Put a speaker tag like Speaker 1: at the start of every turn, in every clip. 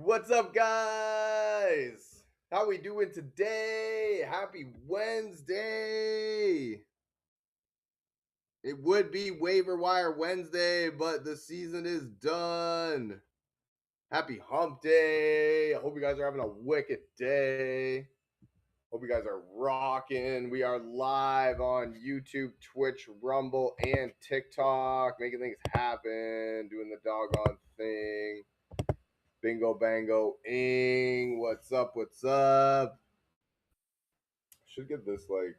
Speaker 1: What's up, guys? How we doing today? Happy Wednesday. It would be waiver wire Wednesday, but the season is done. Happy hump day. I hope you guys are having a wicked day. Hope you guys are rocking. We are live on YouTube, Twitch, Rumble, and TikTok, making things happen, doing the doggone thing. Bingo, bango, ing. What's up? What's up? Should get this, like,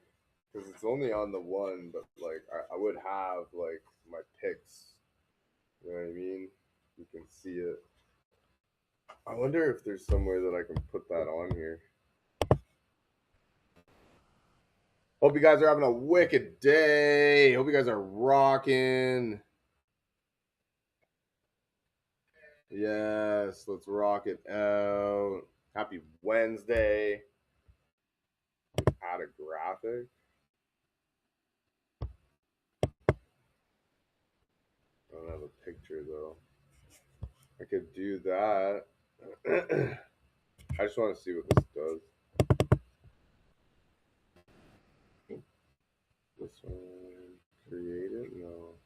Speaker 1: because it's only on the one, but, like, I would have, like, my picks. You know what I mean? You can see it. I wonder if there's somewhere that I can put that on here. Hope you guys are having a wicked day. Hope you guys are rocking. Yes, let's rock it out. Happy Wednesday. Add a graphic. I don't have a picture though. I could do that. I just want to see what this does. This one, create it? No.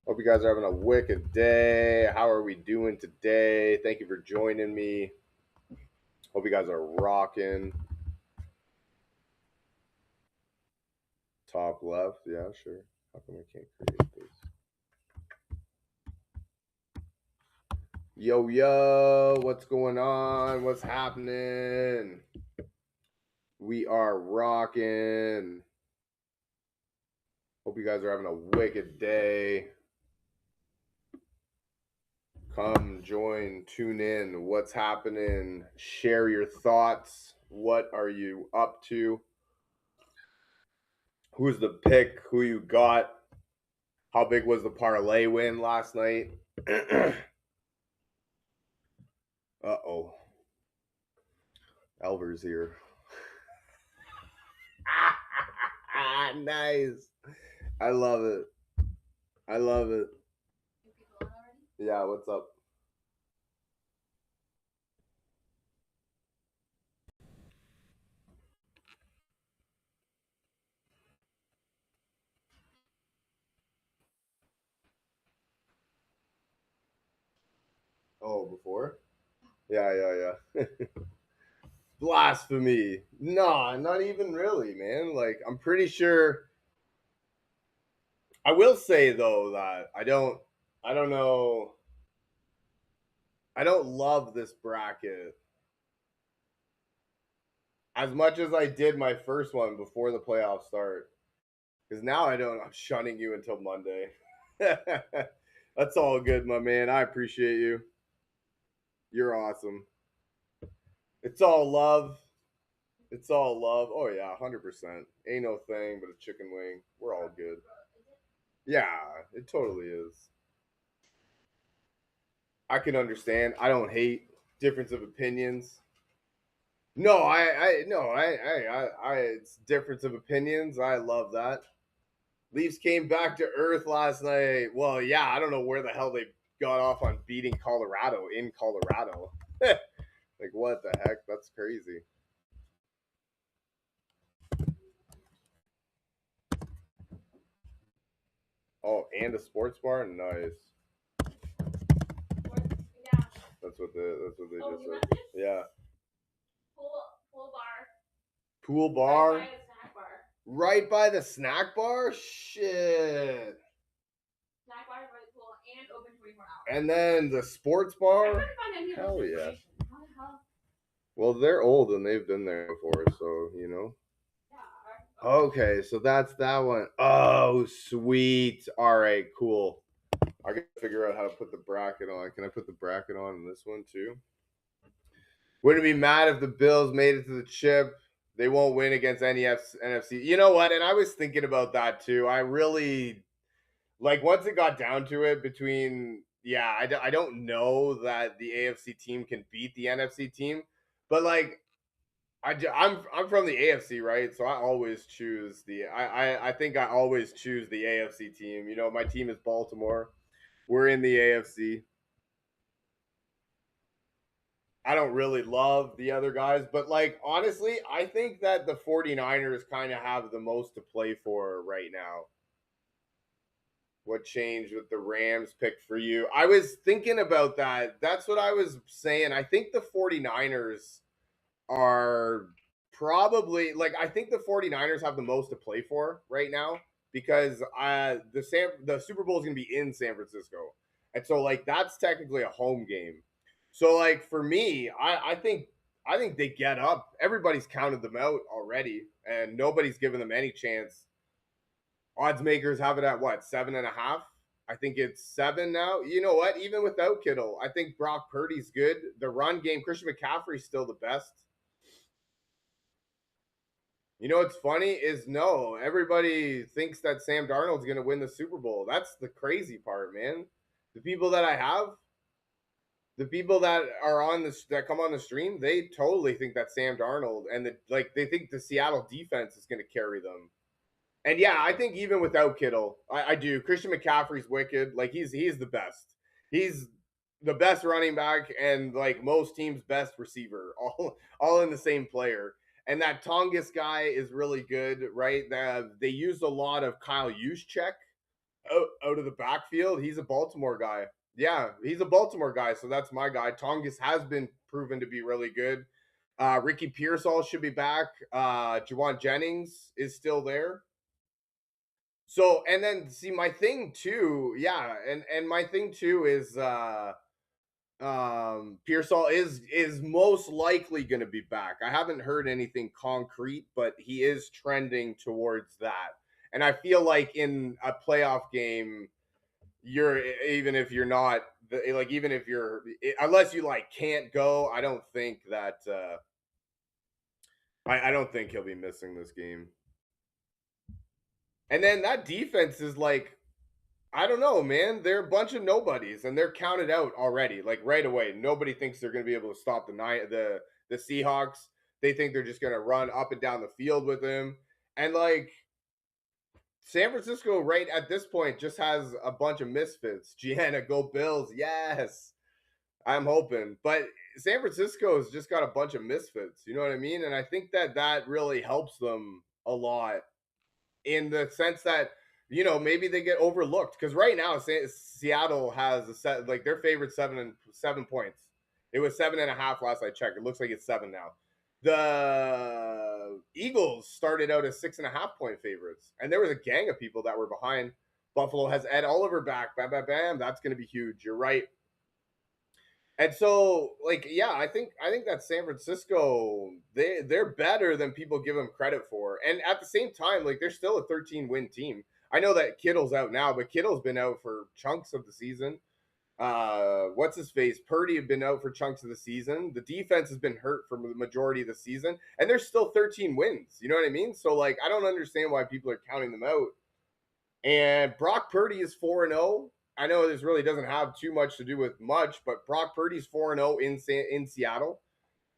Speaker 1: Hope you guys are having a wicked day. How are we doing today? Thank you for joining me. Hope you guys are rocking. Top left, yeah, sure. How come I can't create this? Yo, yo, what's going on? What's happening? We are rocking. Hope you guys are having a wicked day. Come join, tune in. What's happening? Share your thoughts. What are you up to? Who's the pick? Who you got? How big was the parlay win last night? Uh-oh. Elver's here. Nice. I love it. I love it. Yeah, what's up? Oh, before? Yeah. Blasphemy. Nah, not even really, man. Like, I'm pretty sure. I will say though that I don't know. I don't love this bracket as much as I did my first one before the playoffs start. Because now I'm shunning you until Monday. That's all good, my man. I appreciate you. You're awesome. It's all love. It's all love. Oh yeah, 100%. Ain't no thing but a chicken wing. We're all good. Yeah, it totally is. I can understand. I don't hate difference of opinions. No, it's difference of opinions. I love that. Leafs came back to earth last night. Well, yeah, I don't know where the hell they got off on beating Colorado in Colorado. Like, what the heck? That's crazy. Oh, and a sports bar? Nice. That's what they just said. Yeah. Pool bar. Pool bar? Right by the snack bar? Shit. Snack bar by the pool and open 24 hours. And then the sports bar? Hell yeah. Well, they're old and they've been there before, so, you know. Okay, so that's that one. Oh, sweet. All right, cool. I gotta figure out how to put the bracket on. Can I put the bracket on this one too? Wouldn't be mad if the Bills made it to the chip. They won't win against any NFC. You know what? And I was thinking about that too. I really like once it got down to it between I don't know that the AFC team can beat the NFC team, but like I'm from the AFC, right? So I always choose I think I always choose the AFC team. You know, my team is Baltimore. We're in the AFC. I don't really love the other guys, but like honestly, I think that the 49ers kind of have the most to play for right now. What changed with the Rams pick for you? I was thinking about that. That's what I was saying. I think the 49ers are probably like I think the 49ers have the most to play for right now because the Super Bowl is going to be in San Francisco. And so like that's technically a home game. So like for me, I think they get up. Everybody's counted them out already and nobody's given them any chance. Odds makers have it at what, 7.5? I think it's 7 now. You know what? Even without Kittle, I think Brock Purdy's good. The run game, Christian McCaffrey's still the best. You know what's funny is no, everybody thinks that Sam Darnold's going to win the Super Bowl. That's the crazy part, man. The people that I have, the people that are on this that come on the stream, they totally think that Sam Darnold and they think the Seattle defense is going to carry them. And yeah, I think even without Kittle, I do. Christian McCaffrey's wicked. Like he's the best. He's the best running back and like most teams' best receiver, all in the same player. And that Tongas guy is really good, right? They used a lot of Kyle Juszczyk out of the backfield. He's a Baltimore guy. Yeah, he's a Baltimore guy, so that's my guy. Tongas has been proven to be really good. Ricky Pearsall should be back. Juwan Jennings is still there. So and then see my thing too, yeah, and my thing too is Pearsall is most likely going to be back. I haven't heard anything concrete, but he is trending towards that. And I feel like in a playoff game, you're even if you're not like even if you're unless you like can't go, I don't think that I don't think he'll be missing this game. And then that defense is like I don't know, man. They're a bunch of nobodies, and they're counted out already. Like right away, nobody thinks they're going to be able to stop the Seahawks. They think they're just going to run up and down the field with them, and like San Francisco, right at this point, just has a bunch of misfits. Gianna, go Bills! Yes, I'm hoping, but San Francisco's just got a bunch of misfits. You know what I mean? And I think that really helps them a lot in the sense that maybe they get overlooked because right now Seattle has a set like their favorite 7 points. It was 7.5 last I checked. It looks like it's 7 now. The Eagles started out as 6.5 point favorites, and there was a gang of people that were behind. Buffalo has Ed Oliver back. Bam, bam, bam. That's going to be huge. You're right. And so, like, yeah, I think that San Francisco they're better than people give them credit for. And at the same time, like they're still a 13-win team. I know that Kittle's out now, but Kittle's been out for chunks of the season. What's his face? Purdy have been out for chunks of the season. The defense has been hurt for the majority of the season, and there's still 13 wins. You know what I mean? So like, I don't understand why people are counting them out. And Brock Purdy is 4-0. I know this really doesn't have too much to do with much, but Brock Purdy's 4-0 in Seattle,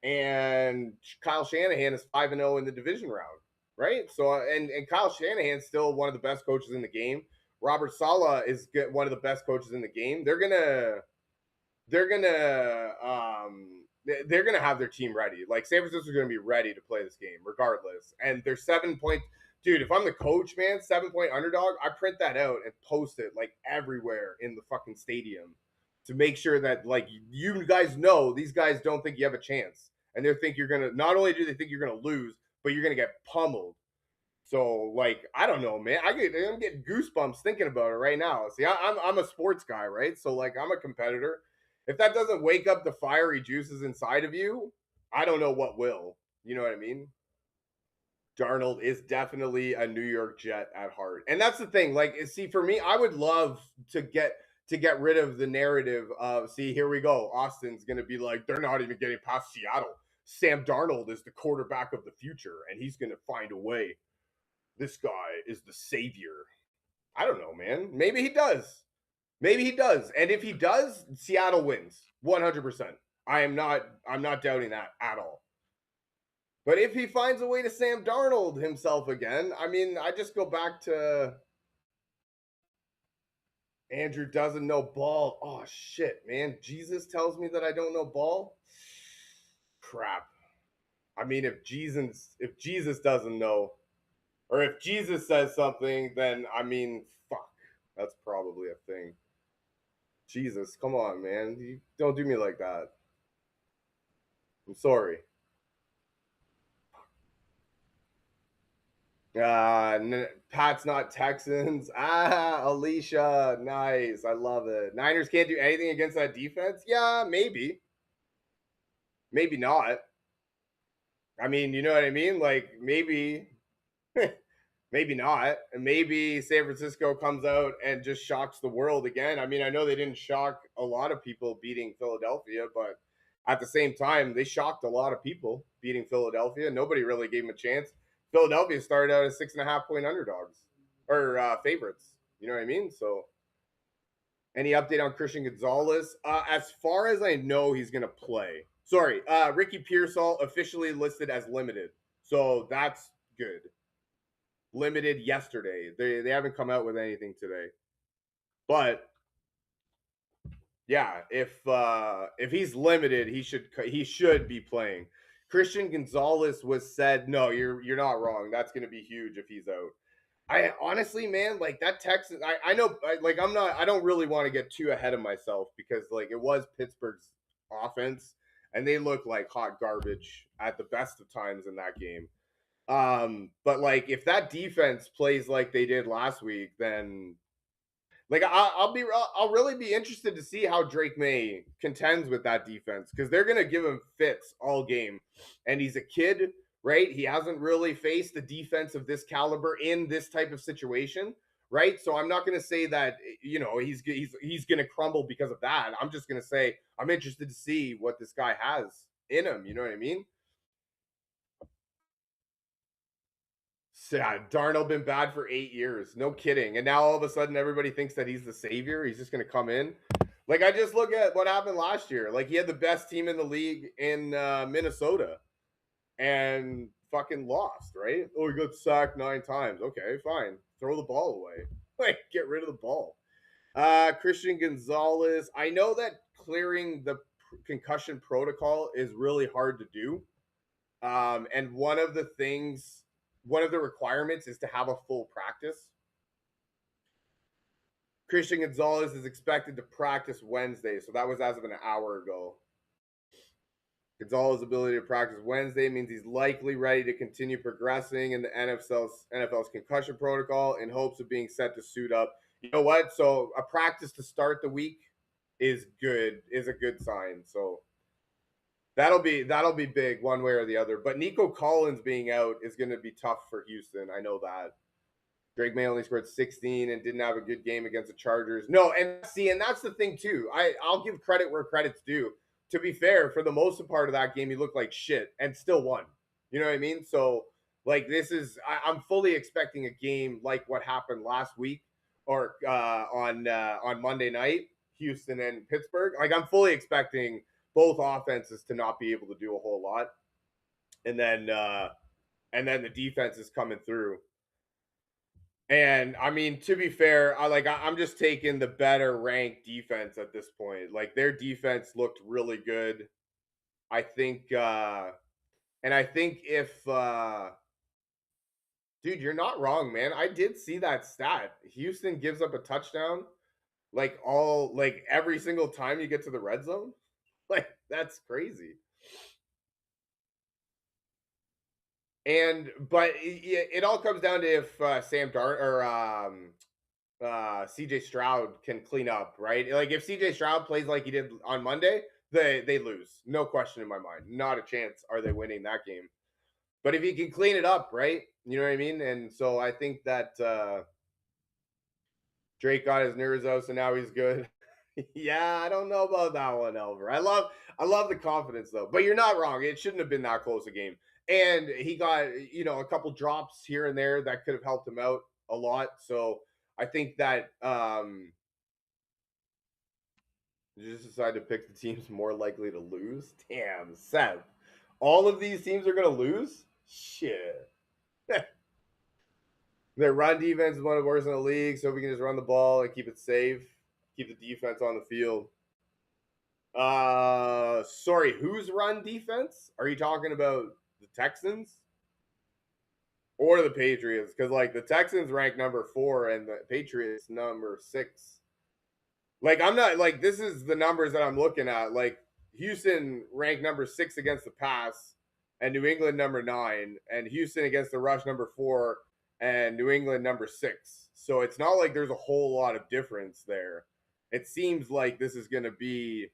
Speaker 1: and Kyle Shanahan is 5-0 in the division round, right? So and Kyle Shanahan's still one of the best coaches in the game. Robert Saleh is one of the best coaches in the game. They're gonna have their team ready. Like San Francisco's gonna be ready to play this game regardless. And they're 7 point. Dude, if I'm the coach, man, 7 point underdog, I print that out and post it like everywhere in the fucking stadium to make sure that like you guys know these guys don't think you have a chance. And they think you're gonna not only do they think you're gonna lose, but you're gonna get pummeled. So like I don't know, man. I'm getting goosebumps thinking about it right now. See, I'm a sports guy, right? So like I'm a competitor. If that doesn't wake up the fiery juices inside of you, I don't know what will. You know what I mean? Darnold is definitely a New York Jet at heart. And that's the thing. Like, see, for me, I would love to get rid of the narrative of see, here we go. Austin's gonna be like, they're not even getting past Seattle. Sam Darnold is the quarterback of the future, and he's gonna find a way. This guy is the savior. I don't know, man. Maybe he does. Maybe he does. And if he does, Seattle wins 100%. I'm not doubting that at all. But if he finds a way to Sam Darnold himself again, I mean, I just go back to Andrew doesn't know ball. Oh shit, man. Jesus tells me that I don't know ball. crap. I mean, if Jesus doesn't know, or if Jesus says something, then I mean, fuck, that's probably a thing. Jesus, come on, man, you don't do me like that. I'm sorry. Pat's not Texans. Alicia, nice. I love it. Niners can't do anything against that defense. Yeah, maybe, maybe not. I mean, you know what I mean? Like maybe, maybe not. And maybe San Francisco comes out and just shocks the world again. I mean, I know they didn't shock a lot of people beating Philadelphia, but at the same time, they shocked a lot of people beating Philadelphia. Nobody really gave them a chance. Philadelphia started out as 6.5 point underdogs or favorites. You know what I mean? So, any update on Christian Gonzalez? As far as I know, he's going to play. Sorry, Ricky Pearsall officially listed as limited. So that's good. Limited yesterday. They haven't come out with anything today. But yeah, if he's limited, he should be playing. Christian Gonzalez was said, no, you're not wrong. That's going to be huge if he's out. I honestly, man, like that Texas. I know, like I'm not. I don't really want to get too ahead of myself because like it was Pittsburgh's offense, and they look like hot garbage at the best of times in that game. But like if that defense plays like they did last week, then like I'll really be interested to see how Drake May contends with that defense because they're gonna give him fits all game, and he's a kid, right? He hasn't really faced the defense of this caliber in this type of situation, right? So I'm not gonna say that he's gonna crumble because of that. I'm just gonna say I'm interested to see what this guy has in him. You know what I mean? Yeah, Darnold been bad for 8 years. No kidding. And now all of a sudden everybody thinks that he's the savior. He's just going to come in. Like I just look at what happened last year. Like he had the best team in the league in Minnesota and fucking lost, right? Oh, he got sacked 9 times. Okay, fine. Throw the ball away. Like get rid of the ball. Christian Gonzalez. I know that clearing the concussion protocol is really hard to do. And one of the requirements is to have a full practice. Christian Gonzalez is expected to practice Wednesday, so that was as of an hour ago. Gonzalez's ability to practice Wednesday means he's likely ready to continue progressing in the NFL's concussion protocol in hopes of being set to suit up. You know what? So a practice to start the week is a good sign. So that'll be big one way or the other. But Nico Collins being out is going to be tough for Houston. I know that. Drake May only scored 16 and didn't have a good game against the Chargers. No, and see, and that's the thing too. I'll give credit where credit's due. To be fair, for the most part of that game, he looked like shit and still won. You know what I mean? So like I'm fully expecting a game like what happened last week or on Monday night, Houston and Pittsburgh. Like I'm fully expecting both offenses to not be able to do a whole lot, and then the defense is coming through. And I mean, to be fair, I'm just taking the better ranked defense at this point. Like their defense looked really good. I think and I think if dude, you're not wrong, man. I did see that stat. Houston gives up a touchdown like every single time you get to the red zone. Like that's crazy. But it all comes down to if Sam Dart or CJ Stroud can clean up, right? Like if CJ Stroud plays like he did on Monday, they lose. No question in my mind. Not a chance are they winning that game. But if he can clean it up, right? You know what I mean? And so I think that Drake got his nerves out, so now he's good. Yeah, I don't know about that one, Elver. I love the confidence though. But you're not wrong. It shouldn't have been that close a game. And he got, a couple drops here and there that could have helped him out a lot. So I think that you just decided to pick the teams more likely to lose. Damn, Seth. All of these teams are gonna lose? Shit. Their run defense is one of the worst in the league, so we can just run the ball and keep it safe, keep the defense on the field. Sorry, whose run defense? Are you talking about the Texans or the Patriots? Because like the Texans rank number 4 and the Patriots number 6. Like I'm not like this is the numbers that I'm looking at. Like Houston ranked number 6 against the pass, and New England number 9, and Houston against the rush number 4, and New England number 6. So it's not like there's a whole lot of difference there. It seems like this is going to be.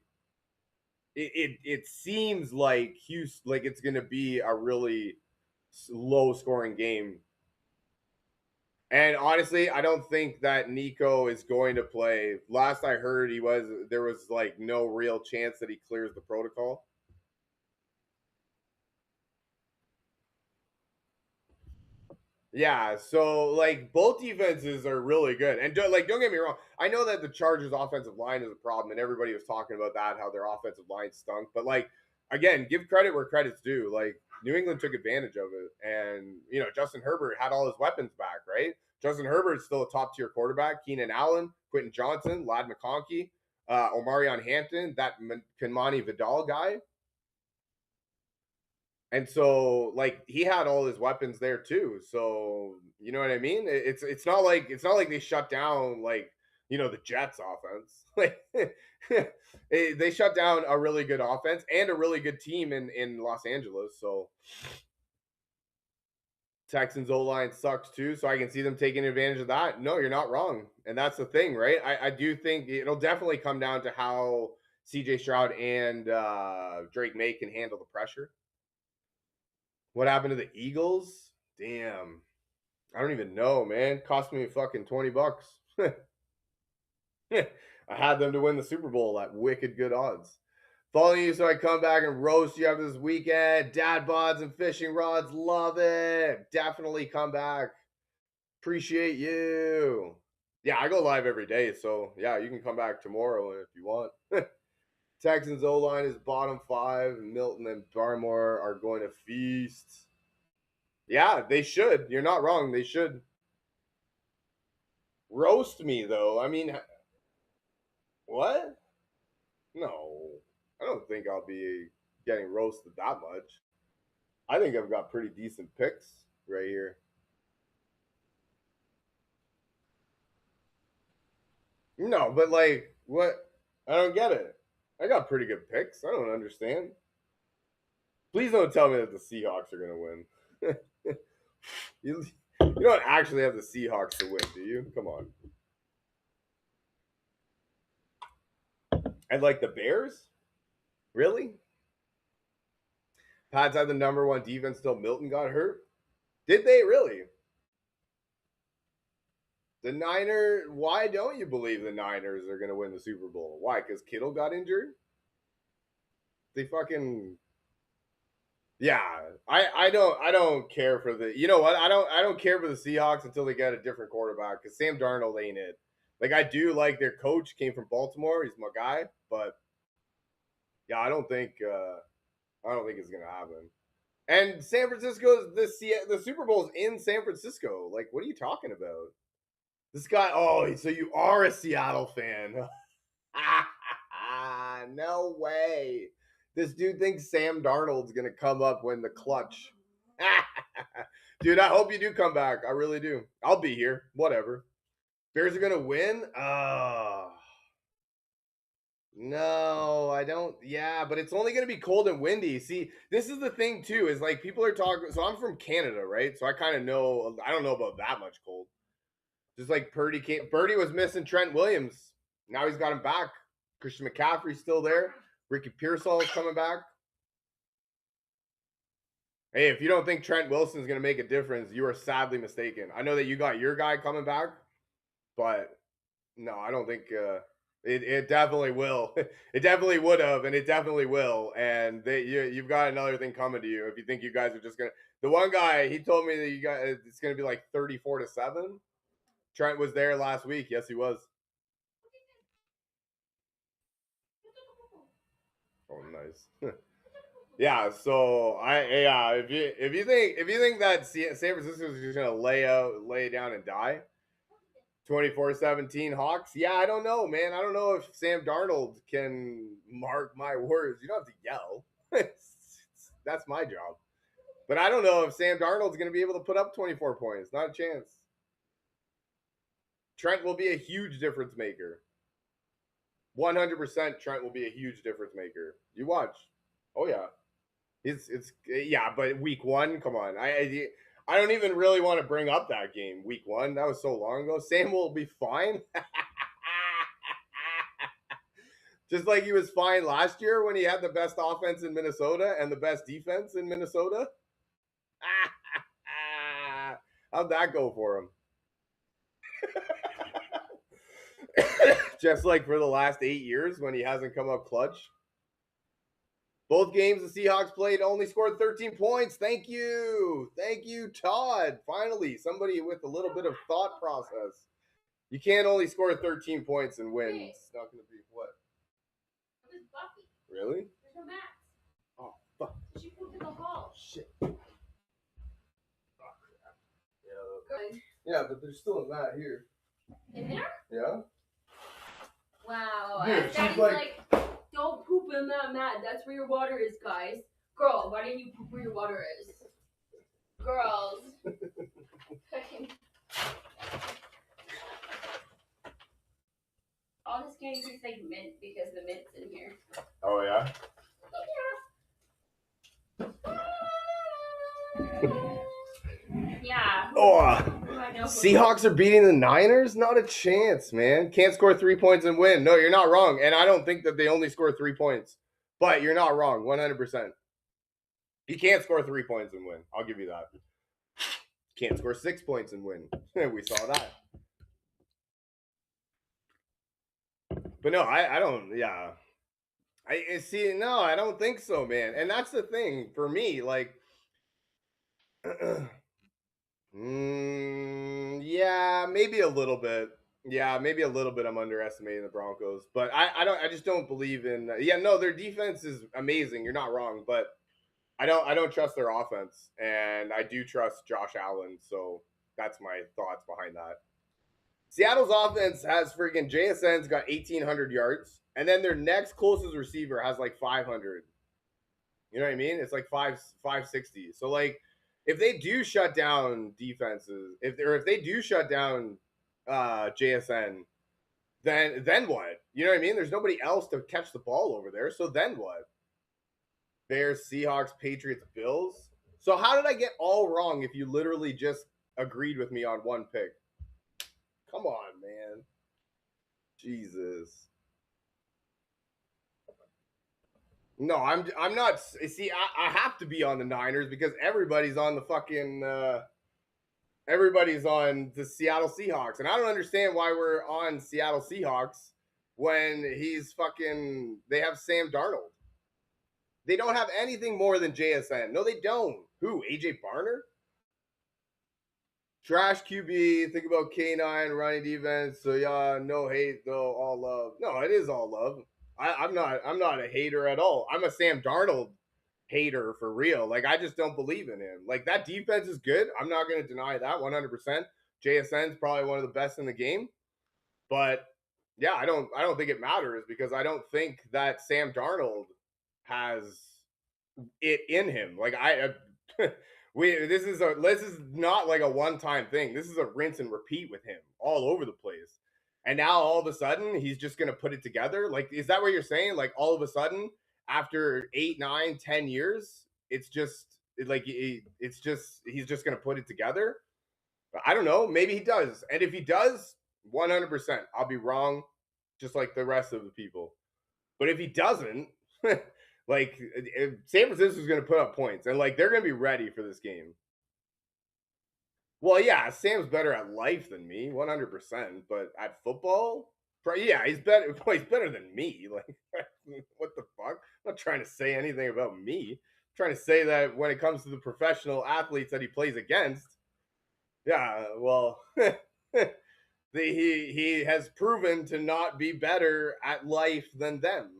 Speaker 1: It seems like Houston like it's going to be a really low scoring game. And honestly, I don't think that Nico is going to play. Last I heard, there was like no real chance that he clears the protocol. Yeah, so like both defenses are really good, and don't get me wrong. I know that the Chargers' offensive line is a problem, and everybody was talking about that how their offensive line stunk. But like again, give credit where credit's due. Like New England took advantage of it, and Justin Herbert had all his weapons back, right? Justin Herbert's still a top tier quarterback. Keenan Allen, Quentin Johnson, Lad McConkey, Omarion Hampton, that Kimani Vidal guy. And so like he had all his weapons there too. So you know what I mean? It's not like they shut down like the Jets offense. Like they shut down a really good offense and a really good team in Los Angeles. So Texans O line sucks too, so I can see them taking advantage of that. No, you're not wrong, and that's the thing, right? I do think it'll definitely come down to how C.J. Stroud and Drake May can handle the pressure. What happened to the Eagles? Damn. I don't even know, man. Cost me fucking $20. I had them to win the Super Bowl at wicked good odds. Following you so I come back and roast you after this weekend. Dad bods and fishing rods. Love it. Definitely come back. Appreciate you. Yeah, I go live every day. So, yeah, you can come back tomorrow if you want. Texans O-line is bottom 5. Milton and Barmore are going to feast. Yeah, they should. You're not wrong. They should. Roast me, though. I mean, what? No. I don't think I'll be getting roasted that much. I think I've got pretty decent picks right here. No, but like, what? I don't get it. I got pretty good picks. I don't understand. Please don't tell me that the Seahawks are going to win. you don't actually have the Seahawks to win, do you? Come on. And like the Bears? Really? Pats had the number 1 defense till Milton got hurt. Did they really? The Niners. Why don't you believe the Niners are going to win the Super Bowl? Why? Because Kittle got injured? They fucking. Yeah, I don't care for the. You know what? I don't care for the Seahawks until they get a different quarterback because Sam Darnold ain't it. Like I do like their coach came from Baltimore. He's my guy, but yeah, I don't think it's gonna happen. And San Francisco's the Super Bowl's in San Francisco. Like, what are you talking about? This guy. Oh, so you are a Seattle fan? No way. This dude thinks Sam Darnold's gonna come up when the clutch. Dude, I hope you do come back. I really do. I'll be here. Whatever. Bears are gonna win. No, I don't. Yeah, but it's only going to be cold and windy. See, this is the thing too. Is like people are talking. So I'm from Canada, right? So I kind of know. I don't know about that much cold. Just like Purdy came. Purdy was missing Trent Williams. Now he's got him back. Christian McCaffrey's still there. Ricky Pearsall is coming back. Hey, if you don't think Trent Wilson's going to make a difference, you are sadly mistaken. I know that you got your guy coming back, but no, I don't think. It definitely will. It definitely would have, and it definitely will. And you've got another thing coming to you. If you think you guys are just gonna, the one guy he told me that you guys it's gonna be like 34-7. Trent was there last week. Yes, he was. Oh, nice. Yeah. So if you think that San Francisco is just gonna lay down and die, 24-17 Hawks. Yeah, I don't know, man. I don't know if Sam Darnold can mark my words. You don't have to yell. That's my job. But I don't know if Sam Darnold's going to be able to put up 24 points. Not a chance. Trent will be a huge difference maker. 100% Trent will be a huge difference maker. You watch. Oh, yeah. It's yeah, but week 1, come on. I don't even really want to bring up that game. Week 1, that was so long ago. Sam will be fine. Just like he was fine last year when he had the best offense in Minnesota and the best defense in Minnesota. How'd that go for him? Just like for the last 8 years when he hasn't come up clutch. Both games the Seahawks played only scored 13 points. Thank you. Thank you, Todd. Finally, somebody with a little bit of thought process. You can't only score 13 points and win. It's not going to be what? Really?
Speaker 2: There's no mats.
Speaker 1: Oh, fuck.
Speaker 2: She pooped in the hall.
Speaker 1: Shit. Oh, crap. Yeah, but there's still a mat here.
Speaker 2: In there?
Speaker 1: Yeah.
Speaker 2: Wow.
Speaker 1: Dude,
Speaker 2: and Daddy's like, don't poop in that mat. That's where your water is, guys. Girl, why didn't you poop where your water is? Girls. All this candy tastes like mint because the mint's in here.
Speaker 1: Oh, yeah?
Speaker 2: Yeah.
Speaker 1: Oh, Seahawks are beating the Niners? Not a chance, man. Can't score 3 points and win. No, you're not wrong. And I don't think that they only score 3 points. But you're not wrong, 100%. You can't score 3 points and win. I'll give you that. Can't score 6 points and win. We saw that. But no, I don't, yeah. I see, no, I don't think so, man. And that's the thing for me, like, yeah, maybe a little bit. Yeah, maybe a little bit. I'm underestimating the Broncos, but I just don't believe in. Yeah, no, their defense is amazing. You're not wrong, but I don't trust their offense, and I do trust Josh Allen. So that's my thoughts behind that. Seattle's offense has freaking JSN's got 1,800 yards, and then their next closest receiver has like 500. You know what I mean? It's like 560. So like, if they do shut down defenses, if they do shut down JSN, then what? You know what I mean? There's nobody else to catch the ball over there. So then what? Bears, Seahawks, Patriots, Bills. So how did I get all wrong if you literally just agreed with me on one pick? Come on, man. Jesus. No, I'm not. See, I have to be on the Niners because everybody's on the fucking. Everybody's on the Seattle Seahawks, and I don't understand why we're on Seattle Seahawks when he's fucking. They have Sam Darnold. They don't have anything more than JSN. No, they don't. Who? AJ Barner? Trash QB. Think about K9 running defense. So yeah, no hate though, all love. No, it is all love. I'm not a hater at all. I'm a Sam Darnold hater for real. Like, I just don't believe in him. Like, that defense is good. I'm not going to deny that 100%. JSN's probably one of the best in the game. But yeah, I don't think it matters because I don't think that Sam Darnold has it in him. Like, this is not like a one-time thing. This is a rinse and repeat with him all over the place. And now all of a sudden he's just going to put it together. Like, is that what you're saying? Like, all of a sudden after 8, 9, 10 years, it's just like, he's just going to put it together. But I don't know. Maybe he does. And if he does, 100%, I'll be wrong, just like the rest of the people. But if he doesn't, like, San Francisco's going to put up points, and like, they're going to be ready for this game. Well, yeah, Sam's better at life than me, 100%. But at football, yeah, he's better. He's better than me. Like, what the fuck? I'm not trying to say anything about me. I'm trying to say that when it comes to the professional athletes that he plays against, yeah, well, he has proven to not be better at life than them.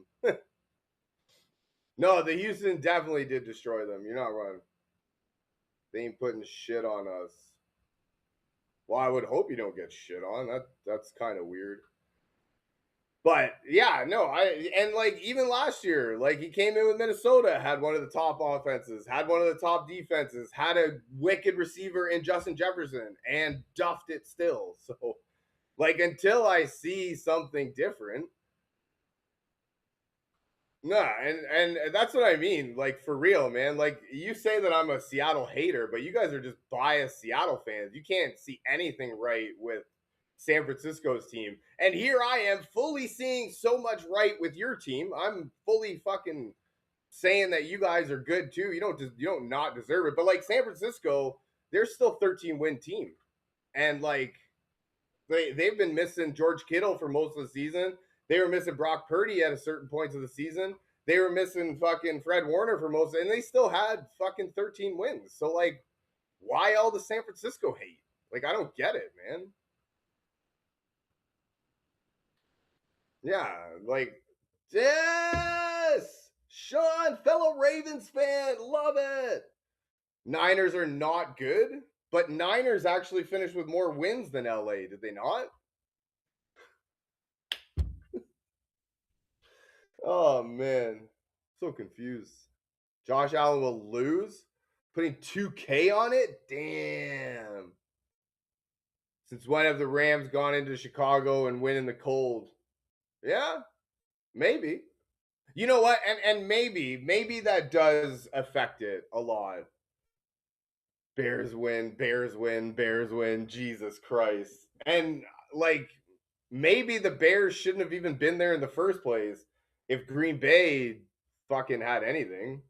Speaker 1: No, the Houston definitely did destroy them. You're not wrong. They ain't putting shit on us. Well, I would hope you don't get shit on. That's kind of weird. But yeah, no, and like even last year, like he came in with Minnesota, had one of the top offenses, had one of the top defenses, had a wicked receiver in Justin Jefferson, and duffed it still. So, like until I see something different, no, and that's what I mean. Like for real, man. Like you say that I'm a Seattle hater, but you guys are just biased Seattle fans. You can't see anything right with San Francisco's team. And here I am fully seeing so much right with your team. I'm fully fucking saying that you guys are good too. You don't not deserve it. But like San Francisco, they're still 13-win team. And like they've been missing George Kittle for most of the season. They were missing Brock Purdy at a certain points of the season. They were missing fucking Fred Warner for most, and they still had fucking 13 wins. So like, why all the San Francisco hate? Like, I don't get it, man. Yeah, like, yes, Sean, fellow Ravens fan, love it. Niners are not good, but Niners actually finished with more wins than LA, did they not? Oh man, so confused. Josh Allen will lose, putting 2K on it. Damn. Since when have the Rams gone into Chicago and win in the cold? Yeah, maybe. You know what? And maybe that does affect it a lot. Bears win, Bears win, Bears win. Jesus Christ. And like maybe the Bears shouldn't have even been there in the first place if Green Bay fucking had anything.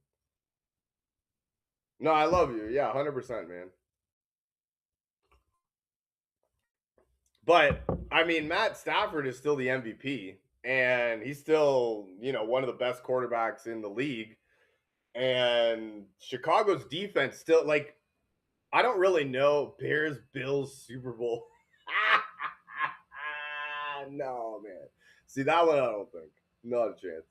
Speaker 1: No, I love you. Yeah, 100%, man. But I mean, Matt Stafford is still the MVP, and he's still, one of the best quarterbacks in the league. And Chicago's defense still like I don't really know Bears Bills Super Bowl. No, man. See that one I don't think. Not a chance.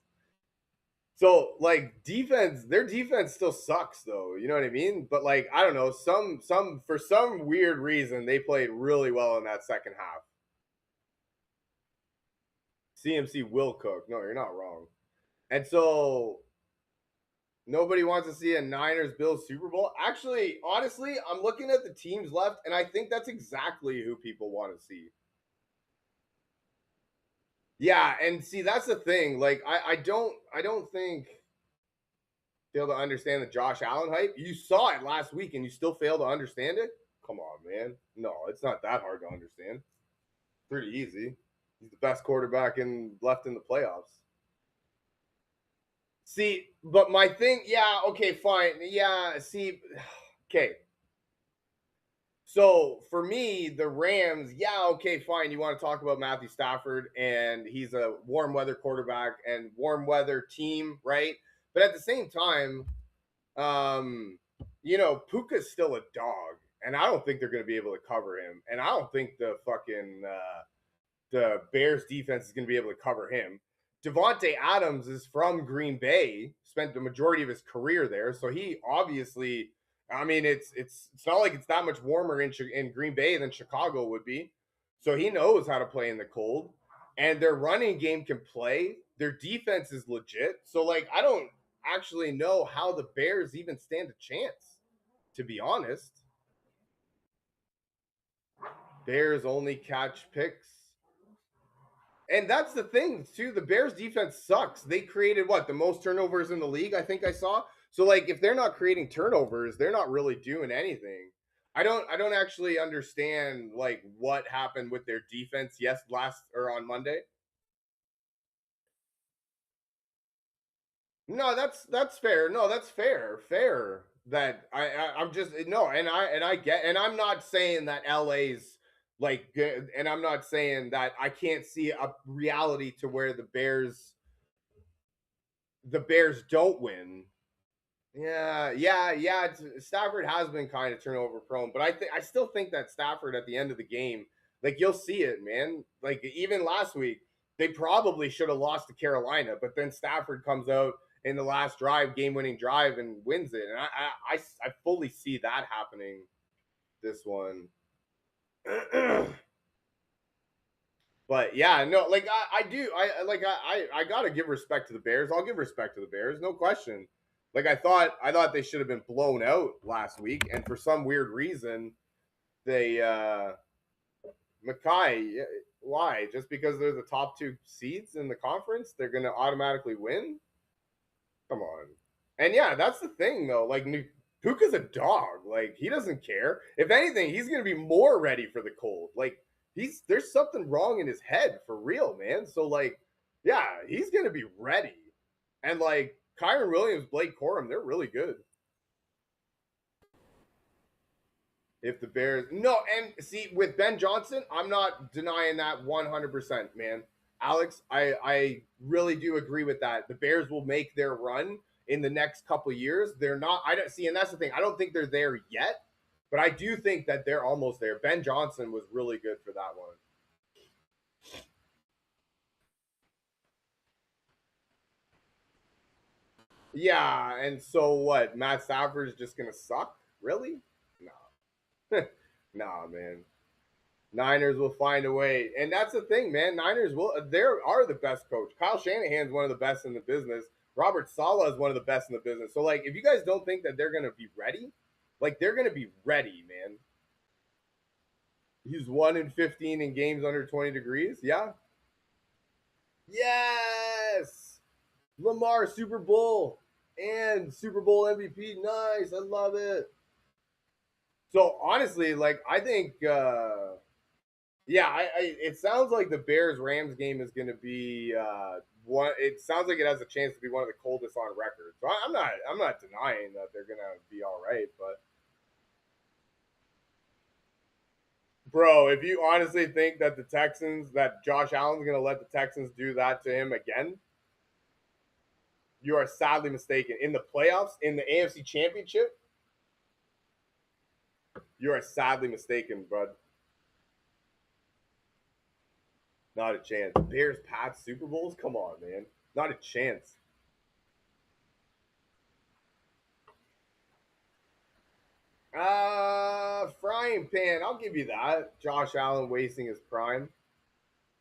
Speaker 1: So like defense, their defense still sucks though. You know what I mean? But like I don't know, some for some weird reason they played really well in that second half. CMC will cook. No, you're not wrong. And so nobody wants to see a Niners Bills Super Bowl. Actually, honestly, I'm looking at the teams left, and I think that's exactly who people want to see. Yeah, and see that's the thing. Like I don't think fail to understand the Josh Allen hype. You saw it last week, and you still fail to understand it. Come on, man. No, it's not that hard to understand. Pretty easy. He's the best quarterback in left in the playoffs. See, but my thing, yeah, okay, fine. Yeah, see, okay. So for me, the Rams, yeah, okay, fine. You want to talk about Matthew Stafford, and he's a warm weather quarterback and warm weather team, right? But at the same time, um, Puka's still a dog, and I don't think they're going to be able to cover him. And I don't think the Bears defense is going to be able to cover him. Devontae Adams is from Green Bay, spent the majority of his career there, so he obviously. I mean, it's not like it's that much warmer in Green Bay than Chicago would be, so he knows how to play in the cold, and their running game can play. Their defense is legit, so like I don't actually know how the Bears even stand a chance, to be honest. Bears only catch picks. And that's the thing too. The Bears defense sucks. They created what the most turnovers in the league. I think I saw. So like, if they're not creating turnovers, they're not really doing anything. I don't actually understand like what happened with their defense. Yes, last or on Monday. No, that's fair. No, that's fair. Fair. That I'm just no, and I get, and I'm not saying that LA's like good, and I'm not saying that I can't see a reality to where the Bears don't win. Yeah, yeah, yeah. Stafford has been kind of turnover prone, but I still think that Stafford at the end of the game, like you'll see it, man. Like even last week, they probably should have lost to Carolina, but then Stafford comes out in the last drive, game-winning drive, and wins it. And I fully see that happening. This one, But yeah, no, like I gotta give respect to the Bears. I'll give respect to the Bears, no question. Like I thought they should have been blown out last week, and for some weird reason, they Mackay. Why? Just because they're the top two seeds in the conference, they're gonna automatically win? Come on. And yeah, that's the thing though. Like Puka's a dog. Like he doesn't care. If anything, he's gonna be more ready for the cold. Like there's something wrong in his head for real, man. So like, yeah, he's gonna be ready. And like Kyron Williams, Blake Corum, they're really good. If the Bears no, and see with Ben Johnson, I'm not denying that 100%, man. Alex, I really do agree with that. The Bears will make their run in the next couple of years. They're not. I don't see, and that's the thing. I don't think they're there yet, but I do think that they're almost there. Ben Johnson was really good for that one. Yeah, and so what? Matt Stafford's just gonna suck? Really? No, nah, man. Niners will find a way. And that's the thing, man. Niners will they are the best coach. Kyle Shanahan's one of the best in the business. Robert Saleh is one of the best in the business. So like if you guys don't think that they're gonna be ready, like they're gonna be ready, man. He's 1 in 15 in games under 20 degrees. Yeah. Yes. Lamar Super Bowl and Super Bowl MVP. Nice. I love it. So honestly, like I think yeah, it sounds like the Bears Rams game is going to be one. It sounds like it has a chance to be one of the coldest on record. So I'm not denying that they're going to be all right. But bro, if you honestly think that that Josh Allen's going to let the Texans do that to him again, you are sadly mistaken. In the playoffs, in the AFC Championship, you are sadly mistaken, bud. Not a chance. Bears Pats Super Bowls? Come on, man. Not a chance. Frying pan. I'll give you that. Josh Allen wasting his prime.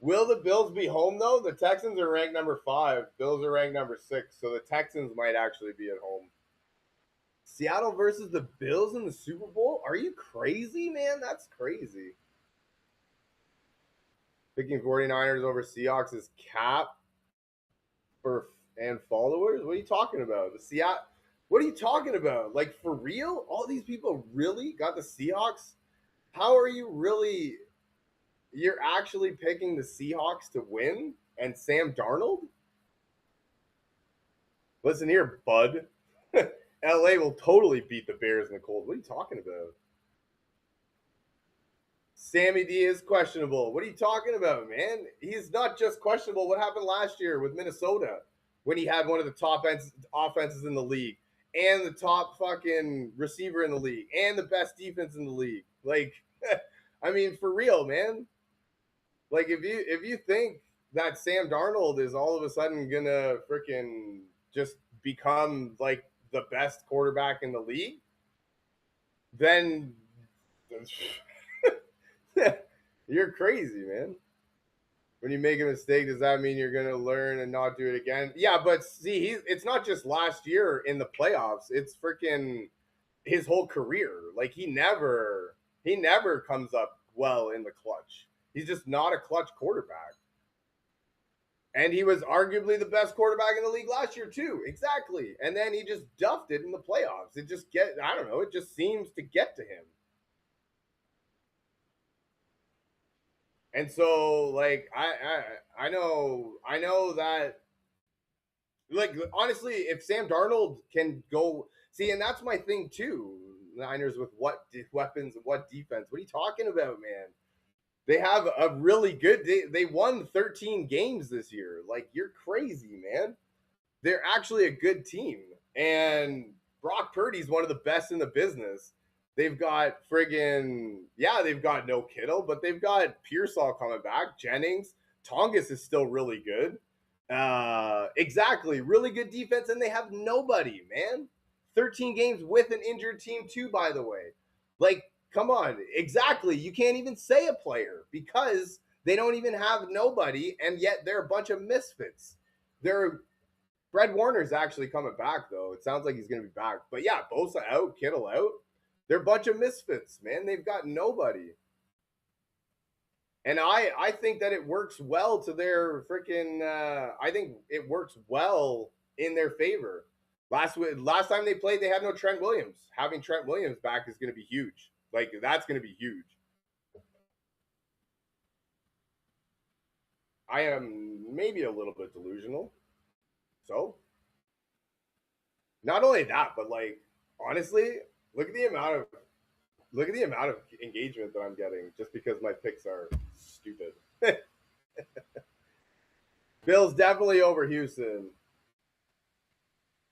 Speaker 1: Will the Bills be home though? The Texans are ranked number 5. Bills are ranked number 6. So the Texans might actually be at home. Seattle versus the Bills in the Super Bowl? Are you crazy, man? That's crazy. Picking 49ers over Seahawks is cap for and followers? What are you talking about? The Seattle. What are you talking about? Like for real? All these people really got the Seahawks? How are you really? You're actually picking the Seahawks to win and Sam Darnold? Listen here, bud. LA will totally beat the Bears in the cold. What are you talking about? Sammy D is questionable. What are you talking about, man? He's not just questionable. What happened last year with Minnesota when he had one of the top offenses in the league and the top fucking receiver in the league and the best defense in the league? Like, I mean, for real, man. Like, if you think that Sam Darnold is all of a sudden gonna freaking just become like the best quarterback in the league, then you're crazy, man. When you make a mistake, does that mean you're going to learn and not do it again? Yeah, but see, it's not just last year in the playoffs. It's freaking his whole career. Like he never comes up well in the clutch. He's just not a clutch quarterback. And he was arguably the best quarterback in the league last year too. Exactly. And then he just duffed it in the playoffs. I don't know, it just seems to get to him. And so like I know that like honestly, if Sam Darnold can go see, and that's my thing too. Niners with what weapons, what defense? What are you talking about, man? They have a really good. They won 13 games this year. Like you're crazy, man. They're actually a good team, and Brock Purdy's one of the best in the business. They've got friggin' yeah, they've got no Kittle, but they've got Pearsall coming back. Jennings, Tongus is still really good. Exactly, really good defense, and they have nobody, man. 13 games with an injured team too, by the way. Like come on, exactly. You can't even say a player because they don't even have nobody, and yet they're a bunch of misfits. They're Fred Warner's actually coming back though. It sounds like he's going to be back. But yeah, Bosa out, Kittle out. They're a bunch of misfits, man. They've got nobody. And I think that it works well to their freaking. I think it works well in their favor. Last time they played, they had no Trent Williams. Having Trent Williams back is going to be huge. Like that's going to be huge. I am maybe a little bit delusional. So, not only that, but like honestly, look at the amount of engagement that I'm getting just because my picks are stupid. Bills definitely over Houston.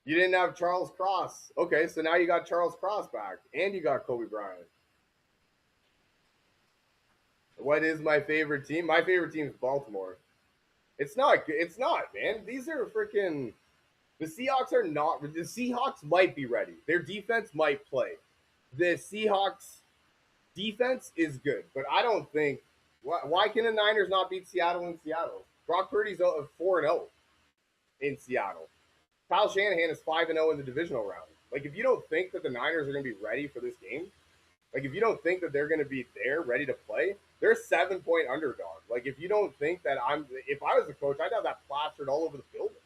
Speaker 1: You didn't have Charles Cross. Okay, so now you got Charles Cross back, and you got Kobe Bryant. What is my favorite team? My favorite team is Baltimore. It's not. It's not, man. These are freaking. The Seahawks are not. The Seahawks might be ready. Their defense might play. The Seahawks defense is good, but I don't think. Why can the Niners not beat Seattle in Seattle? Brock Purdy's 4-0 in Seattle. Kyle Shanahan is 5-0 in the divisional round. Like, if you don't think that the Niners are going to be ready for this game, like, if you don't think that they're going to be there ready to play, they're a 7-point underdog. Like, if you don't think that if I was the coach, I'd have that plastered all over the building.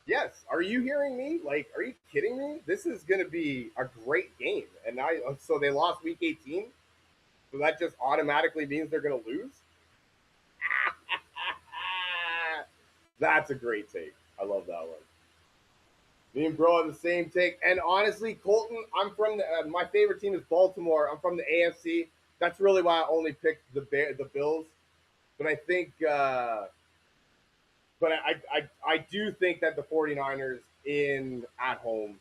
Speaker 1: Yes. Are you hearing me? Like, are you kidding me? This is going to be a great game. And so they lost week 18. So that just automatically means they're going to lose. That's a great take. I love that one. Me and bro have the same take. And honestly, Colton, I'm from my favorite team is Baltimore. I'm from the AFC. That's really why I only picked the Bills. But I think, but I do think that the 49ers at home,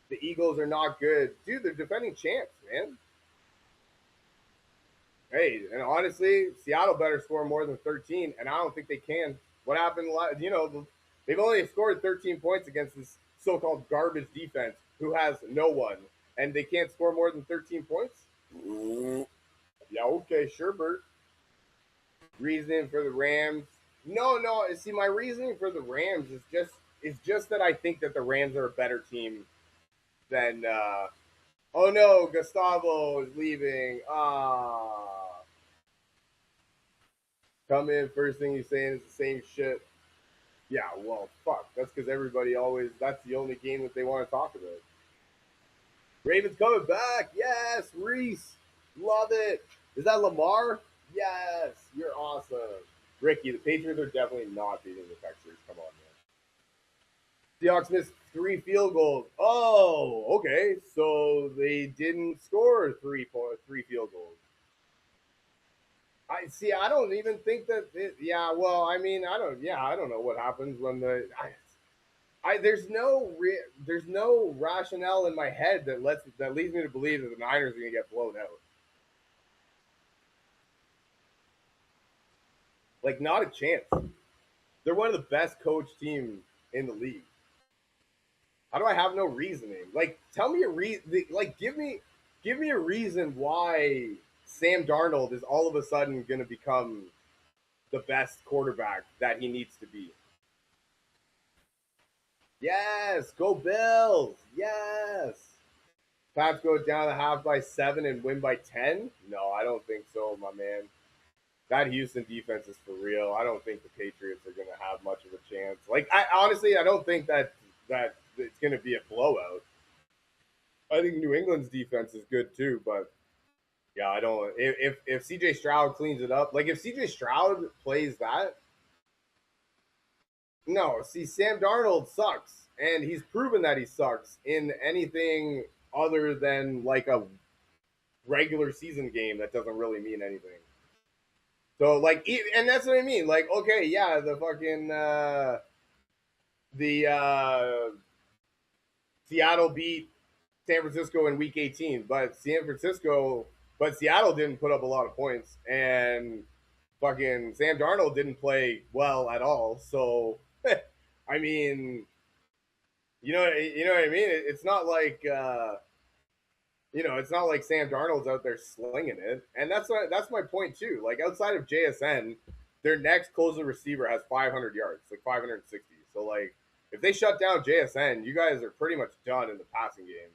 Speaker 1: the Eagles are not good. Dude, they're defending champs, man. Hey, and honestly, Seattle better score more than 13, and I don't think they can. What happened? They've only scored 13 points against this so-called garbage defense who has no one, and they can't score more than 13 points. Yeah, okay, sure, Bert. Reasoning for the Rams? No. See, my reasoning for the Rams is just that I think that the Rams are a better team than. Oh no, Gustavo is leaving. Come in, first thing he's saying is the same shit. Yeah, well, fuck. That's because everybody that's the only game that they want to talk about. Ravens coming back. Yes, Reese. Love it. Is that Lamar? Yes, you're awesome. Ricky, the Patriots are definitely not beating the Texans. Come on, man. Seahawks missed 3 field goals. Oh, okay. So they didn't score 3 field goals. I don't even think that. Well, I mean, I don't know what happens when there's no rationale in my head that leads me to believe that the Niners are going to get blown out. Like, not a chance. They're one of the best coached teams in the league. How do I have no reasoning? Like, tell me a reason. Like, give me a reason why Sam Darnold is all of a sudden going to become the best quarterback that he needs to be. Yes, go Bills. Yes. Pats go down the half by 7 and win by 10? No, I don't think so, my man. That Houston defense is for real. I don't think the Patriots are going to have much of a chance. Like, I don't think that it's going to be a blowout. I think New England's defense is good too, but yeah, I don't. If CJ Stroud cleans it up, like if CJ Stroud plays that, no. See, Sam Darnold sucks, and he's proven that he sucks in anything other than like a regular season game that doesn't really mean anything. So like, and that's what I mean. Like, okay, yeah, the fucking Seattle beat San Francisco in Week 18, but Seattle didn't put up a lot of points, and fucking Sam Darnold didn't play well at all. So, I mean, you know what I mean? It's not like You know, it's not like Sam Darnold's out there slinging it, and that's my point too. Like outside of JSN, their next closer receiver has 500 yards, like 560. So like, if they shut down JSN, you guys are pretty much done in the passing game.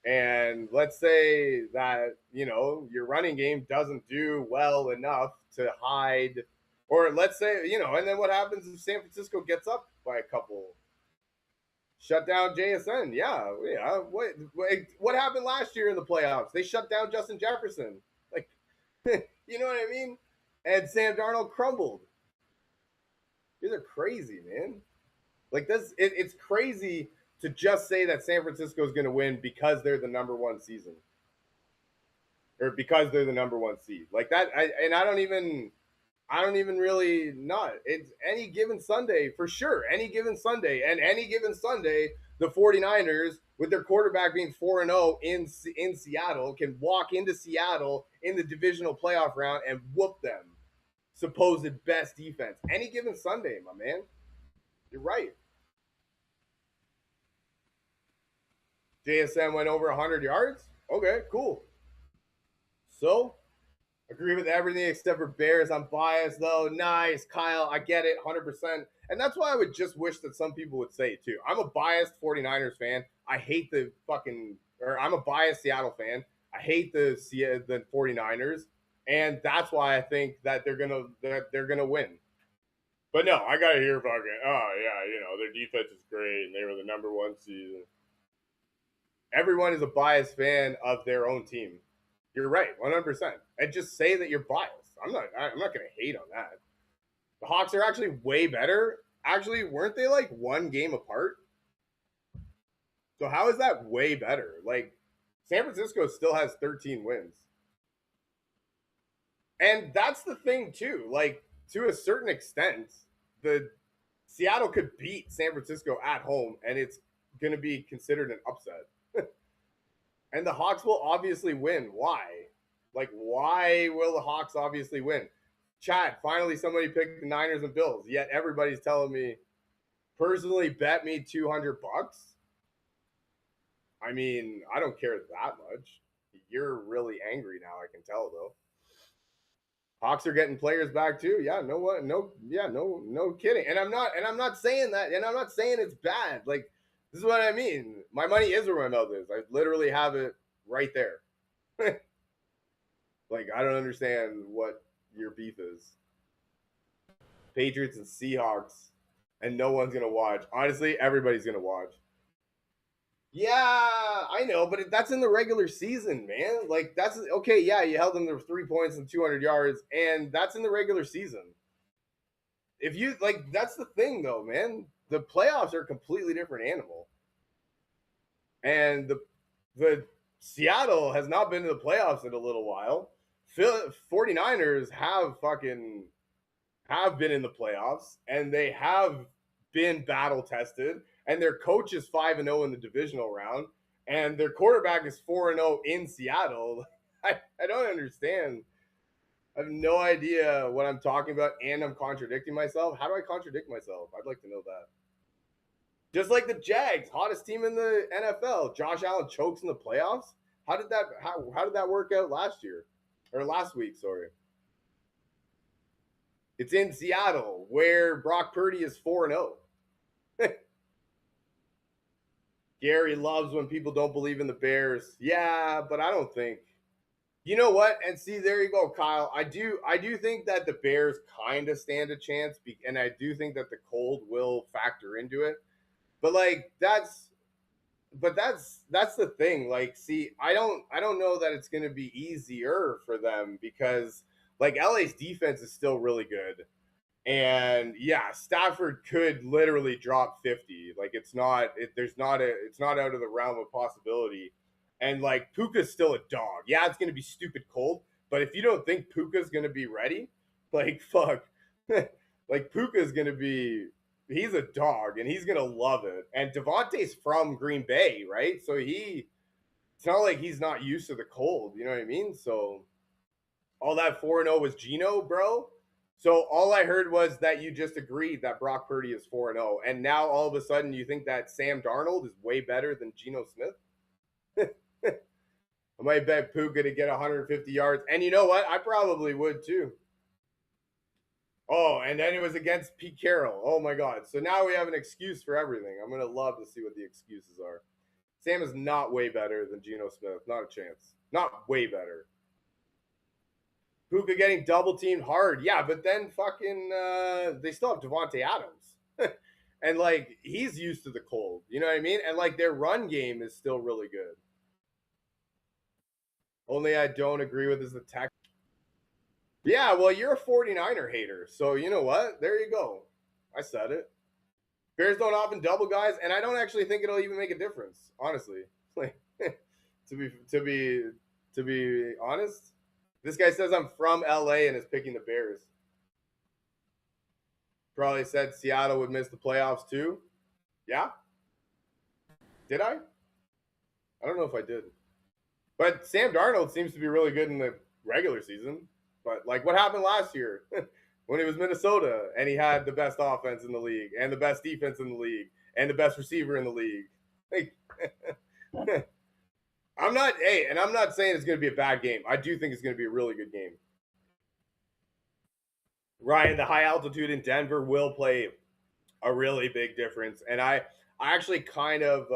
Speaker 1: And let's say that your running game doesn't do well enough to hide, or let's say and then what happens if San Francisco gets up by a couple? Shut down JSN. Yeah, yeah. What happened last year in the playoffs? They shut down Justin Jefferson. Like, you know what I mean? And Sam Darnold crumbled. These are crazy, man. Like this, it's crazy to just say that San Francisco is going to win because they're the number one season, or because they're the number one seed. Like that, I don't even really not. It's any given Sunday for sure. Any given Sunday, and any given Sunday, the 49ers, with their quarterback being 4-0 in Seattle, can walk into Seattle in the divisional playoff round and whoop them. Supposed best defense. Any given Sunday, my man. You're right. JSN went over 100 yards. Okay, cool. So, agree with everything except for Bears. I'm biased though. Nice, Kyle. I get it 100%. And that's why I would just wish that some people would say it too. I'm a biased 49ers fan. I hate I'm a biased Seattle fan. I hate the 49ers. And that's why I think that they're gonna win. But no, I gotta hear fucking, oh yeah, their defense is great and they were the number one seed. Everyone is a biased fan of their own team. You're right, 100%. And just say that you're biased. I'm not going to hate on that. The Hawks are actually way better. Actually, weren't they like one game apart? So how is that way better? Like San Francisco still has 13 wins. And that's the thing too. Like to a certain extent, the Seattle could beat San Francisco at home and it's going to be considered an upset. And the Hawks will obviously win. Why? Like, why will the Hawks obviously win? Chad, finally somebody picked the Niners and Bills. Yet everybody's telling me, personally, bet me $200. I mean, I don't care that much. You're really angry now. I can tell though. Hawks are getting players back too. Yeah, no kidding. And I'm not saying that. And I'm not saying it's bad. Like, this is what I mean. My money is where my mouth is. I literally have it right there. Like, I don't understand what your beef is. Patriots and Seahawks, and no one's gonna watch. Honestly, everybody's gonna watch. Yeah, I know, but that's in the regular season, man. Like, that's okay. Yeah, you held them to 3 points and 200 yards, and that's in the regular season. If you like, that's the thing, though, man. The playoffs are a completely different animal, and the Seattle has not been to the playoffs in a little while. 49ers have been in the playoffs, and they have been battle tested, and their coach is 5-0 in the divisional round, and their quarterback is 4-0 in Seattle. I don't understand. I have no idea what I'm talking about, and I'm contradicting myself. How do I contradict myself? I'd like to know that. Just like the Jags, hottest team in the NFL. Josh Allen chokes in the playoffs. How did that work out last year? Or last week, sorry. It's in Seattle, where Brock Purdy is 4-0. Gary loves when people don't believe in the Bears. Yeah, but I don't think. You know what? And see, there you go, Kyle. I do think that the Bears kind of stand a chance, and I do think that the cold will factor into it. But like that's the thing. Like, see, I don't know that it's going to be easier for them because like LA's defense is still really good. And yeah, Stafford could literally drop 50. Like it's not out of the realm of possibility. And like Puka's still a dog. Yeah, it's gonna be stupid cold, but if you don't think Puka's gonna be ready, like fuck. Like Puka's gonna be he's a dog and he's gonna love it. And Devontae's from Green Bay, right? So it's not like he's not used to the cold, you know what I mean? So all that 4-0 was Geno, bro. So all I heard was that you just agreed that Brock Purdy is 4-0, and now all of a sudden you think that Sam Darnold is way better than Geno Smith? I might bet Puka to get 150 yards. And you know what? I probably would too. Oh, and then it was against Pete Carroll. Oh my God. So now we have an excuse for everything. I'm going to love to see what the excuses are. Sam is not way better than Geno Smith. Not a chance. Not way better. Puka getting double teamed hard. Yeah, but then fucking they still have Devontae Adams. And like he's used to the cold. You know what I mean? And like their run game is still really good. Only I don't agree with is the tech. Yeah, well, you're a 49er hater. So you know what? There you go. I said it. Bears don't often double guys, and I don't actually think it'll even make a difference, honestly. Like to be honest, this guy says I'm from LA and is picking the Bears. Probably said Seattle would miss the playoffs too. Yeah? Did I? I don't know if I did. But Sam Darnold seems to be really good in the regular season. But like what happened last year when he was Minnesota and he had the best offense in the league and the best defense in the league and the best receiver in the league. Like, I'm not saying it's going to be a bad game. I do think it's going to be a really good game. Ryan, the high altitude in Denver will play a really big difference, and I actually kind of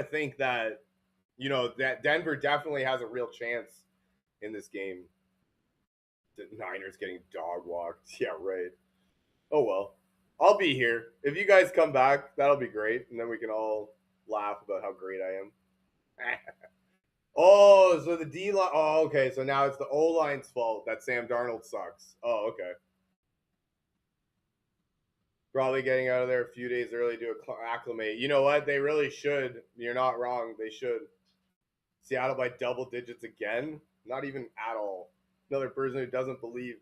Speaker 1: think that that Denver definitely has a real chance in this game. The Niners getting dog walked. Yeah, right. Oh well. I'll be here. If you guys come back, that'll be great. And then we can all laugh about how great I am. Oh, so the D line. Oh, okay. So now it's the O line's fault that Sam Darnold sucks. Oh, okay. Probably getting out of there a few days early to acclimate. You know what? They really should. You're not wrong. They should. Seattle by double digits again? Not even at all. Another person who doesn't believe.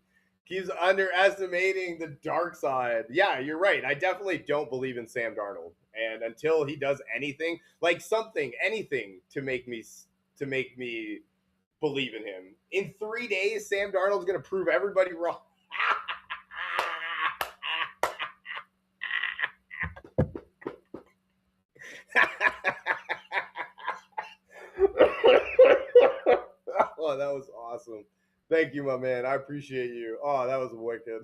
Speaker 1: Keeps underestimating the dark side. Yeah, you're right. I definitely don't believe in Sam Darnold. And until he does anything, like anything to make me believe in him. In 3 days, Sam Darnold's going to prove everybody wrong. Oh, that was awesome. Thank you, my man. I appreciate you. Oh, that was wicked.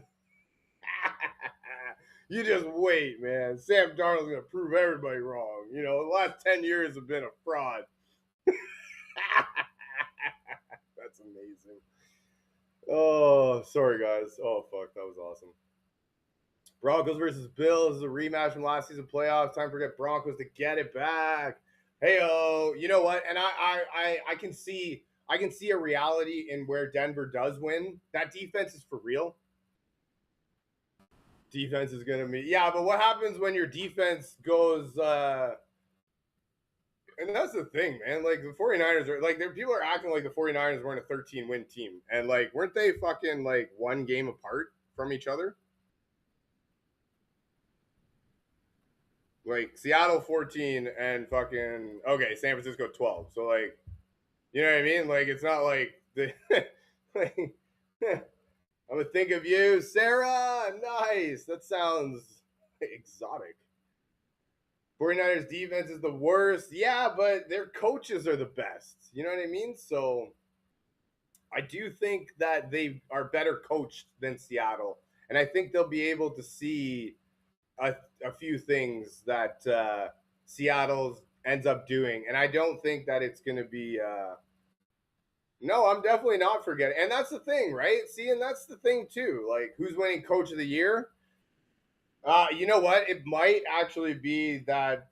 Speaker 1: You just wait, man. Sam Darnold's going to prove everybody wrong. You know, the last 10 years have been a fraud. That's amazing. Oh, sorry, guys. Oh, fuck. That was awesome. Broncos versus Bills is a rematch from last season playoffs. Time for get Broncos to get it back. Hey-oh. You know what? And I can see a reality in where Denver does win. That defense is for real. Defense is going to be... Yeah, but what happens when your defense goes... And that's the thing, man. Like, the 49ers are... Like, people are acting like the 49ers weren't a 13-win team. And, like, weren't they fucking, like, one game apart from each other? Like, Seattle 14 and fucking... Okay, San Francisco 12. So, like... You know what I mean? Like, it's not like... like, I'm gonna think of you, Sarah. Nice. That sounds exotic. 49ers defense is the worst. Yeah, but their coaches are the best. You know what I mean? So I do think that they are better coached than Seattle. And I think they'll be able to see a few things that Seattle ends up doing. And I don't think that it's going to be no, I'm definitely not forgetting. And that's the thing, right? See, and that's the thing too. Like, who's winning Coach of the Year? You know what? It might actually be that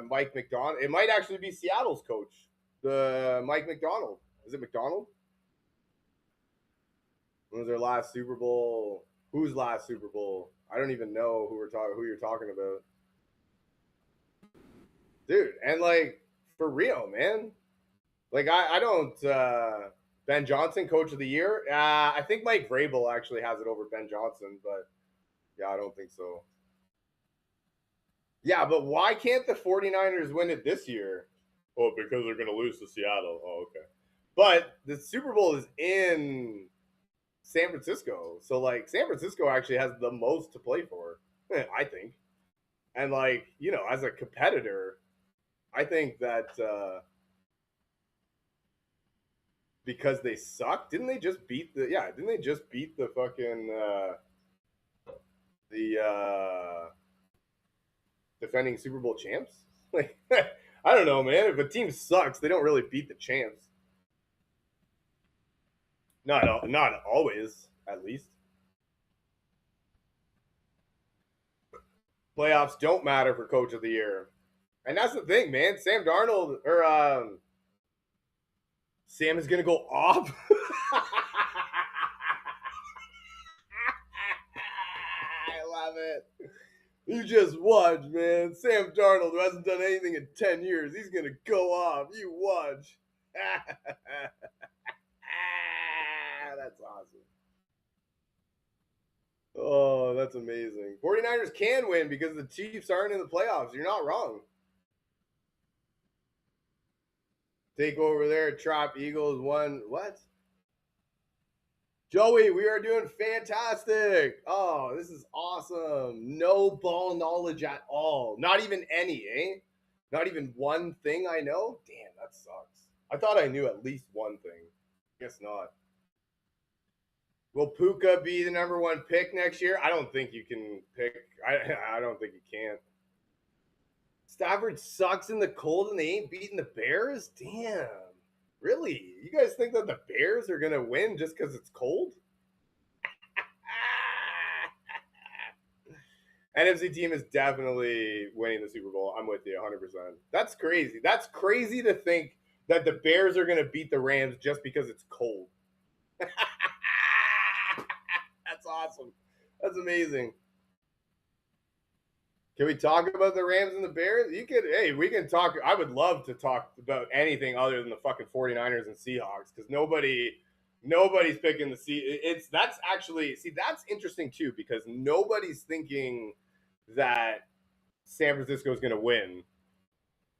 Speaker 1: Mike McDonald. It might actually be Seattle's coach, the Mike McDonald. Is it McDonald? When was their last Super Bowl? Whose last Super Bowl? I don't even know who you're talking about, dude. And like for real, man. Like I don't. Ben Johnson, Coach of the Year. I think Mike Vrabel actually has it over Ben Johnson, but yeah, I don't think so. Yeah, but why can't the 49ers win it this year? Oh, because they're going to lose to Seattle. Oh, okay. But the Super Bowl is in San Francisco. So, like, San Francisco actually has the most to play for, I think. And, like, you know, as a competitor, I think that Because they suck. Didn't they just beat the? Yeah, didn't they just beat the fucking defending Super Bowl champs? Like, I don't know, man. If a team sucks, they don't really beat the champs. Not always, at least. Playoffs don't matter for Coach of the Year, and that's the thing, man. Sam Darnold or Sam is gonna go off. I love it. You just watch, man. Sam Darnold, who hasn't done anything in 10 years, he's going to go off. You watch. That's awesome. Oh, that's amazing. 49ers can win because the Chiefs aren't in the playoffs. You're not wrong. Take over there, Trop Eagles won. What? Joey, we are doing fantastic. Oh, this is awesome. No ball knowledge at all. Not even any, eh? Not even one thing I know? Damn, that sucks. I thought I knew at least one thing. Guess not. Will Puka be the number one pick next year? I don't think you can pick. I don't think you can. Stafford sucks in the cold and they ain't beating the Bears? Damn. Really? You guys think that the Bears are going to win just because it's cold? NFC team is definitely winning the Super Bowl. I'm with you 100%. That's crazy. That's crazy to think that the Bears are going to beat the Rams just because it's cold. That's awesome. That's amazing. Can we talk about the Rams and the Bears? You could, hey, we can talk. I would love to talk about anything other than the fucking 49ers and Seahawks because nobody's picking the that's actually, see, that's interesting too because nobody's thinking that San Francisco is going to win.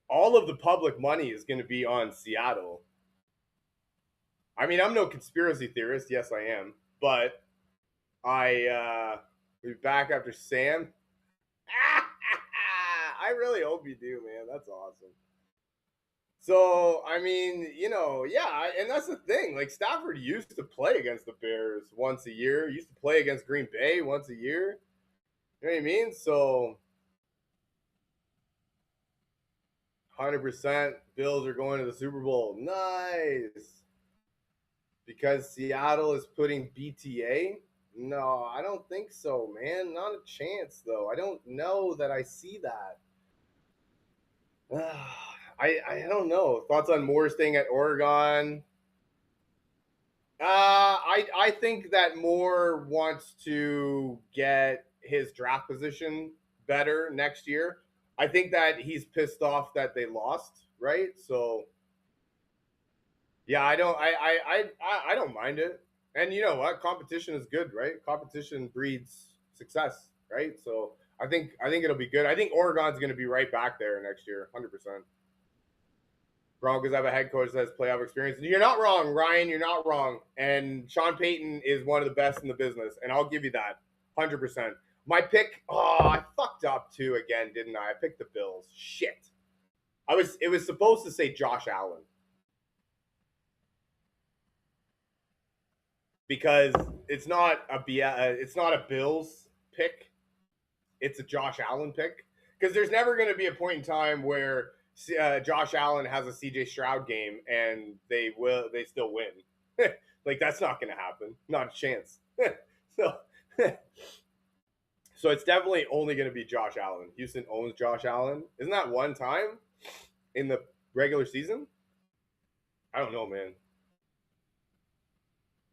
Speaker 1: All of the public money is going to be on Seattle. I mean, I'm no conspiracy theorist. Yes, I am. But we'll be back after Sam. I really hope you do, man. That's awesome. So, I mean, yeah, and that's the thing. Like, Stafford used to play against the Bears once a year. Used to play against Green Bay once a year. You know what I mean? So, 100% Bills are going to the Super Bowl. Nice. Because Seattle is putting BTA? No, I don't think so, man. Not a chance, though. I don't know that I see that. I don't know. Thoughts on Moore staying at Oregon? I think that Moore wants to get his draft position better next year. I think that he's pissed off that they lost, right? So yeah, I don't mind it. And you know what? Competition is good, right? Competition breeds success, right? So I think it'll be good. I think Oregon's going to be right back there next year, 100%. Broncos have a head coach that has playoff experience. You're not wrong, Ryan. You're not wrong. And Sean Payton is one of the best in the business, and I'll give you that, 100%. My pick, I fucked up too again, didn't I? I picked the Bills. Shit. It was supposed to say Josh Allen. Because it's not a Bills pick. It's a Josh Allen pick. Because there's never going to be a point in time where Josh Allen has a CJ Stroud game and they still win. Like, that's not going to happen. Not a chance. So it's definitely only going to be Josh Allen. Houston owns Josh Allen. Isn't that one time in the regular season? I don't know, man.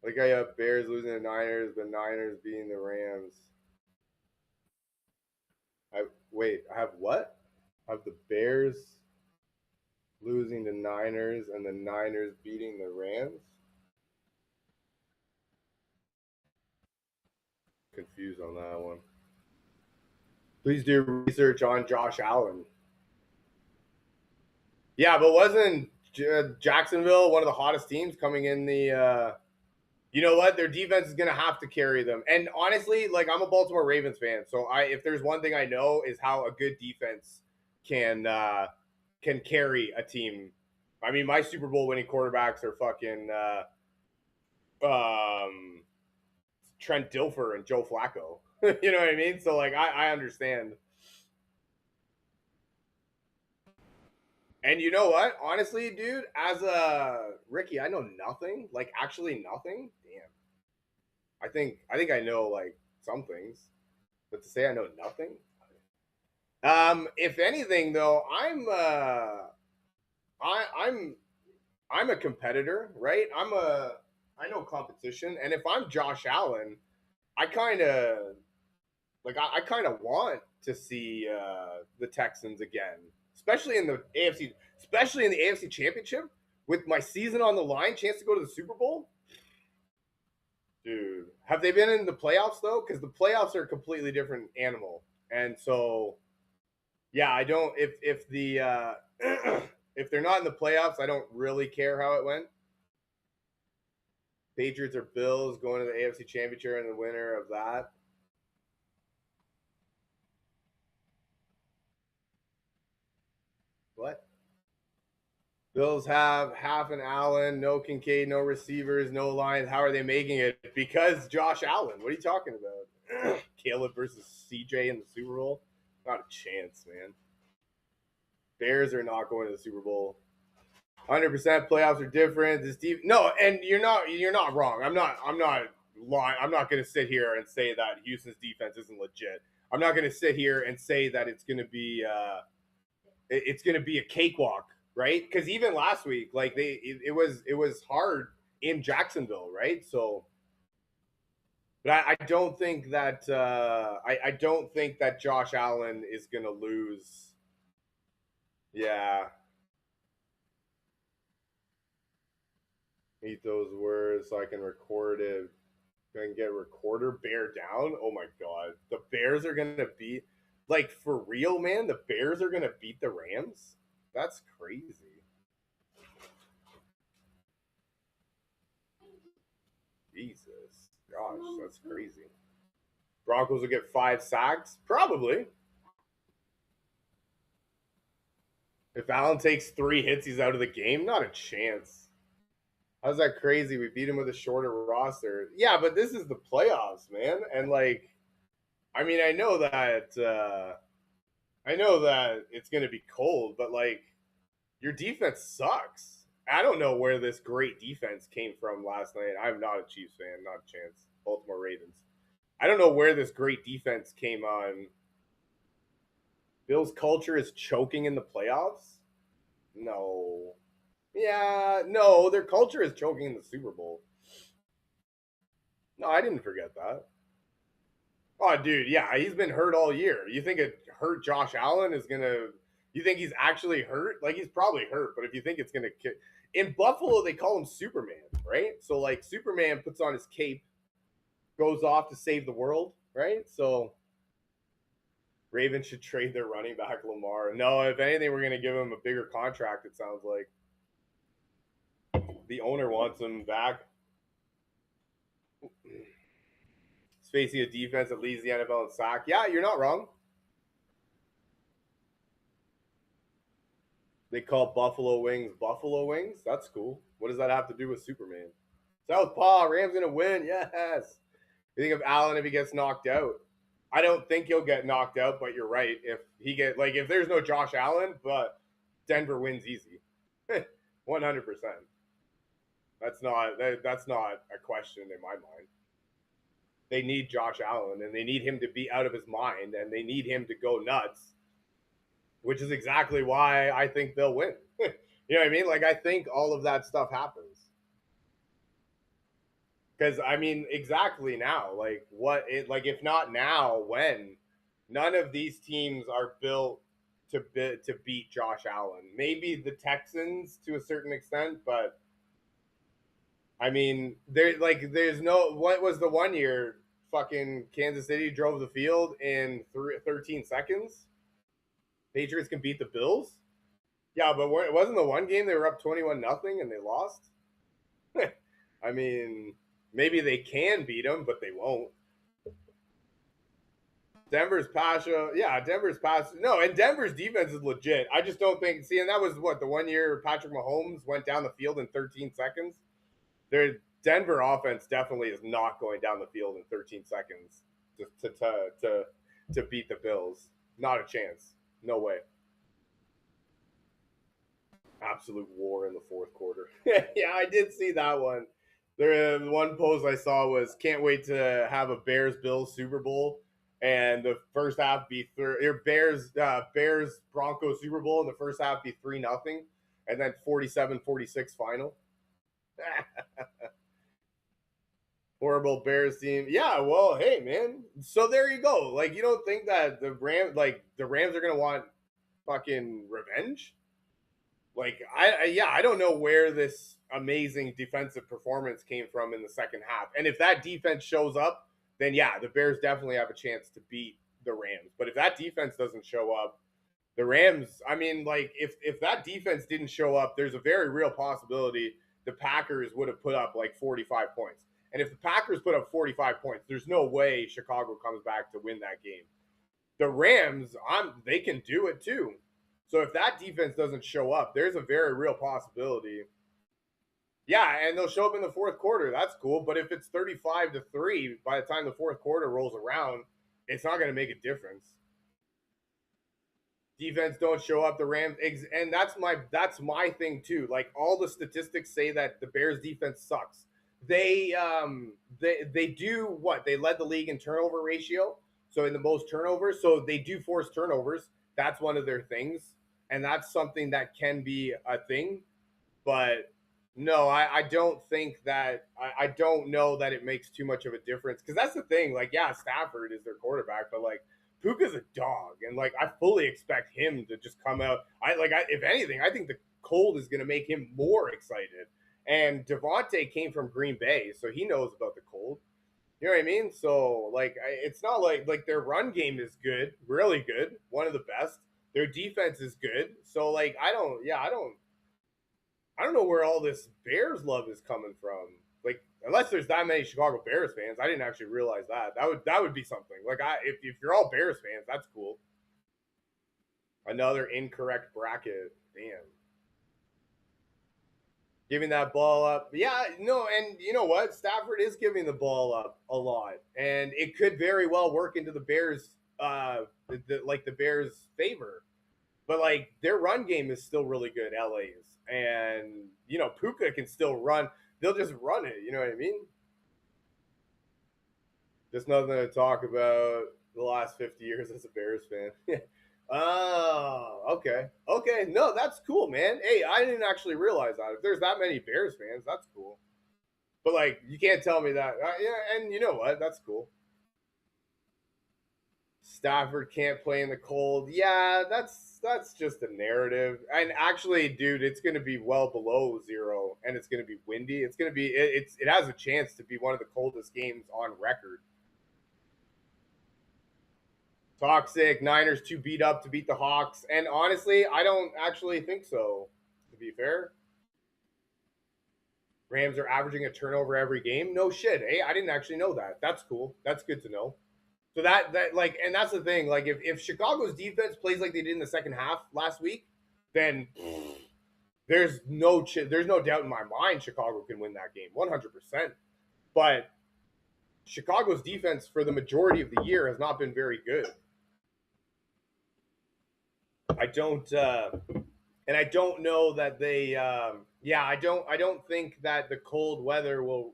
Speaker 1: Like, I have Bears losing the Niners, but Niners beating the Rams. I have what? I have the Bears losing the Niners and the Niners beating the Rams? Confused on that one. Please do research on Josh Allen. Yeah, but wasn't Jacksonville one of the hottest teams coming in the you know what? Their defense is going to have to carry them. And honestly, like, I'm a Baltimore Ravens fan, so if there's one thing I know is how a good defense can carry a team I mean, my Super Bowl winning quarterbacks are fucking Trent Dilfer and Joe Flacco. You know what I mean? So like, I understand. And you know what? Honestly, dude, as a Ricky, I know nothing. Like actually nothing. Damn. I think I know like some things, but to say I know nothing. If anything though, I'm I'm a competitor, right? I know competition, and if I'm Josh Allen, I kind of I kind of want to see the Texans again, especially in the AFC, especially in the AFC Championship with my season on the line, chance to go to the Super Bowl. Dude, have they been in the playoffs though? Because the playoffs are a completely different animal, and so yeah, I don't. If the if they're not in the playoffs, I don't really care how it went. Patriots or Bills going to the AFC Championship and the winner of that. What? Bills have half an Allen, no Kincaid, no receivers, no lines. How are they making it? Because Josh Allen. What are you talking about? Caleb versus CJ in the Super Bowl? Not a chance, man. Bears are not going to the Super Bowl. 100% playoffs are different. This deep, no, and you're not wrong. I'm not lying. I'm not going to sit here and say that Houston's defense isn't legit. I'm not going to sit here and say that it's going to be a cakewalk, right? Because even last week, like it was hard in Jacksonville, right? So, but I don't think that I don't think that Josh Allen is going to lose. Yeah, eat those words so I can record it. Gonna get recorder bear down. Oh my god, the Bears are gonna beat, like for real, man. The Bears are gonna beat the Rams. That's crazy. Jesus, gosh, that's crazy. Broncos will get 5 sacks, probably. If Allen takes 3 hits, he's out of the game. Not a chance. How's that crazy? We beat him with a shorter roster. Yeah, but this is the playoffs, man. And like, I mean, I know that it's gonna be cold, but like, your defense sucks. I don't know where this great defense came from last night. I'm not a Chiefs fan, not a chance. Baltimore Ravens. I don't know where this great defense came on. Bill's culture is choking in the playoffs. No. Yeah, no, their culture is choking in the Super Bowl. No, I didn't forget that. Oh, dude, yeah, he's been hurt all year. You think it hurt Josh Allen is gonna? You think he's actually hurt? Like he's probably hurt, but if you think it's gonna kick in Buffalo, they call him Superman, right? So like Superman puts on his cape, goes off to save the world, right? So Ravens should trade their running back Lamar. No, if anything, we're gonna give him a bigger contract. It sounds like the owner wants him back. He's facing a defense that leads the NFL in sack. Yeah, you're not wrong. They call buffalo wings buffalo wings. That's cool. What does that have to do with Superman? Southpaw, Rams gonna win. Yes. You think of Allen if he gets knocked out? I don't think he'll get knocked out, but you're right. If there's no Josh Allen, but Denver wins easy, 100%. That's not a question in my mind. They need Josh Allen, and they need him to be out of his mind, and they need him to go nuts, which is exactly why I think they'll win. You know what I mean? Like I think all of that stuff happens. Because I mean, exactly now, like what it like if not now, when? None of these teams are built to beat Josh Allen. Maybe the Texans to a certain extent, but I mean, there's no. What was the one year? Fucking Kansas City drove the field in 13 seconds. Patriots can beat the Bills. Yeah, but it wasn't the one game they were up 21-0 and they lost. I mean, maybe they can beat them, but they won't. Denver's Pasha, yeah, Denver's Pasha. No, and Denver's defense is legit. I just don't think. See, and that was what the 1 year Patrick Mahomes went down the field in 13 seconds. Their Denver offense definitely is not going down the field in 13 seconds to beat the Bills. Not a chance. No way. Absolute war in the fourth quarter. Yeah, I did see that one. There, one post I saw was can't wait to have a Bears Bills Super Bowl, and the first half be Bears Broncos Super Bowl, and the first half be 3-0, and then 47-46 final. Horrible Bears team. Yeah, well, hey man. So there you go. Like you don't think that the Rams are gonna want fucking revenge? Like I don't know where this amazing defensive performance came from in the second half. And if that defense shows up, then yeah, the Bears definitely have a chance to beat the Rams. But if that defense doesn't show up, the Rams, I mean, like if that defense didn't show up, there's a very real possibility the Packers would have put up like 45 points. And if the Packers put up 45 points, there's no way Chicago comes back to win that game. The Rams, they can do it too. So if that defense doesn't show up, there's a very real possibility. Yeah, and they'll show up in the fourth quarter. That's cool. But if it's 35-3 by the time the fourth quarter rolls around, it's not going to make a difference. Defense don't show up, the Rams, and that's my thing too. Like all the statistics say that the Bears defense sucks. They do what? They led the league in turnover ratio, so in the most turnovers. So they do force turnovers. That's one of their things, and that's something that can be a thing. But no, I don't think that I don't know that it makes too much of a difference because that's the thing. Like, yeah, Stafford is their quarterback, but like Puka's a dog, and like I fully expect him to just come out. If anything, I think the cold is going to make him more excited. And Devontae came from Green Bay, so he knows about the cold. You know what I mean? So like, it's not like their run game is good, really good, one of the best. Their defense is good. So like, I don't know where all this Bears love is coming from. Like, unless there's that many Chicago Bears fans, I didn't actually realize that. That would be something. Like, if you're all Bears fans, that's cool. Another incorrect bracket. Damn. Giving that ball up. Yeah, no, and you know what? Stafford is giving the ball up a lot, and it could very well work into the Bears, the Bears' favor. But like their run game is still really good, LA's, and you know Puka can still run. They'll just run it. You know what I mean? Just nothing to talk about the last 50 years as a Bears fan. Oh, okay. Okay. No, that's cool, man. Hey, I didn't actually realize that. If there's that many Bears fans, that's cool. But like, you can't tell me that. Yeah, and you know what? That's cool. Stafford can't play in the cold. Yeah, that's just a narrative. And actually, dude, it's going to be well below 0, and it's going to be windy. It's going to be it has a chance to be one of the coldest games on record. Toxic Niners too beat up to beat the Hawks, and honestly, I don't actually think so. To be fair, Rams are averaging a turnover every game. No shit. Hey, I didn't actually know that. That's cool. That's good to know. So that like, and that's the thing. Like, if Chicago's defense plays like they did in the second half last week, then there's no doubt in my mind Chicago can win that game 100%. But Chicago's defense for the majority of the year has not been very good. I don't and I don't know that they I don't think that the cold weather will,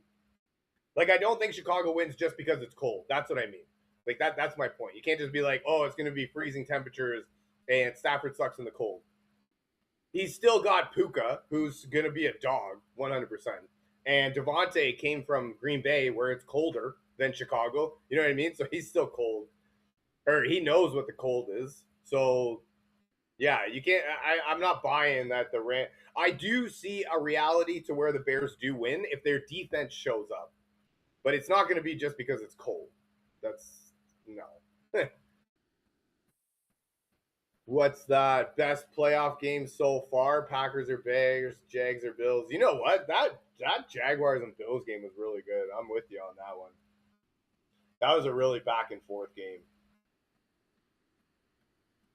Speaker 1: like, I don't think Chicago wins just because it's cold. That's what I mean. Like that's my point. You can't just be like, "Oh, it's going to be freezing temperatures and Stafford sucks in the cold." He's still got Puka, who's going to be a dog 100%. And Devontae came from Green Bay where it's colder than Chicago. You know what I mean? So he's still cold. Or he knows what the cold is. So yeah, you can't. I'm not buying that the Ram. I do see a reality to where the Bears do win if their defense shows up, but it's not going to be just because it's cold. That's no. What's that best playoff game so far? Packers or Bears, Jags or Bills? You know what? That Jaguars and Bills game was really good. I'm with you on that one. That was a really back and forth game.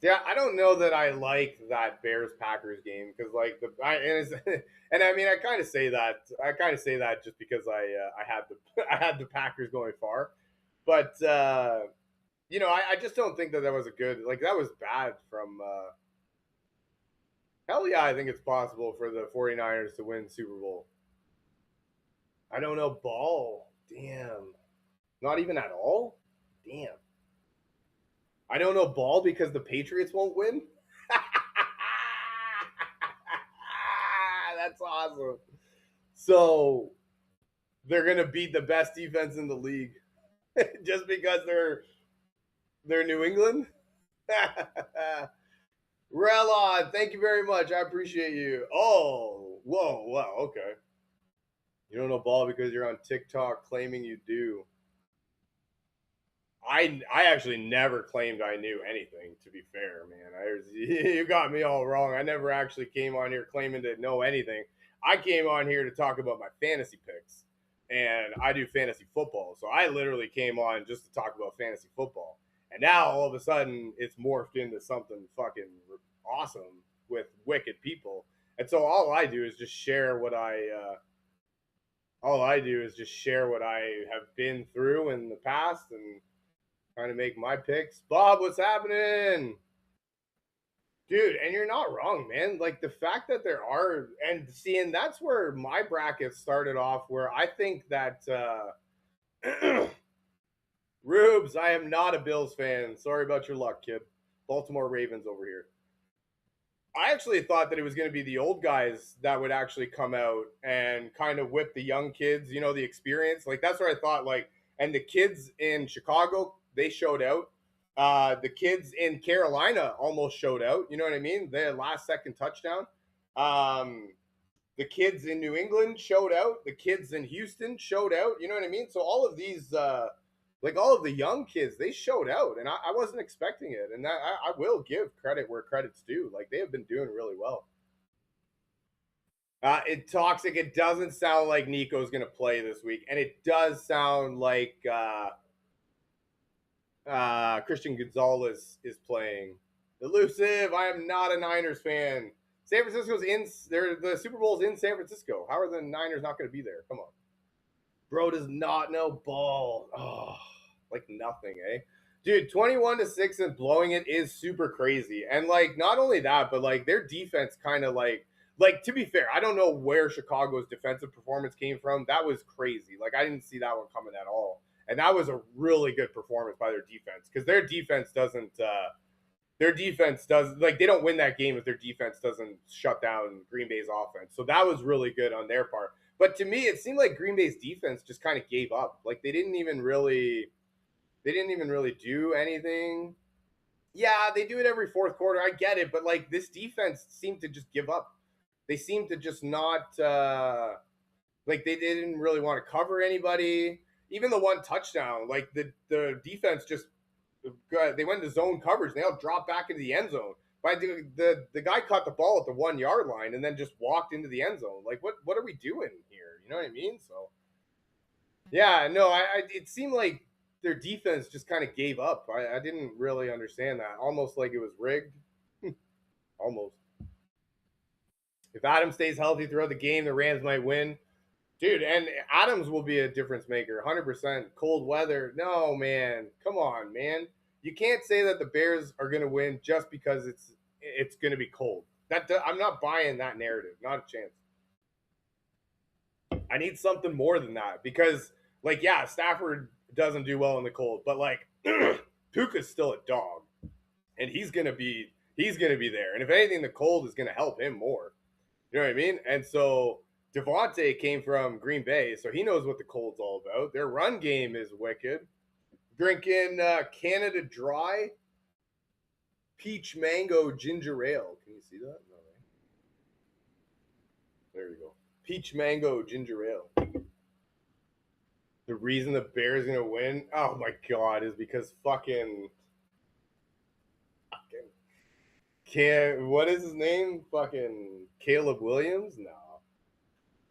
Speaker 1: Yeah, I don't know that I like that Bears Packers game because like and I mean I kind of say that just because I had the I had the Packers going far, but I just don't think that was a good like that was bad from hell yeah I think it's possible for the 49ers to win Super Bowl. I don't know ball, damn, not even at all, damn. I don't know ball because the Patriots won't win. That's awesome. So they're gonna beat the best defense in the league just because they're New England. Relon, thank you very much. I appreciate you. Oh, whoa, wow, okay. You don't know ball because you're on TikTok claiming you do. I actually never claimed I knew anything. To be fair, man, you got me all wrong. I never actually came on here claiming to know anything. I came on here to talk about my fantasy picks, and I do fantasy football. So I literally came on just to talk about fantasy football. And now all of a sudden it's morphed into something fucking awesome with wicked people. And so all I do is just share what I have been through in the past and trying to make my picks. Bob, what's happening? Dude, and you're not wrong, man. Like the fact that there are, and seeing that's where my bracket started off, where I think that Rubes, I am not a Bills fan. Sorry about your luck, kid. Baltimore Ravens over here. I actually thought that it was going to be the old guys that would actually come out and kind of whip the young kids, the experience. Like that's what I thought. Like, and the kids in Chicago, they showed out. The kids in Carolina almost showed out. You know what I mean? Their last second touchdown. Um, the kids in New England showed out. The kids in Houston showed out. You know what I mean? So all of these, like all of the young kids, they showed out, and I wasn't expecting it. And I will give credit where credit's due. Like they have been doing really well. It toxic. It doesn't sound like Nico's going to play this week, and it does sound like Christian Gonzalez is playing. Elusive. I am not a Niners fan. San Francisco's in. The Super Bowl's in San Francisco. How are the Niners not going to be there? Come on. Bro does not know ball. Oh, like nothing, eh? Dude, 21-6 and blowing it is super crazy. And like not only that, but like their defense kind of like to be fair, I don't know where Chicago's defensive performance came from. That was crazy. Like I didn't see that one coming at all. And that was a really good performance by their defense because their defense does like they don't win that game if their defense doesn't shut down Green Bay's offense. So that was really good on their part. But to me, it seemed like Green Bay's defense just kind of gave up. Like they didn't even really do anything. Yeah, they do it every fourth quarter. I get it, but like this defense seemed to just give up. They seemed to just not like they didn't really want to cover anybody. Even the one touchdown, like the defense just they went into zone coverage. They all dropped back into the end zone. But the guy caught the ball at the 1 yard line and then just walked into the end zone. Like what are we doing here? You know what I mean? So yeah, no, it seemed like their defense just kind of gave up. I didn't really understand that. Almost like it was rigged. Almost. If Adams stays healthy throughout the game, the Rams might win. Dude, and Adams will be a difference maker, 100%. Cold weather. No, man. Come on, man. You can't say that the Bears are going to win just because it's going to be cold. I'm not buying that narrative. Not a chance. I need something more than that because, like, yeah, Stafford doesn't do well in the cold, but like, Puka's still a dog, and he's gonna be there. And if anything, the cold is gonna help him more. You know what I mean? And so Devontae came from Green Bay, so he knows what the cold's all about. Their run game is wicked. Drinking Canada Dry peach mango ginger ale. Can you see that? No, right? There you go. Peach mango ginger ale. The reason the Bears gonna win, oh my god, is because fucking what is his name? Fucking Caleb Williams? No.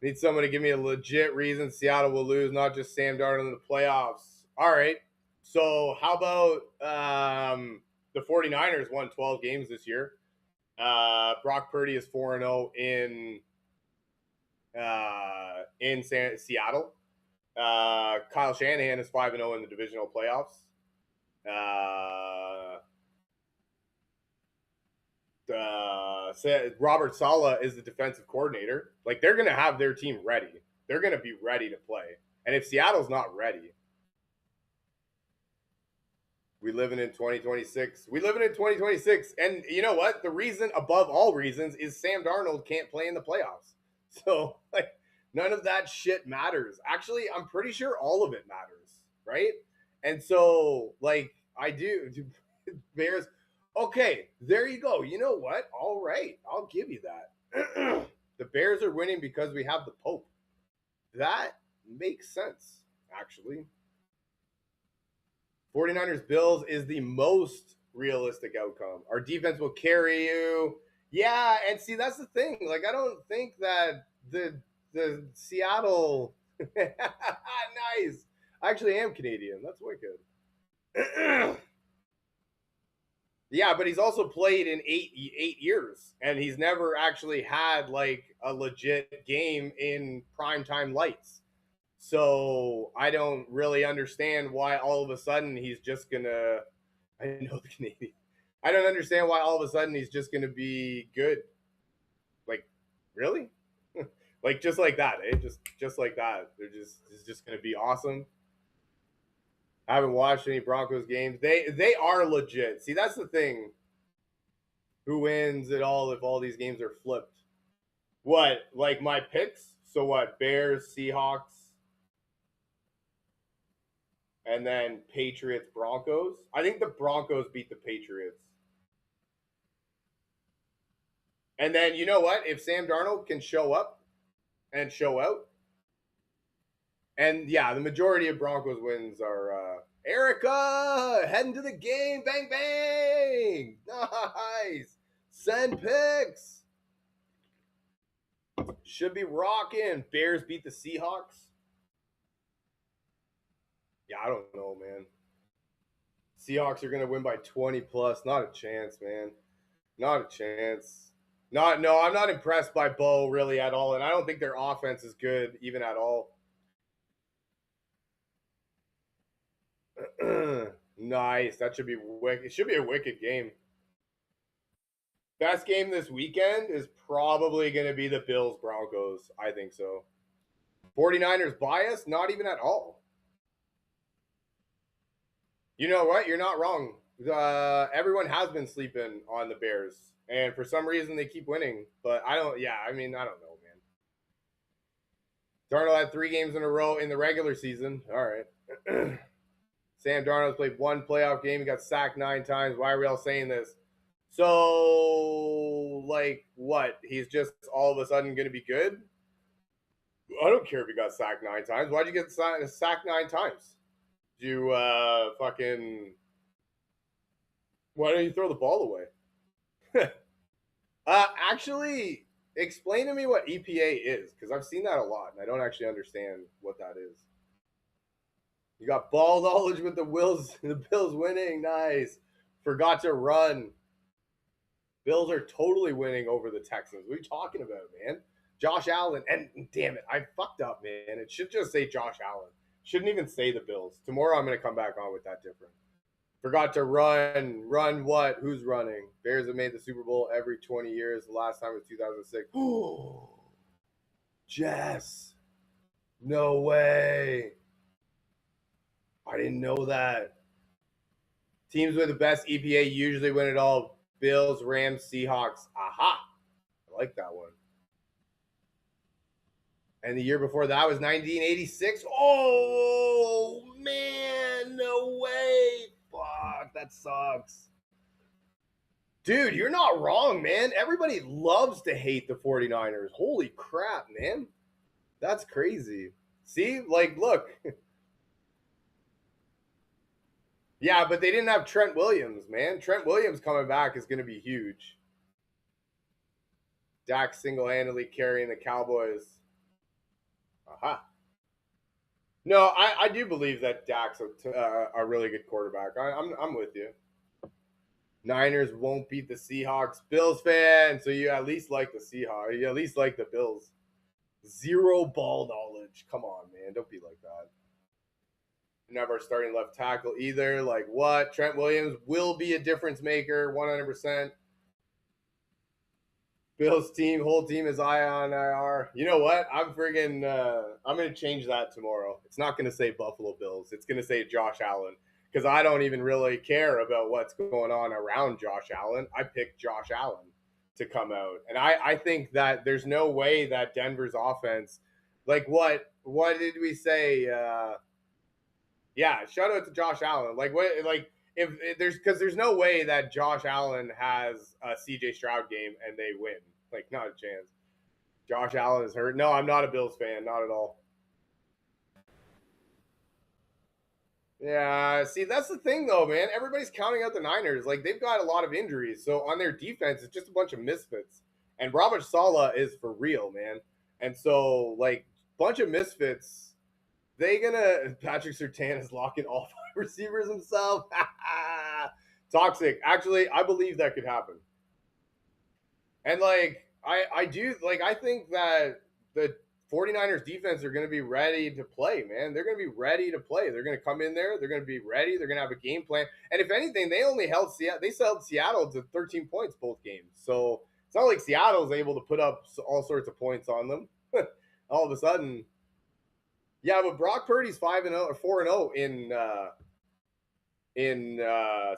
Speaker 1: Need someone to give me a legit reason Seattle will lose, not just Sam Darnold in the playoffs. All right. So how about the 49ers won 12 games this year. Brock Purdy is 4-0 in Seattle. Kyle Shanahan is 5-0 in the divisional playoffs. Robert Saleh is the defensive coordinator. Like, they're going to have their team ready. They're going to be ready to play. And if Seattle's not ready, we living in 2026. We living in 2026. And you know what? The reason above all reasons is Sam Darnold can't play in the playoffs. So, like, none of that shit matters. Actually, I'm pretty sure all of it matters, right? And so, like, I do. Bears. Okay, there you go. You know what? All right. I'll give you that. The Bears are winning because we have the Pope. That makes sense, actually. 49ers Bills is the most realistic outcome. Our defense will carry you. Yeah, and see, that's the thing. Like, I don't think that the Seattle nice. I actually am Canadian. That's wicked. Yeah, but he's also played in eight years, and he's never actually had like a legit game in primetime lights. So I don't really understand why all of a sudden he's just gonna. I know the Canadian. I don't understand why all of a sudden he's just gonna be good. Like, really? Like, just like that, eh? Just like that. It's just gonna be awesome. I haven't watched any Broncos games. They are legit. See, that's the thing. Who wins it all if all these games are flipped? What? Like my picks? So what? Bears, Seahawks, and then Patriots, Broncos. I think the Broncos beat the Patriots. And then you know what? If Sam Darnold can show up and show out, and yeah, the majority of Broncos wins are Erica heading to the game. Bang bang. Nice. Send picks. Should be rocking. Bears beat the Seahawks. Yeah, I don't know, man. Seahawks are going to win by 20 plus. Not a chance, man. Not a chance. No, I'm not impressed by Bo really at all. And I don't think their offense is good even at all. Nice. That should be wicked. It should be a wicked game. Best game this weekend is probably going to be the Bills Broncos. I think so. 49ers bias? Not even at all. You know what? You're not wrong. Everyone has been sleeping on the Bears. And for some reason, they keep winning. But I don't know, man. Darnold had 3 games in a row in the regular season. All right. Sam Darnold's played 1 playoff game. He got sacked 9 times. Why are we all saying this? So, like, what? He's just all of a sudden going to be good? I don't care if he got sacked 9 times. Why'd you get sacked 9 times? Did you why don't you throw the ball away? Actually, explain to me what EPA is, because I've seen that a lot, and I don't actually understand what that is. You got ball knowledge with the Bills winning. Nice. Forgot to run. Bills are totally winning over the Texans. What are you talking about, man? Josh Allen. And damn it, I fucked up, man. It should just say Josh Allen. Shouldn't even say the Bills. Tomorrow I'm going to come back on with that different. Forgot to run. Run what? Who's running? Bears have made the Super Bowl every 20 years. The last time was 2006. Jess. No way. I didn't know that. Teams with the best EPA usually win it all. Bills, Rams, Seahawks. Aha. I like that one. And the year before that was 1986. Oh, man. No way. Fuck. That sucks. Dude, you're not wrong, man. Everybody loves to hate the 49ers. Holy crap, man. That's crazy. See? Like, look. Yeah, but they didn't have Trent Williams, man. Trent Williams coming back is going to be huge. Dak single-handedly carrying the Cowboys. Aha. No, I do believe that Dak's a really good quarterback. I'm with you. Niners won't beat the Seahawks. Bills fan, so you at least like the Seahawks. You at least like the Bills. Zero ball knowledge. Come on, man. Don't be like that. Never starting left tackle either. Like what? Trent Williams will be a difference maker, 100%. Bill's team, whole team is on IR. You know what? I'm friggin' I'm gonna change that tomorrow. It's not gonna say Buffalo Bills. It's gonna say Josh Allen because I don't even really care about what's going on around Josh Allen. I picked Josh Allen to come out, and I think that there's no way that Denver's offense, like what did we say? Yeah, shout out to Josh Allen. Like what? Like if there's because there's no way that Josh Allen has a CJ Stroud game and they win. Like not a chance. Josh Allen is hurt. No, I'm not a Bills fan. Not at all. Yeah, see, that's the thing though, man. Everybody's counting out the Niners. Like they've got a lot of injuries, so on their defense, it's just a bunch of misfits. And Robert Sala is for real, man. And so, like, bunch of misfits. They gonna Patrick Surtain is locking all 5 receivers himself. Toxic. Actually, I believe that could happen. And like I do like I think that the 49ers defense are going to be ready to play, man. They're going to be ready to play. They're going to come in there. They're going to be ready. They're going to have a game plan. And if anything, they only held Seattle. They held Seattle to 13 points both games. So it's not like Seattle's able to put up all sorts of points on them. All of a sudden, yeah. But Brock Purdy's 5-0 or 4-0 in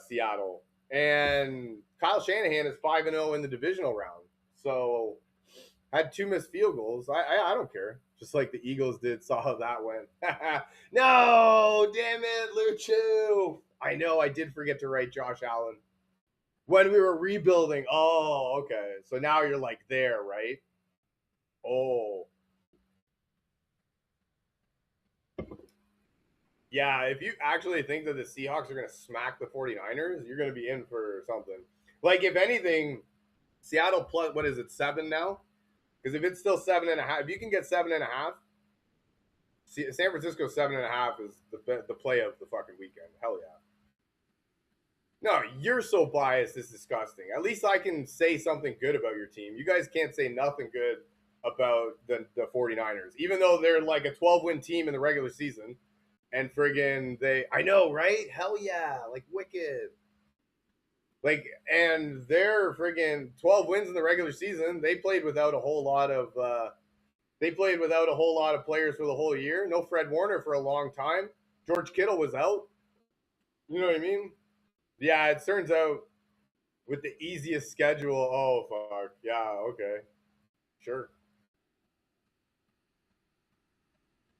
Speaker 1: Seattle, and Kyle Shanahan is 5-0 in the divisional round. So had 2 missed field goals. I don't care. Just like the Eagles did, saw how that went. No, damn it, Luchu. I know I did forget to write Josh Allen when we were rebuilding. Oh, okay. So now you're like there, right? Oh, yeah. If you actually think that the Seahawks are going to smack the 49ers, you're going to be in for something. Like, if anything, Seattle plus, what is it, 7 now? Because if it's still 7.5, if you can get 7.5, San Francisco 7.5 is the play of the fucking weekend. Hell yeah. No, you're so biased. It's disgusting. At least I can say something good about your team. You guys can't say nothing good about the 49ers, even though they're like a 12-win team in the regular season. And friggin' I know, right? Hell yeah. Like wicked. Like, and they're friggin' 12 wins in the regular season. They played without a whole lot of players for the whole year. No Fred Warner for a long time. George Kittle was out. You know what I mean? Yeah, it turns out with the easiest schedule. Oh fuck. Yeah, okay. Sure.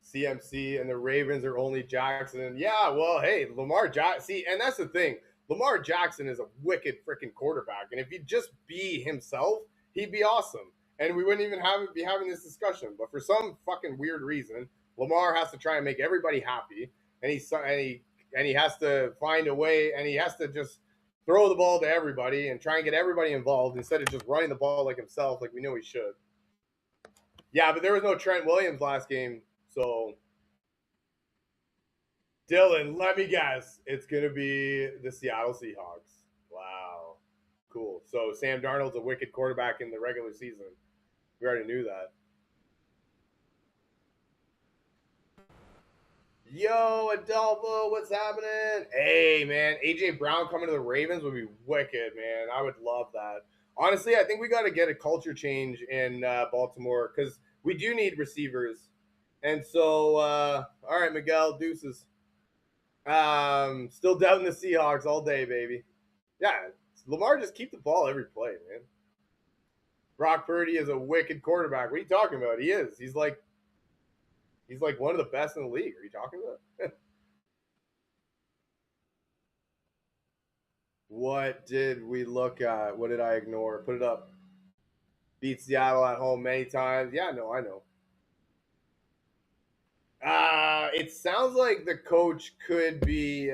Speaker 1: CMC and the Ravens are only Jackson. Yeah, well, hey, Lamar Jackson. See, and that's the thing. Lamar Jackson is a wicked freaking quarterback, and if he'd just be himself, he'd be awesome, and we wouldn't even be having this discussion. But for some fucking weird reason, Lamar has to try and make everybody happy, and he has to find a way, and he has to just throw the ball to everybody and try and get everybody involved instead of just running the ball like himself, like we know he should. Yeah, but there was no Trent Williams last game, so Dylan, let me guess. It's going to be the Seattle Seahawks. Wow. Cool. So Sam Darnold's a wicked quarterback in the regular season. We already knew that. Yo, Adolfo, what's happening? Hey, man. AJ Brown coming to the Ravens would be wicked, man. I would love that. Honestly, I think we got to get a culture change in Baltimore because we do need receivers. And so, all right, Miguel, deuces. Still doubting the Seahawks all day, baby. Yeah, Lamar just keep the ball every play, man. Brock Purdy is a wicked quarterback. What are you talking about? He is. He's like one of the best in the league. Are you talking about? What did we look at? What did I ignore? Put it up. Beat Seattle at home many times. Yeah, no, I know. It sounds like the coach could be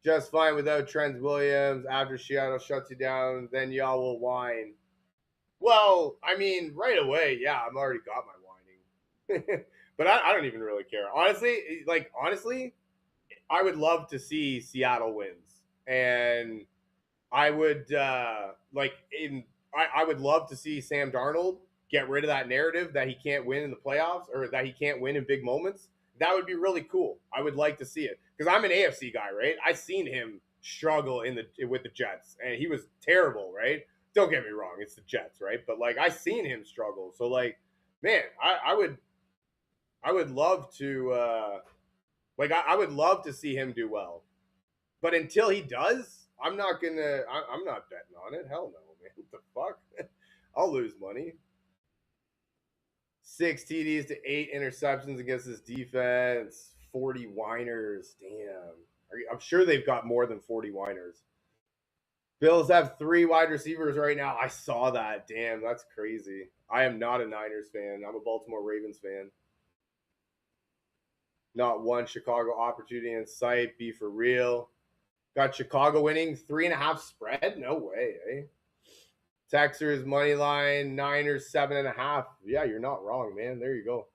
Speaker 1: just fine without Trent Williams. After Seattle shuts you down, then y'all will whine. Well, I mean, right away, yeah, I've already got my whining. But I don't even really care. Honestly, I would love to see Seattle wins. And I would I would love to see Sam Darnold get rid of that narrative that he can't win in the playoffs or that he can't win in big moments. That would be really cool. I would like to see it because I'm an AFC guy, right? I've seen him struggle with the Jets, and he was terrible, right? Don't get me wrong, it's the Jets, right? But like I seen him struggle, so like, man, I would love to I would love to see him do well. But until he does, I'm not betting on it. Hell no, man. What the fuck? I'll lose money. 6 TDs to 8 interceptions against this defense. 40 whiners. Damn. I'm sure they've got more than 40 whiners. Bills have 3 wide receivers right now. I saw that. Damn, that's crazy. I am not a Niners fan. I'm a Baltimore Ravens fan. Not one Chicago opportunity in sight. Be for real. Got Chicago winning 3.5 spread? No way, eh? Texers money line, Niners 7.5. Yeah, you're not wrong, man. There you go.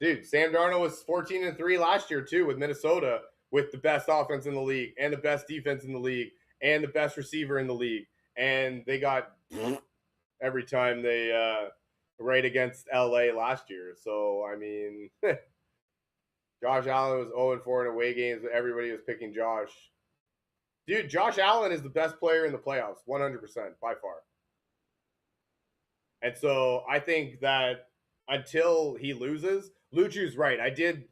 Speaker 1: Dude, Sam Darnold was 14-3 last year too with Minnesota, with the best offense in the league and the best defense in the league and the best receiver in the league. And they got every time they right against LA last year. So I mean Josh Allen was 0-4 in away games, but everybody was picking Josh. Dude, Josh Allen is the best player in the playoffs, 100% by far. And so I think that until he loses, Luchu's right. I did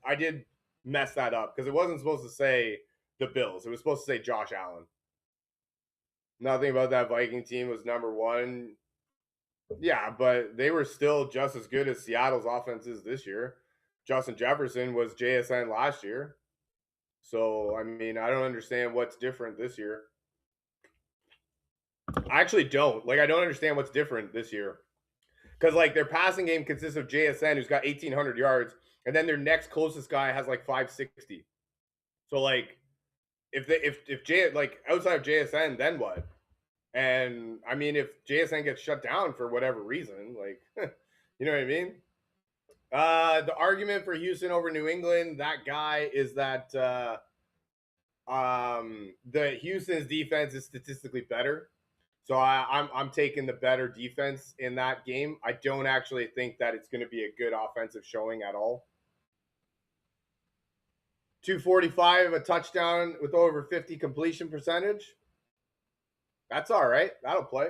Speaker 1: mess that up because it wasn't supposed to say the Bills. It was supposed to say Josh Allen. Nothing about that Viking team was number one. Yeah, but they were still just as good as Seattle's offense is this year. Justin Jefferson was JSN last year. So, I mean, I don't understand what's different this year. I actually don't. Like, I don't understand what's different this year. Because, like, their passing game consists of JSN, who's got 1,800 yards, and then their next closest guy has, like, 560. So, like, if outside of JSN, then what? And, I mean, if JSN gets shut down for whatever reason, like, you know what I mean? The argument for Houston over New England, that guy is that the Houston's defense is statistically better. So I'm taking the better defense in that game. I don't actually think that it's going to be a good offensive showing at all. 245, a touchdown with over 50 completion percentage. That's all right. That'll play.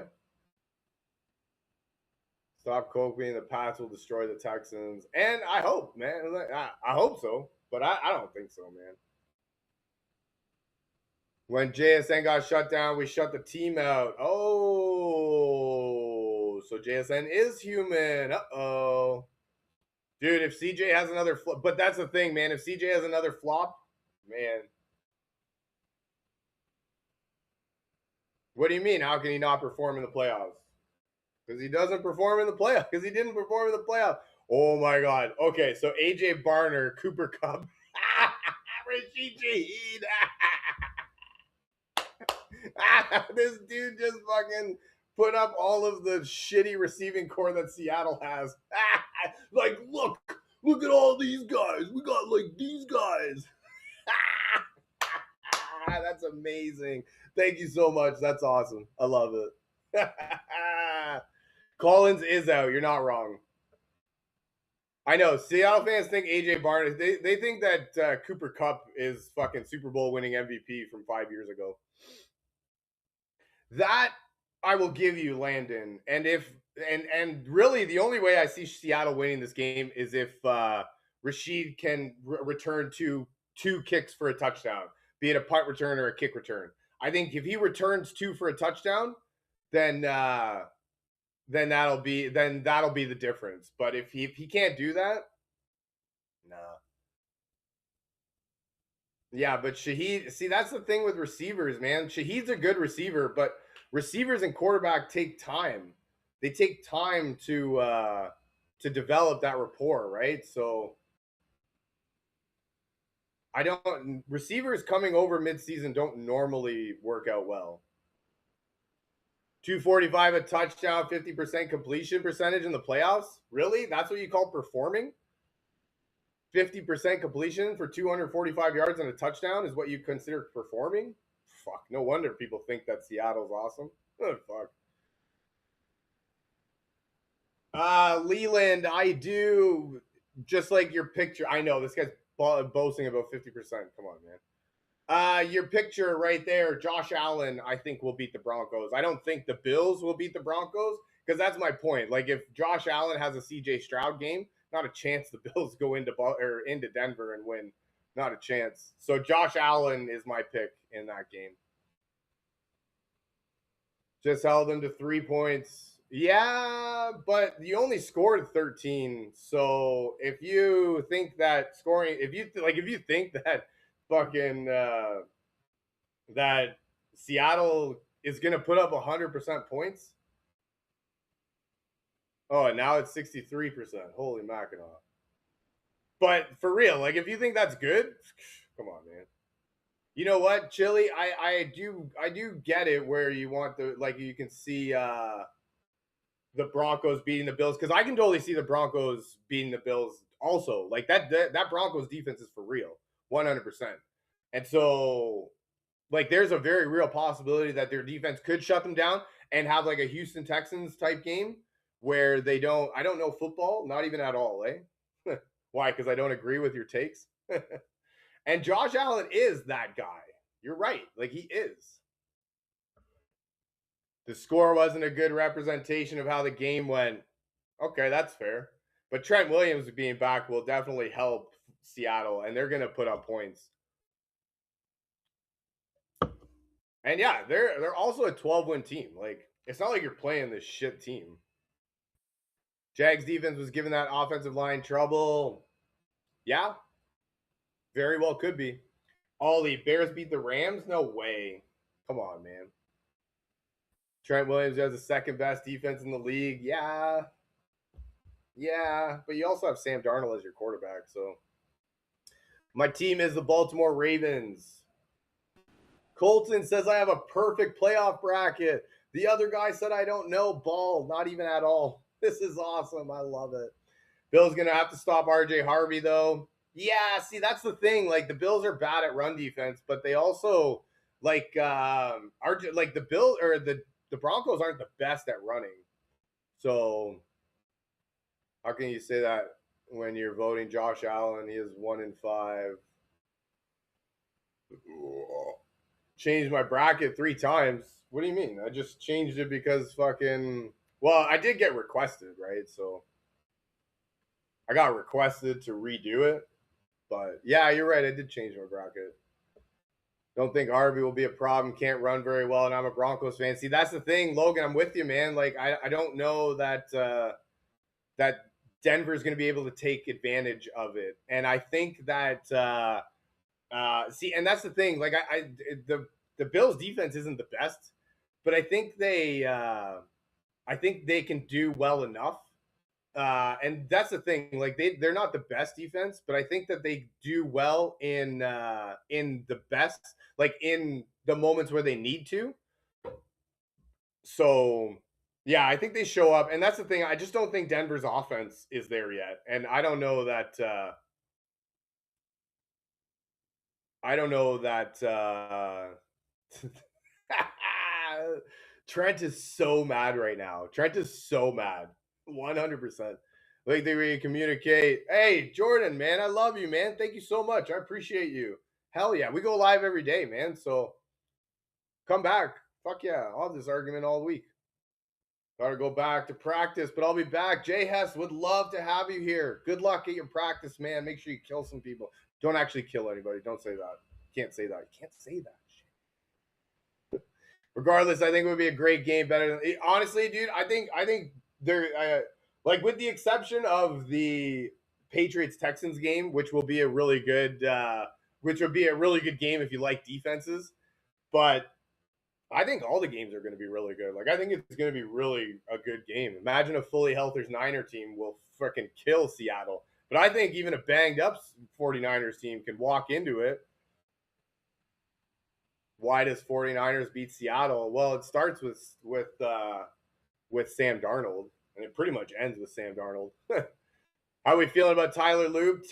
Speaker 1: Stop coping. The Pats will destroy the Texans. And I hope, man. I hope so. But I don't think so, man. When JSN got shut down, we shut the team out. Oh, so JSN is human. Uh-oh. Dude, if CJ has another flop, but that's the thing, man. If CJ has another flop, man. What do you mean? How can he not perform in the playoffs? Because he doesn't perform in the playoffs. Because he didn't perform in the playoffs. Oh my God. Okay, so AJ Barner, Cooper Kupp, Rashid Shaheed. This dude just fucking put up all of the shitty receiving core that Seattle has. Like, look at all these guys. We got like these guys. That's amazing. Thank you so much. That's awesome. I love it. Collins is out. You're not wrong. I know. Seattle fans think AJ Barnes. They think that Cooper Kupp is fucking Super Bowl winning MVP from 5 years ago. That I will give you, Landon. And really the only way I see Seattle winning this game is if Rashid can return two kicks for a touchdown, be it a punt return or a kick return. I think if he returns 2 for a touchdown, then that'll be the difference. But if he can't do that, nah. Yeah, but Shaheed, see, that's the thing with receivers, man. Shaheed's a good receiver, but receivers and quarterback take time. They take time to develop that rapport, right? So receivers coming over midseason don't normally work out well. 245 a touchdown, 50% completion percentage in the playoffs? Really? That's what you call performing? 50% completion for 245 yards and a touchdown is what you consider performing? fuck. No wonder people think that Seattle's awesome. Oh, fuck. Leland, I do. Just like your picture. I know this guy's boasting about 50%. Come on, man. Your picture right there, Josh Allen, I think will beat the Broncos. I don't think the Bills will beat the Broncos because that's my point. Like if Josh Allen has a CJ Stroud game, not a chance the Bills go into Denver and win. Not a chance. So Josh Allen is my pick in that game. Just held them to 3 points. Yeah, but you only scored 13. So if you think that scoring, if you think that fucking that Seattle is going to put up 100% points. Oh, and now it's 63%. Holy Mackinac. But for real, like if you think that's good, come on, man. You know what, Chili? I do get it where you want the like you can see the Broncos beating the Bills because I can totally see the Broncos beating the Bills also. Like that Broncos defense is for real, 100%. And so like there's a very real possibility that their defense could shut them down and have like a Houston Texans type game where I don't know football, not even at all, eh? Why? Because I don't agree with your takes. And Josh Allen is that guy. You're right. Like he is. The score wasn't a good representation of how the game went. Okay, that's fair. But Trent Williams being back will definitely help Seattle, and they're going to put up points. And yeah, they're also a 12-win team. Like it's not like you're playing this shit team. Jags defense was giving that offensive line trouble. Yeah, very well could be. Ollie, Bears beat the Rams? No way. Come on, man. Trent Williams has the second best defense in the league. Yeah. Yeah, but you also have Sam Darnold as your quarterback, so. My team is the Baltimore Ravens. Colton says I have a perfect playoff bracket. The other guy said I don't know ball, not even at all. This is awesome. I love it. Bill's going to have to stop RJ Harvey, though. Yeah, see, that's the thing. Like, the Bills are bad at run defense, but they also, like, the Bills or the Broncos aren't the best at running. So, how can you say that when you're voting Josh Allen? He is 1-5. Changed my bracket 3 times. What do you mean? I just changed it because fucking. Well, I did get requested, right? So I got requested to redo it. But yeah, you're right. I did change my bracket. Don't think Harvey will be a problem. Can't run very well, and I'm a Broncos fan. See, that's the thing, Logan. I'm with you, man. Like I don't know that that Denver's going to be able to take advantage of it, and I think that see, and that's the thing. Like the Bills' defense isn't the best, but I think they can do well enough. And that's the thing. Like they're not the best defense, but I think that they do well in the best, like in the moments where they need to. So yeah, I think they show up, and that's the thing. I just don't think Denver's offense is there yet, and I don't know that. Trent is so mad right now. Trent is so mad. 100%. Like they communicate. Hey, Jordan, man, I love you, man. Thank you so much. I appreciate you. Hell yeah. We go live every day, man. So come back. Fuck yeah. I'll have this argument all week. Gotta go back to practice, but I'll be back. Jay Hess would love to have you here. Good luck at your practice, man. Make sure you kill some people. Don't actually kill anybody. Don't say that. Can't say that. You can't say that shit. Regardless, I think it would be a great game. Better than honestly, dude. I think they're like with the exception of the Patriots Texans game, which will be a really good, game if you like defenses. But I think all the games are going to be really good. Like I think it's going to be really a good game. Imagine a fully healthy Niner team will freaking kill Seattle. But I think even a banged up 49ers team can walk into it. Why does 49ers beat Seattle? Well, it starts with Sam Darnold, and it pretty much ends with Sam Darnold. How we feeling about Tyler Loop?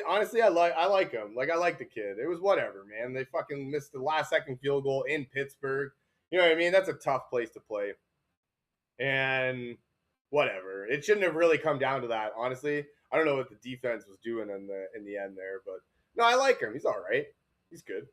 Speaker 1: Honestly, I like him. Like I like the kid. It was whatever, man. They fucking missed the last second field goal in Pittsburgh. You know what I mean? That's a tough place to play. And whatever. It shouldn't have really come down to that, honestly. I don't know what the defense was doing in the end there, but no, I like him. He's all right. He's good.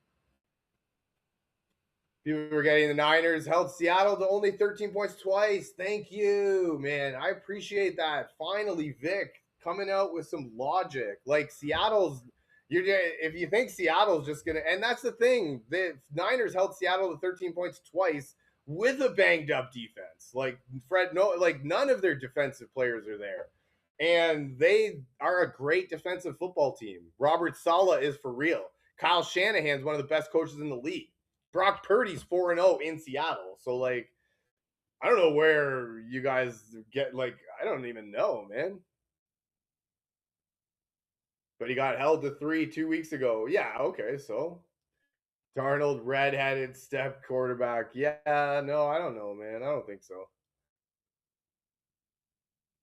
Speaker 1: People were getting the Niners held Seattle to only 13 points twice. Thank you, man. I appreciate that. Finally, Vic coming out with some logic. Like Seattle's, if you think Seattle's just gonna, and that's the thing, the Niners held Seattle to 13 points twice with a banged up defense. Like none of their defensive players are there, and they are a great defensive football team. Robert Saleh is for real. Kyle Shanahan's one of the best coaches in the league. Brock Purdy's 4-0 in Seattle. So, like, I don't know where you guys get, like, I don't even know, man. But he got held to 3 2 weeks ago. Yeah, okay, so. Darnold, red-headed step quarterback. Yeah, no, I don't know, man. I don't think so.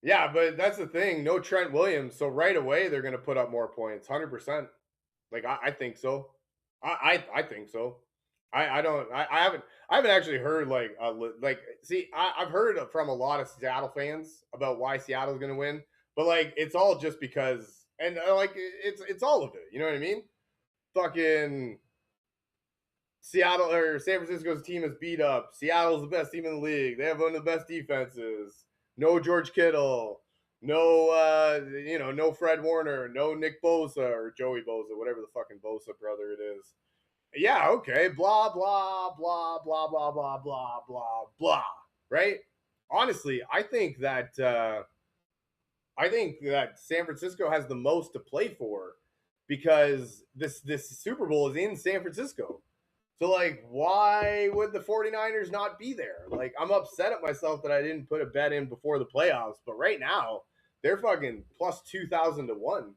Speaker 1: Yeah, but that's the thing. No Trent Williams. So right away, they're going to put up more points. 100%. Like, I think so. I think so. I haven't actually heard see I've heard from a lot of Seattle fans about why Seattle's gonna win, but like it's all just because and like it's all of it. You know what I mean? Fucking Seattle or San Francisco's team is beat up. Seattle's the best team in the league. They have one of the best defenses. No George Kittle. No, no Fred Warner. No Nick Bosa or Joey Bosa, whatever the fucking Bosa brother it is. Yeah, okay, blah, blah, blah, blah, blah, blah, blah, blah, blah, right? Honestly, I think that San Francisco has the most to play for because this Super Bowl is in San Francisco. So like why would the 49ers not be there? Like I'm upset at myself that I didn't put a bet in before the playoffs, but right now they're fucking plus 2,000 to 1.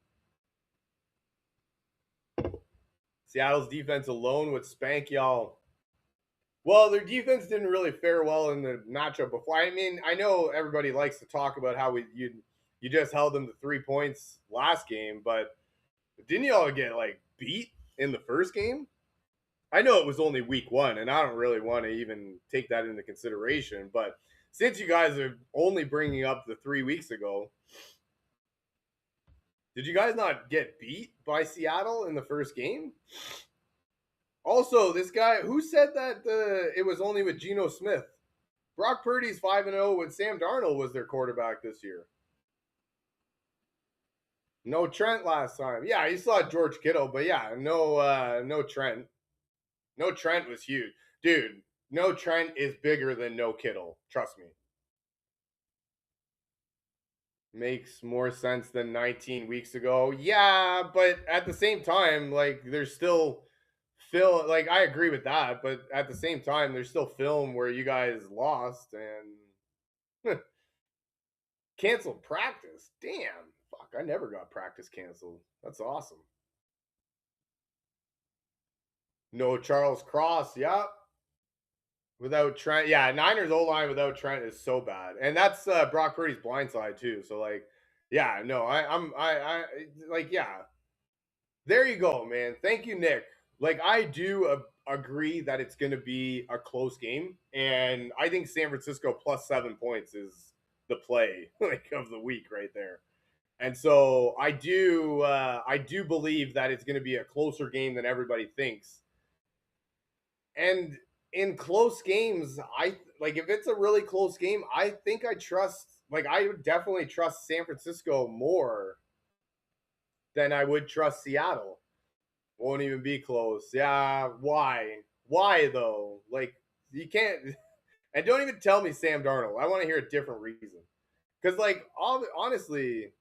Speaker 1: Seattle's defense alone would spank y'all. Well, their defense didn't really fare well in the matchup before. I mean, I know everybody likes to talk about how you just held them to 3 points last game, but didn't y'all get like beat in the first game? I know it was only week 1, and I don't really want to even take that into consideration. But since you guys are only bringing up the 3 weeks ago, did you guys not get beat by Seattle in the first game? Also, this guy who said that it was only with Geno Smith. Brock Purdy's 5-0 with Sam Darnold was their quarterback this year. No Trent last time. Yeah, you saw George Kittle, but yeah, no Trent. No Trent was huge. Dude, no Trent is bigger than no Kittle. Trust me. Makes more sense than 19 weeks ago. Yeah, but at the same time, like there's still like I agree with that, but at the same time, there's still film where you guys lost and canceled practice. Damn. Fuck, I never got practice canceled. That's awesome. No Charles Cross. Yep. Without Trent. Yeah, Niners O-line without Trent is so bad. And that's Brock Purdy's blind side too. So like, yeah, no, I like, yeah. There you go, man. Thank you, Nick. Like I do agree that it's going to be a close game, and I think San Francisco plus 7 points is the play like of the week right there. And so I do believe that it's going to be a closer game than everybody thinks. And in close games, I like if it's a really close game, I think I would definitely trust San Francisco more than I would trust Seattle. Won't even be close. Yeah, why? Why though? Like you can't and don't even tell me Sam Darnold. I want to hear a different reason. Cuz like honestly,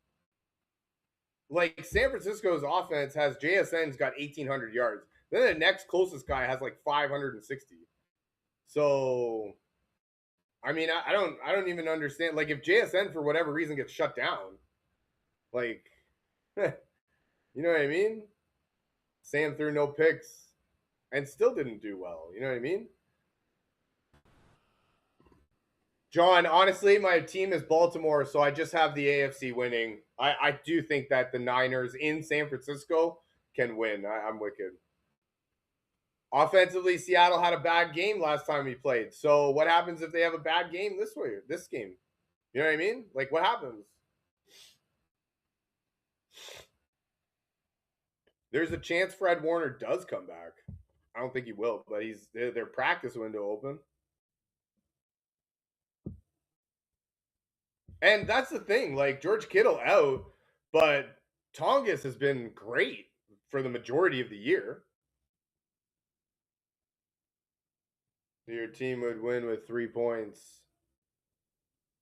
Speaker 1: like San Francisco's offense has JSN's got 1,800 yards. Then the next closest guy has like 560. So I mean, I don't even understand. Like if JSN for whatever reason gets shut down, like you know what I mean? Sam threw no picks and still didn't do well. You know what I mean? John, honestly, my team is Baltimore, so I just have the AFC winning. I do think that the Niners in San Francisco can win. I'm wicked. Offensively, Seattle had a bad game last time we played. So what happens if they have a bad game this game? You know what I mean? Like, what happens? There's a chance Fred Warner does come back. I don't think he will, but he's their practice window open. And that's the thing. Like, George Kittle out, but Tongas has been great for the majority of the year. Your team would win with 3 points.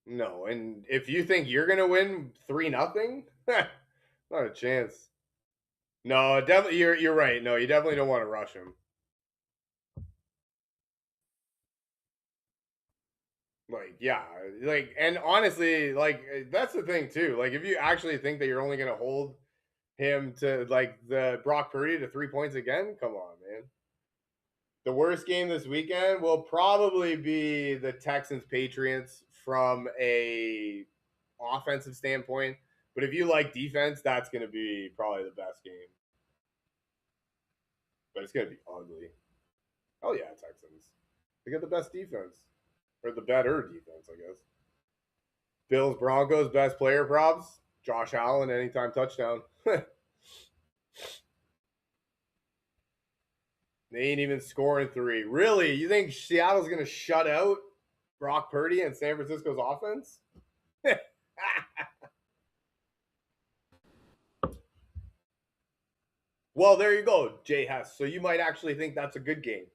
Speaker 1: No, and if you think you're gonna win 3-0, not a chance. No, definitely you're right. No, you definitely don't want to rush him. Like, yeah, like, and honestly, like, that's the thing too. Like, if you actually think that you're only gonna hold him to like the Brock Purdy to 3 points again, come on, man. The worst game this weekend will probably be the Texans Patriots from a offensive standpoint. But if you like defense, that's going to be probably the best game. But it's going to be ugly. Oh yeah, Texans. They got the best defense, or the better defense, I guess. Bills Broncos best player props. Josh Allen anytime touchdown. They ain't even scoring 3. Really? You think Seattle's going to shut out Brock Purdy and San Francisco's offense? Well, there you go, Jay Hess. So you might actually think that's a good game.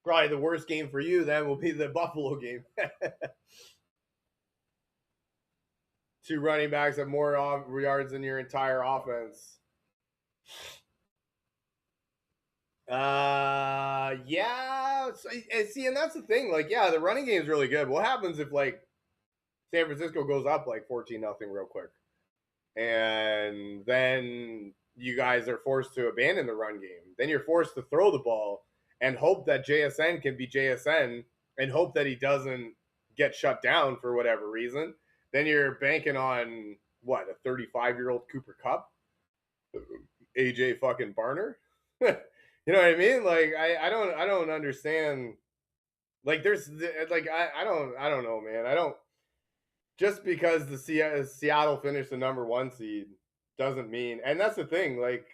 Speaker 1: Probably the worst game for you then will be the Buffalo game. 2 running backs have more yards than your entire offense. Yeah. So, see, and that's the thing. Like, yeah, the running game is really good. What happens if like San Francisco goes up like 14-0 real quick, and then you guys are forced to abandon the run game? Then you're forced to throw the ball and hope that JSN can be JSN and hope that he doesn't get shut down for whatever reason. Then you're banking on what, a 35-year-old Cooper Kupp, AJ fucking Barner. You know what I mean? Like, I don't understand. Like, there's like I don't know, man. I don't, just because the Seattle finished the number 1 seed doesn't mean. And that's the thing. Like,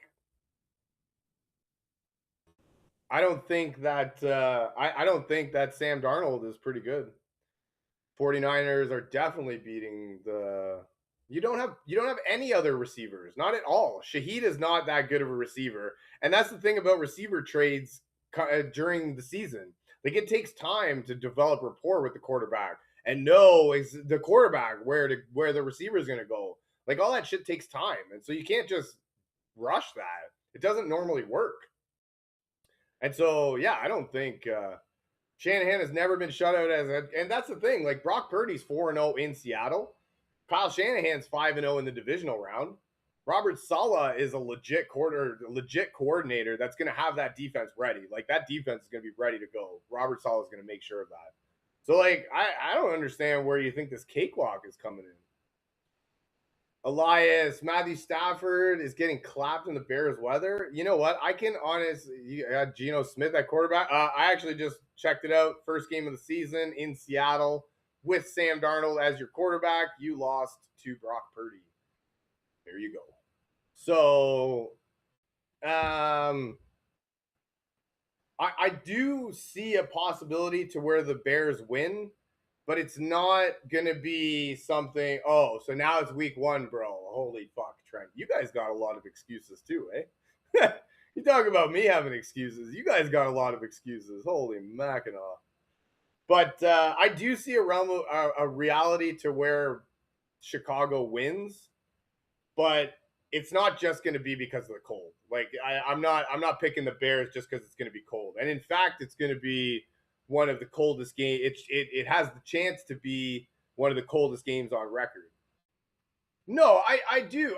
Speaker 1: I don't think that I don't think that Sam Darnold is pretty good. 49ers are definitely beating the. You don't have any other receivers, not at all. Shaheed is not that good of a receiver, and that's the thing about receiver trades during the season. Like, it takes time to develop rapport with the quarterback and know is the quarterback where the receiver is going to go. Like, all that shit takes time, and so you can't just rush that. It doesn't normally work. And so, yeah, I don't think Shanahan has never been shut out and that's the thing. Like, Brock Purdy's 4-0 in Seattle. Kyle Shanahan's 5-0 in the divisional round. Robert Saleh is a legit coordinator that's going to have that defense ready. Like, that defense is going to be ready to go. Robert Saleh is going to make sure of that. So, like, I don't understand where you think this cakewalk is coming in. Elias, Matthew Stafford is getting clapped in the Bears weather. You know what? I can honestly, you got Geno Smith at quarterback. I actually just checked it out. First game of the season in Seattle with Sam Darnold as your quarterback. You lost to Brock Purdy. There you go. So, I do see a possibility to where the Bears win, but it's not going to be something. Oh, so now it's week 1, bro. Holy fuck, Trent. You guys got a lot of excuses too, eh? You talk about me having excuses. You guys got a lot of excuses. Holy Mackinac. But I do see a reality to where Chicago wins, but it's not just going to be because of the cold. Like, I'm not picking the Bears just because it's going to be cold. And in fact, it's going to be one of the coldest games. It has the chance to be one of the coldest games on record. No, I do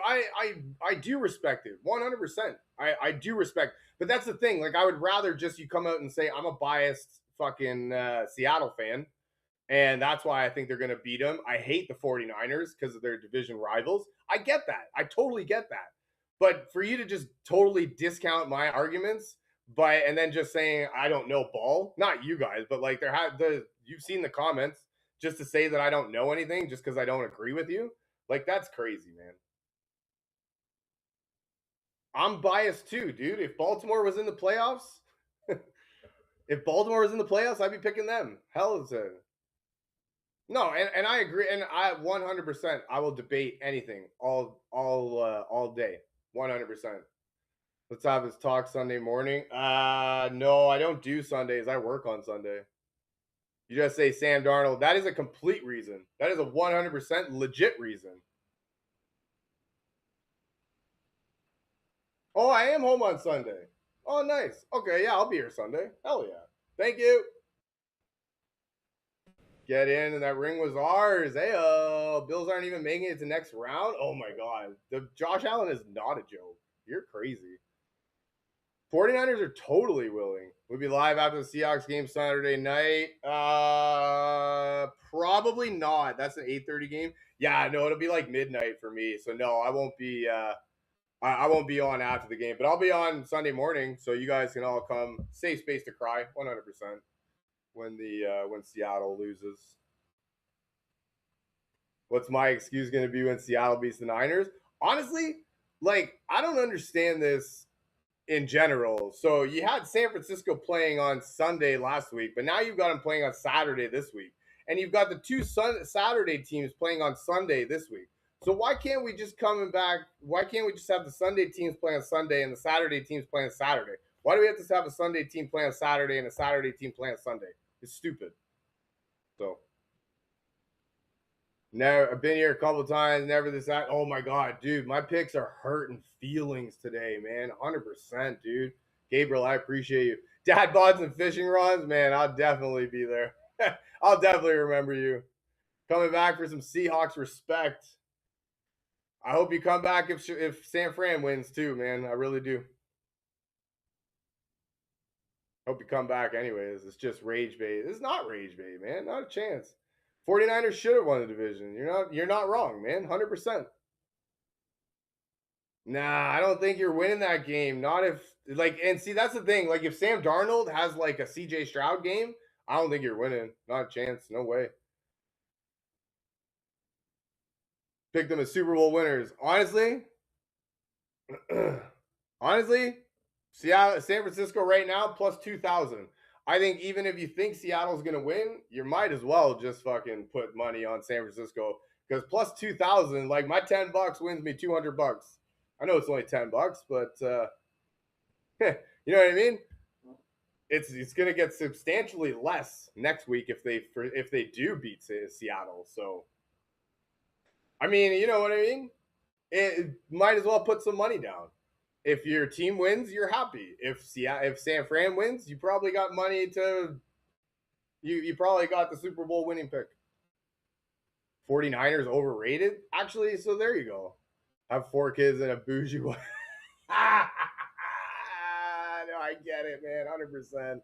Speaker 1: respect it 100%. I do respect, but that's the thing. Like, I would rather just you come out and say I'm a biased fucking Seattle fan And that's why I think they're going to beat them. I hate the 49ers because of their division rivals. I get that. I totally get that. But for you to just totally discount my arguments and then just saying I don't know ball, not you guys, but like you've seen the comments just to say that I don't know anything just because I don't agree with you. Like that's crazy, man. I'm biased too, dude. If Baltimore was in the playoffs, if Baltimore was in the playoffs, I'd be picking them. Hell is it? No, and I agree, and I 100%. I will debate anything all day, 100%. Let's have this talk Sunday morning. No, I don't do Sundays. I work on Sunday. You just say Sam Darnold. That is a complete reason. That is a 100% legit reason. Oh, I am home on Sunday. Oh, nice. Okay, yeah, I'll be here Sunday. Hell yeah. Thank you. Get in, and that ring was ours. Hey, Bills aren't even making it to next round. Oh my god, the Josh Allen is not a joke. You're crazy. 49ers are totally willing. We'll be live after the Seahawks game Saturday night. Probably not. That's an 8:30 game. Yeah, no, it'll be like midnight for me. So no, I won't be. I won't be on after the game, but I'll be on Sunday morning, so you guys can all come. Safe space to cry, 100%. When Seattle loses. What's my excuse going to be when Seattle beats the Niners? Honestly, like I don't understand this in general. So you had San Francisco playing on Sunday last week, but now you've got them playing on Saturday this week, and you've got the two Saturday teams playing on Sunday this week. So why can't we just come back? Why can't we just have the Sunday teams play on Sunday and the Saturday teams play on Saturday? Why do we have to have a Sunday team play on Saturday and a Saturday team play on Sunday? It's stupid. So never, I've been here a couple times. Never this that. Oh my god, dude, my picks are hurting feelings today, man. 100%, dude. Gabriel, I appreciate you. Dad bought some fishing rods, man. I'll definitely be there. I'll definitely remember you. Coming back for some Seahawks respect. I hope you come back if San Fran wins too, man. I really do. Hope you come back anyways. It's just rage bait. It's not rage bait, man. Not a chance. 49ers should have won the division. You're not wrong, man. 100%. Nah, I don't think you're winning that game. Not if and see that's the thing. Like if Sam Darnold has like a CJ Stroud game, I don't think you're winning. Not a chance. No way. Pick them as Super Bowl winners. Honestly, honestly, Seattle, San Francisco right now plus 2,000. I think even if you think Seattle's gonna win, you might as well just fucking put money on San Francisco because plus 2,000. Like my $10 wins me $200. I know it's only $10, but you know what I mean. It's going to get substantially less next week if they do beat Seattle. So, I mean, you know what I mean. It might as well put some money down. If your team wins, you're happy. If San Fran wins, you probably got money to. You probably got the Super Bowl winning pick. 49ers overrated, actually. So there you go. Have 4 kids and a bougie one. No, I get it, man. 100%.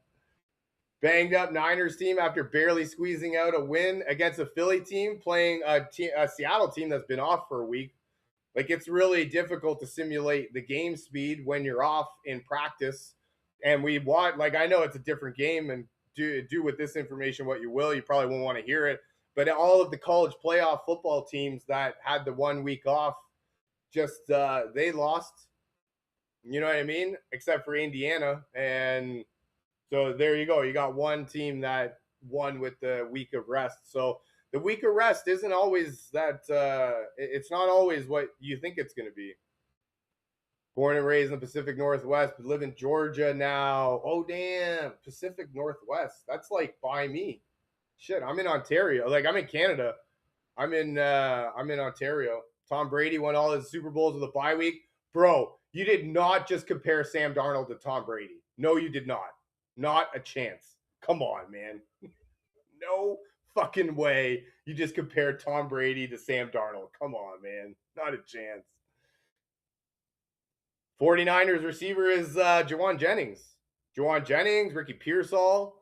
Speaker 1: Banged up Niners team after barely squeezing out a win against a Philly team playing a Seattle team that's been off for a week. Like it's really difficult to simulate the game speed when you're off in practice. And we want, like, I know it's a different game, and do with this information what you will. You probably won't want to hear it, but all of the college playoff football teams that had the 1 week off, just they lost. You know what I mean? Except for Indiana, and so there you go. You got one team that won with the week of rest. So the week of rest isn't always that. It's not always what you think it's going to be. Born and raised in the Pacific Northwest, but live in Georgia now. Oh damn, Pacific Northwest. That's like by me. Shit, I'm in Ontario. Like I'm in Canada. I'm in Ontario. Tom Brady won all his Super Bowls with a bye week. Bro, you did not just compare Sam Darnold to Tom Brady. No, you did not. Not a chance. Come on, man. No fucking way you just compared Tom Brady to Sam Darnold. Come on, man. Not a chance. 49ers receiver is Jawan Jennings. Jawan Jennings, Ricky Pearsall.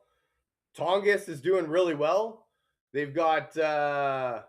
Speaker 1: Tongus is doing really well. They've got talking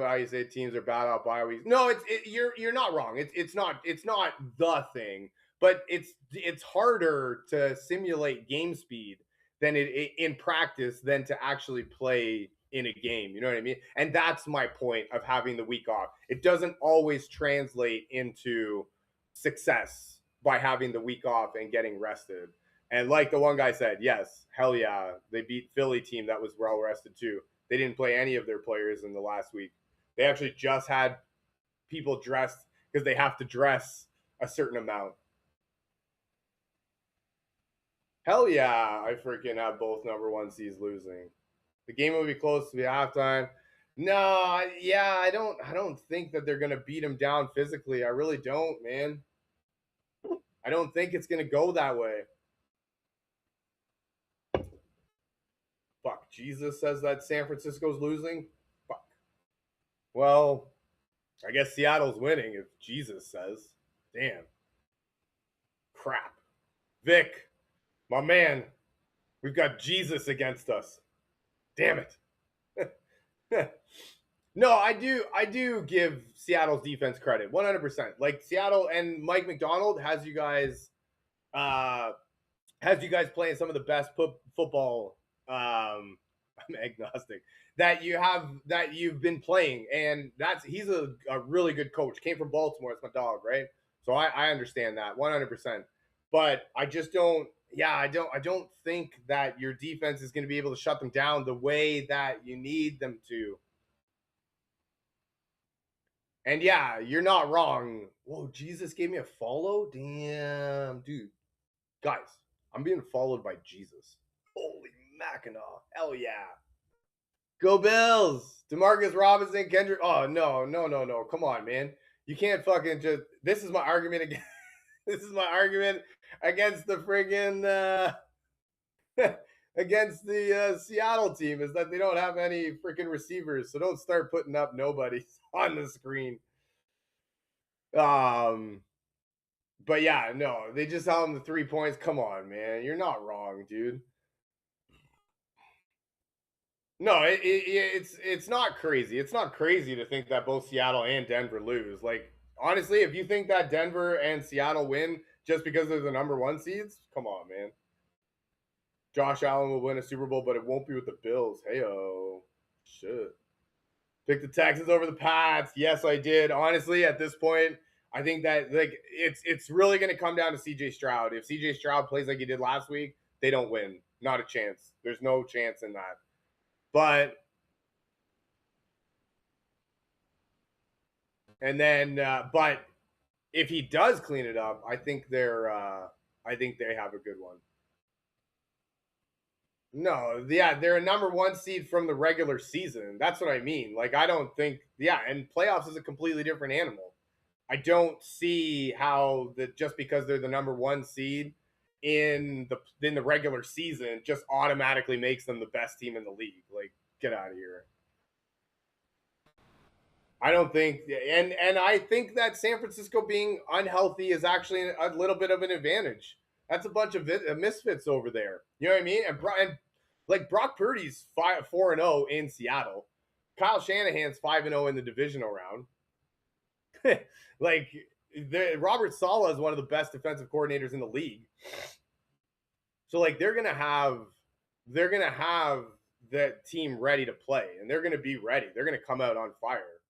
Speaker 1: about how you say teams are bad out bye weeks. No, you're not wrong. It's not the thing, but it's harder to simulate game speed than it in practice than to actually play in a game. You know what I mean? And that's my point of having the week off. It doesn't always translate into success by having the week off and getting rested. And like the one guy said, yes, hell yeah, they beat Philly team that was well rested too. They didn't play any of their players in the last week. They actually just had people dressed because they have to dress a certain amount. Hell yeah, I freaking have both number one seeds losing. The game will be close to the halftime. No, yeah, I don't think that they're gonna beat them down physically. I really don't, man. I don't think it's gonna go that way. Fuck, Jesus says that San Francisco's losing. Fuck. Well, I guess Seattle's winning if Jesus says. Damn. Crap. Vic, my man, we've got Jesus against us. Damn it. No, I do give Seattle's defense credit, 100%. Like Seattle and Mike McDonald has you guys playing some of the best football. I'm agnostic that you've been playing, and he's a really good coach. Came from Baltimore. It's my dog, right? So I understand that 100%. But I just don't. Yeah, I don't think that your defense is going to be able to shut them down the way that you need them to. And yeah, you're not wrong. Whoa, Jesus gave me a follow? Damn, dude. Guys, I'm being followed by Jesus. Holy Mackinac. Hell yeah. Go Bills. DeMarcus Robinson, Kendrick. Oh, no. Come on, man. You can't fucking just. This is my argument against. This is my argument against the friggin' against the Seattle team is that they don't have any freaking receivers. So don't start putting up nobodies on the screen. But yeah, no, they just held them the 3 points. Come on, man. You're not wrong, dude. No, it's not crazy. It's not crazy to think that both Seattle and Denver lose. Like, honestly, if you think that Denver and Seattle win just because they're the number one seeds, come on, man. Josh Allen will win a Super Bowl, but it won't be with the Bills. Heyo. Shit. Pick the Texans over the Pats. Yes, I did. Honestly, at this point, I think that like it's really going to come down to CJ Stroud. If CJ Stroud plays like he did last week, they don't win. Not a chance. There's no chance in that. But but if he does clean it up, I think they have a good one. No, yeah, they're a number one seed from the regular season. That's what I mean. Like, I don't think, yeah, and playoffs is a completely different animal. I don't see how that just because they're the number one seed in the regular season just automatically makes them the best team in the league. Like, get out of here. I don't think, and I think that San Francisco being unhealthy is actually a little bit of an advantage. That's a bunch of misfits over there. You know what I mean? And like Brock Purdy's 4-0 in Seattle. Kyle Shanahan's 5-0 in the divisional round. Like Robert Saleh is one of the best defensive coordinators in the league. So like they're gonna have that team ready to play, and they're gonna be ready. They're gonna come out on fire.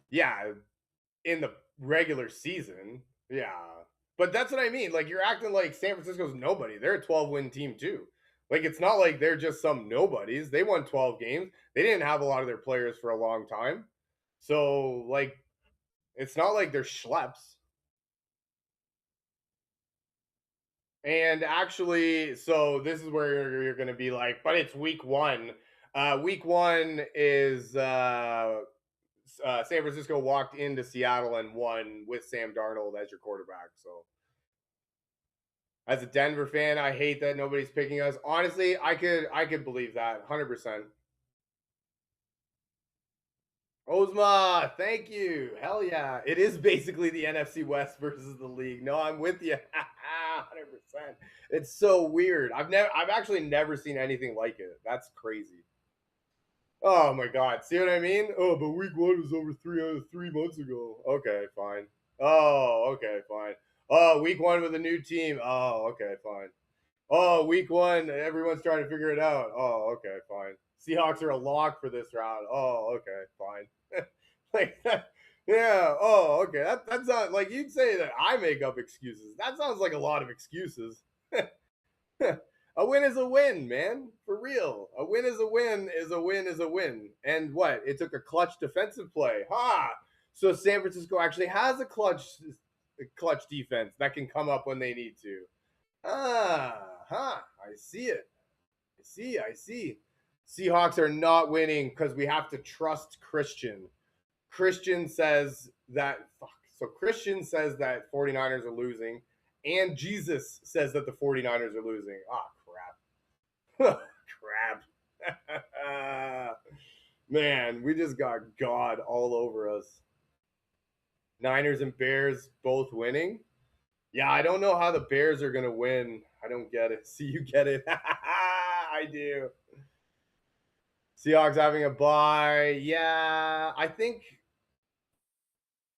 Speaker 1: Yeah, in the regular season. Yeah. But that's what I mean. Like you're acting like San Francisco's nobody. They're a 12-win team too. Like it's not like they're just some nobodies. They won 12 games. They didn't have a lot of their players for a long time. So like it's not like they're schleps. And actually, so this is where you're going to be like, but it's week 1. Week 1 is San Francisco walked into Seattle and won with Sam Darnold as your quarterback. So, as a Denver fan, I hate that nobody's picking us. Honestly, I could believe that 100%. Ozma, thank you. Hell yeah. It is basically the NFC West versus the league. No, I'm with you. It's so weird. I've actually never seen anything like it. That's crazy. Oh my god. See what I mean? Oh, but week one was over 3 months ago. Okay, fine. Oh, okay, fine. Oh, week one with a new team. Oh, okay, fine. Oh, week one, everyone's trying to figure it out. Oh, okay, fine. Seahawks are a lock for this round. Oh, okay, fine. Like, yeah. Oh, okay. That's not like you'd say that I make up excuses. That sounds like a lot of excuses. A win is a win, man. For real. A win is a win is a win is a win. And what? It took a clutch defensive play. Ha! So San Francisco actually has a clutch defense that can come up when they need to. I see it. I see. Seahawks are not winning because we have to trust Christian. Christian says that Christian says that 49ers are losing, and Jesus says that the 49ers are losing. Crap. Crap. Man, we just got God all over us. Niners and Bears both winning. Yeah, I don't know how the Bears are gonna win. I don't get it. See, you get it. I do. Seahawks having a bye. Yeah, I think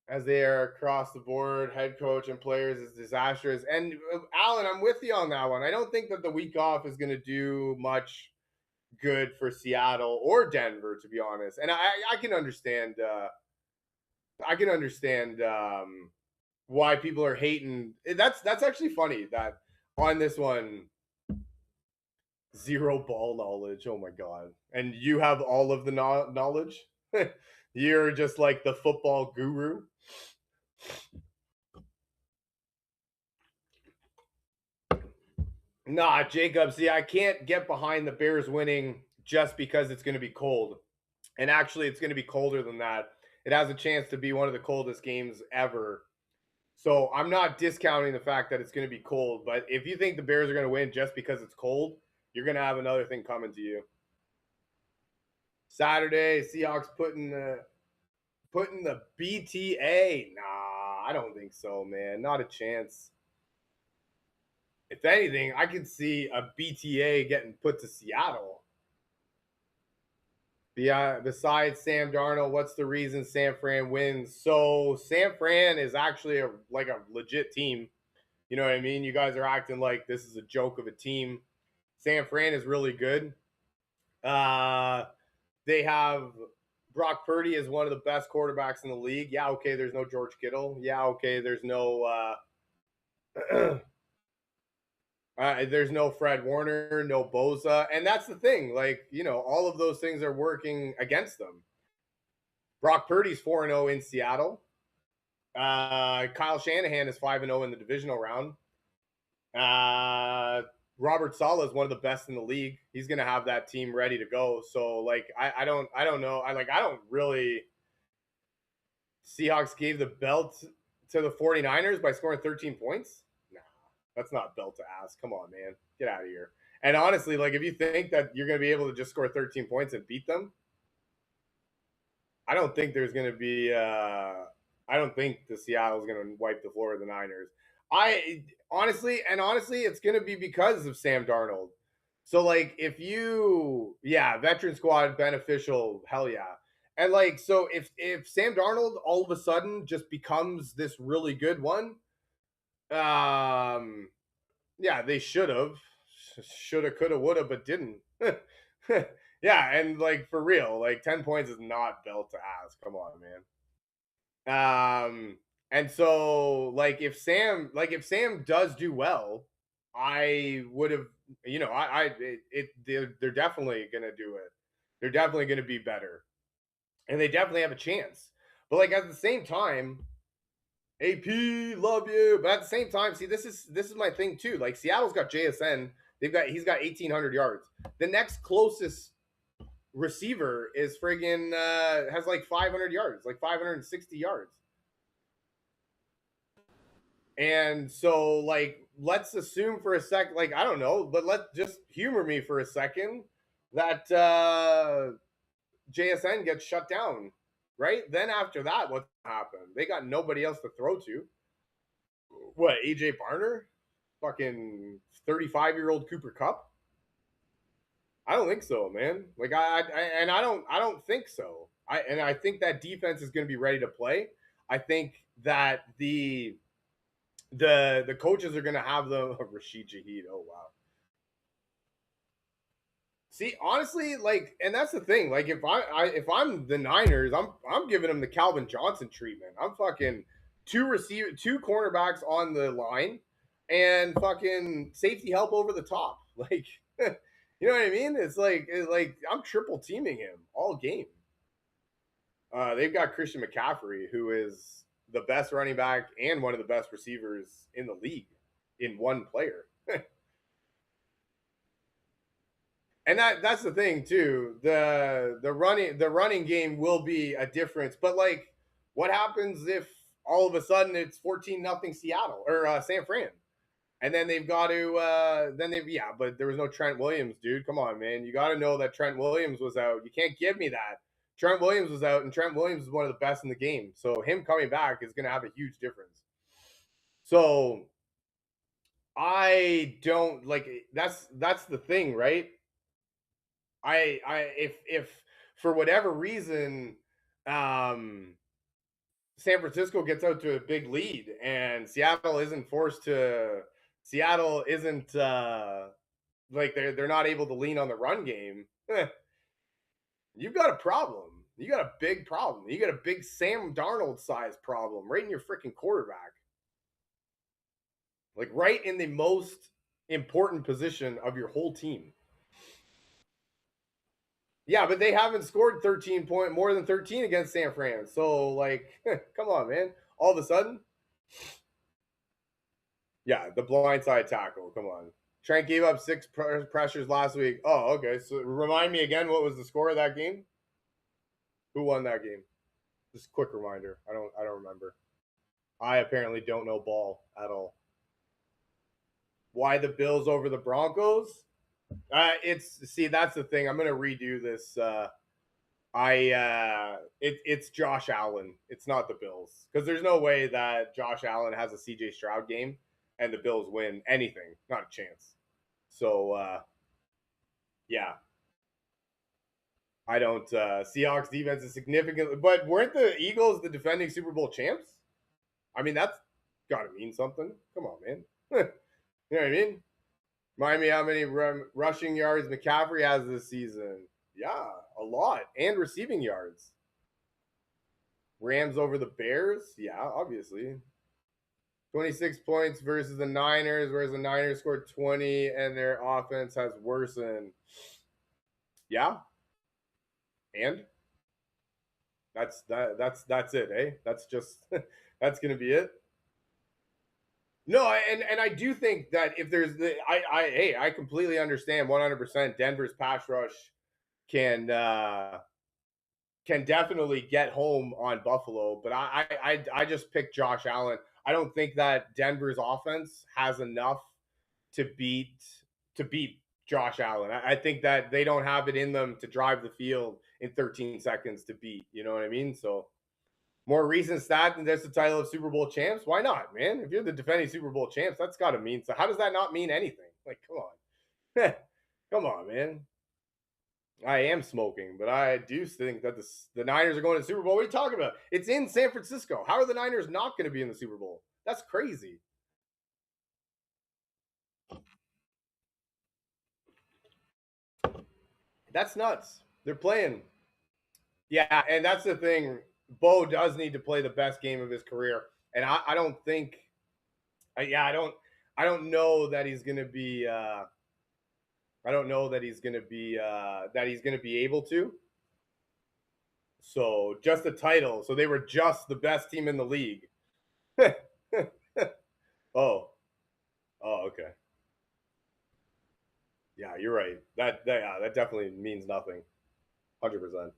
Speaker 1: as they are across the board, head coach and players is disastrous. And Alan, I'm with you on that one. I don't think that the week off is going to do much good for Seattle or Denver, to be honest. And I can understand. I can understand why people are hating. That's actually funny that on this one, zero ball knowledge. Oh my god! And you have all of the knowledge. You're just like the football guru. Nah, Jacob. See, I can't get behind the Bears winning just because it's going to be cold. And actually, it's going to be colder than that. It has a chance to be one of the coldest games ever. So I'm not discounting the fact that it's going to be cold. But if you think the Bears are going to win just because it's cold, you're going to have another thing coming to you. Saturday, Seahawks putting the BTA. Nah, I don't think so, man. Not a chance. If anything, I could see a BTA getting put to Seattle. Besides Sam Darnold, what's the reason San Fran wins? So San Fran is actually a legit team. You know what I mean? You guys are acting like this is a joke of a team. San Fran is really good. They have Brock Purdy is one of the best quarterbacks in the league. Yeah, okay, there's no George Kittle. Yeah, okay, there's no there's no Fred Warner, no Bosa. And that's the thing. Like, all of those things are working against them. Brock Purdy's 4-0 in Seattle. Kyle Shanahan is 5-0 in the divisional round. Robert Saleh is one of the best in the league. He's going to have that team ready to go. So, I don't know. I don't really. Seahawks gave the belt to the 49ers by scoring 13 points. That's not belt to ass. Come on, man. Get out of here. And honestly, if you think that you're going to be able to just score 13 points and beat them, I don't think there's going to be I don't think the Seattle's going to wipe the floor of the Niners. Honestly, it's going to be because of Sam Darnold. So, veteran squad beneficial, hell yeah. And, so if Sam Darnold all of a sudden just becomes this really good one, yeah, they shoulda, coulda, woulda, but didn't. Yeah, and for real, 10 points is not belt to ass. Come on, man. And so if Sam does do well, I would have, they're definitely gonna do it. They're definitely gonna be better, and they definitely have a chance. But at the same time, AP, love you. But at the same time, see, this is my thing too. Seattle's got JSN. He's got 1,800 yards. The next closest receiver is friggin' has 500 yards, 560 yards. And so let's assume for a sec, I don't know, but let's just humor me for a second that JSN gets shut down. Right? Then after that, what's happened? They got nobody else to throw to. What, AJ Barner? fucking 35-year-old Cooper Cup? I don't think so, man. Like I don't think so. I think that defense is going to be ready to play. I think that the coaches are going to have them. Rashid Jaheed. Oh wow. See, honestly, like, and that's the thing. Like, if I'm the Niners, I'm giving them the Calvin Johnson treatment. I'm fucking two cornerbacks on the line, and fucking safety help over the top. Like, you know what I mean? It's like I'm triple teaming him all game. They've got Christian McCaffrey, who is the best running back and one of the best receivers in the league in one player. And that's the thing too. The running game will be a difference. But like, what happens if all of a sudden it's 14-0 Seattle or San Fran? And then they've got to but there was no Trent Williams, dude. Come on, man. You got to know that Trent Williams was out. You can't give me that. Trent Williams was out, and Trent Williams is one of the best in the game. So him coming back is going to have a huge difference. So I don't like that's the thing, right? If for whatever reason, um, San Francisco gets out to a big lead and Seattle isn't like they're not able to lean on the run game, you've got a problem. You got a big problem. You got a big Sam Darnold size problem right in your freaking quarterback. Like right in the most important position of your whole team. Yeah, but they haven't scored more than 13 against San Fran. So like, come on, man. All of a sudden, yeah, the blindside tackle. Come on. Trent gave up 6 pressures last week. Oh, okay. So remind me again, what was the score of that game? Who won that game? Just a quick reminder. I don't remember. I apparently don't know ball at all. Why the Bills over the Broncos? That's the thing. I'm gonna redo this. It's Josh Allen. It's not the Bills, because there's no way that Josh Allen has a CJ Stroud game and the Bills win anything. Not a chance. So yeah, I don't. Seahawks defense is significant, but weren't the Eagles the defending Super Bowl champs? I mean, that's got to mean something. Come on, man. You know what I mean? Remind me how many rushing yards McCaffrey has this season. Yeah, a lot. And receiving yards. Rams over the Bears? Yeah, obviously. 26 points versus the Niners, whereas the Niners scored 20 and their offense has worsened. Yeah. And that's it, eh? That's just that's gonna be it. No, and I do think that if there's I completely understand 100% Denver's pass rush can definitely get home on Buffalo, but I just picked Josh Allen. I don't think that Denver's offense has enough to beat Josh Allen. I think that they don't have it in them to drive the field in 13 seconds to beat. You know what I mean? So more recent stat than just the title of Super Bowl champs. Why not, man? If you're the defending Super Bowl champs, that's got to mean so. How does that not mean anything? Like, come on, come on, man. I am smoking, but I do think that the Niners are going to the Super Bowl. What are you talking about? It's in San Francisco. How are the Niners not going to be in the Super Bowl? That's crazy. That's nuts. They're playing. Yeah, and that's the thing. Bo does need to play the best game of his career, and I don't think. I don't know that he's going to be. I don't know that he's going to be able to. So just the title. So they were just the best team in the league. Oh, okay. Yeah, you're right. That definitely means nothing. 100%.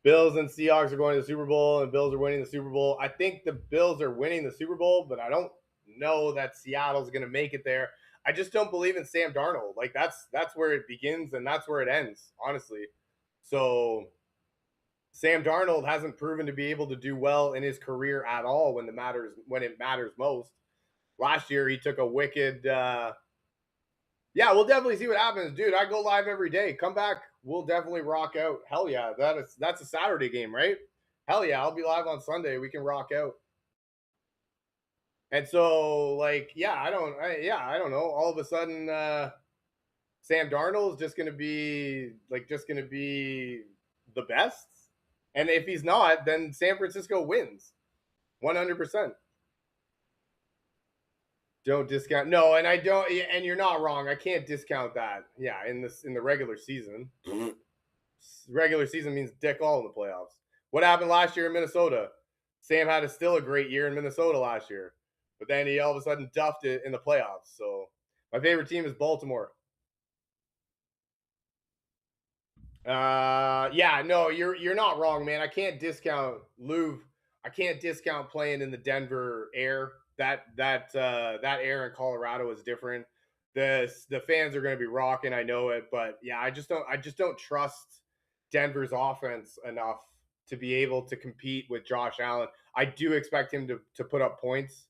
Speaker 1: Bills and Seahawks are going to the Super Bowl, and Bills are winning the Super Bowl. I think the Bills are winning the Super Bowl, but I don't know that Seattle's going to make it there. I just don't believe in Sam Darnold. Like that's where it begins and that's where it ends, honestly. So Sam Darnold hasn't proven to be able to do well in his career at all when it matters most. last year he took a wicked. Yeah, we'll definitely see what happens, dude. I go live every day. Come back, we'll definitely rock out. Hell yeah, that's a Saturday game, right? Hell yeah, I'll be live on Sunday. We can rock out. And so, like, yeah, I don't know. All of a sudden, Sam Darnold is just gonna be the best. And if he's not, then San Francisco wins 100%. Don't discount. No, and I don't. And you're not wrong. I can't discount that. Yeah, in the regular season. Regular season means dick all in the playoffs. What happened last year in Minnesota? Sam had still a great year in Minnesota last year, but then he all of a sudden duffed it in the playoffs. So my favorite team is Baltimore. Yeah, no, you're not wrong, man. I can't discount Louvre. I can't discount playing in the Denver air. That air in Colorado is different. The fans are going to be rocking. I know it, but yeah, I just don't trust Denver's offense enough to be able to compete with Josh Allen. I do expect him to put up points.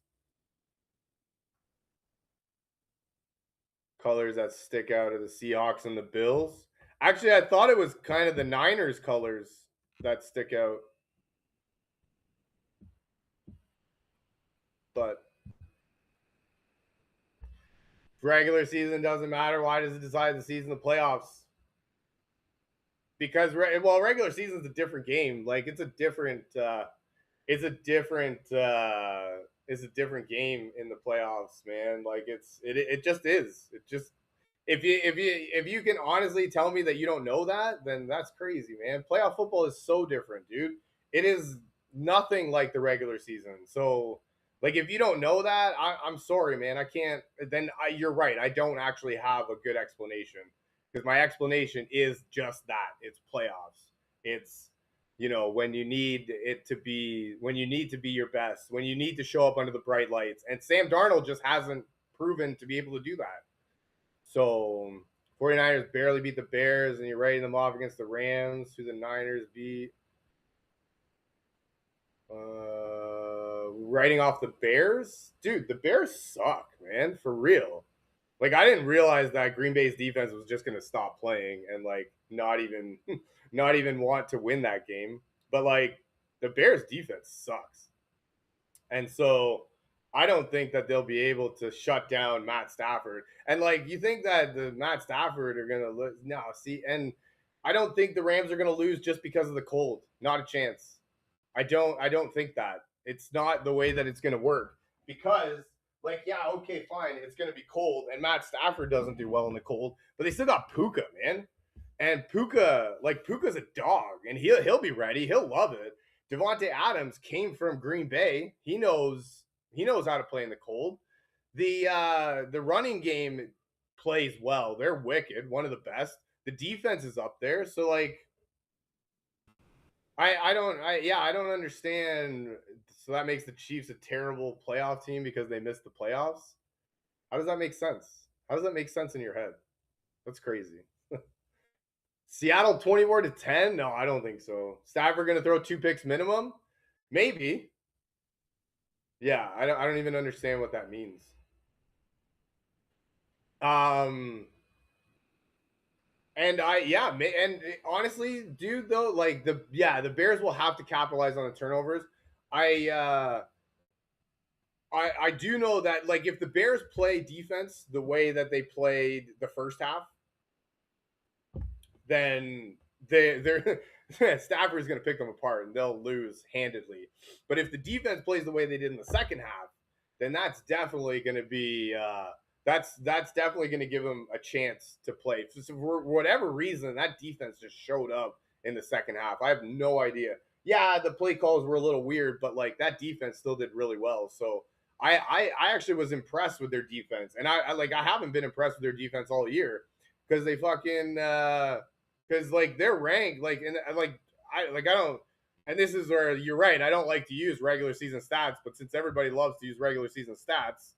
Speaker 1: Colors that stick out of the Seahawks and the Bills. Actually, I thought it was kind of the Niners colors that stick out. But regular season doesn't matter. Why does it decide the season, the playoffs? Because regular season is a different game. Like it's a different game in the playoffs, man. Like it just is. It just if you can honestly tell me that you don't know that, then that's crazy, man. Playoff football is so different, dude. It is nothing like the regular season. So, like, if you don't know that, I'm sorry, man. I can't. You're right. I don't actually have a good explanation because my explanation is just that. It's playoffs. It's when you need to be your best, when you need to show up under the bright lights, and Sam Darnold just hasn't proven to be able to do that. So 49ers barely beat the Bears, and you're writing them off against the Rams, who the Niners beat. Writing off the Bears? Dude, the Bears suck, man, for real. Like, I didn't realize that Green Bay's defense was just going to stop playing and, like, not even want to win that game. But, like, the Bears' defense sucks. And so I don't think that they'll be able to shut down Matt Stafford. And like you think that the Matt Stafford are gonna lose? No, see, and I don't think the Rams are gonna lose just because of the cold. Not a chance. I don't think that. It's not the way that it's gonna work. Because like, yeah, okay, fine, it's gonna be cold, and Matt Stafford doesn't do well in the cold, but they still got Puka, man. And Puka's a dog, and he'll be ready. He'll love it. Devontae Adams came from Green Bay. He knows how to play in the cold. The running game plays well. They're wicked, one of the best. The defense is up there. So like I don't understand. So that makes the Chiefs a terrible playoff team because they missed the playoffs. How does that make sense? How does that make sense in your head? That's crazy. Seattle 24-10? No, I don't think so. Stafford going to throw 2 picks minimum? Maybe. Yeah, I don't even understand what that means. And honestly, dude, though, like the Bears will have to capitalize on the turnovers. I do know that like if the Bears play defense the way that they played the first half, then they're Stafford's going to pick them apart and they'll lose handedly. But if the defense plays the way they did in the second half, then that's definitely going to be that's definitely going to give them a chance to play. So for whatever reason, that defense just showed up in the second half. I have no idea. Yeah, the play calls were a little weird, but like that defense still did really well. So I actually was impressed with their defense, and I haven't been impressed with their defense all year because they fucking because like they're ranked like and I don't. And this is where you're right. I don't like to use regular season stats, but since everybody loves to use regular season stats,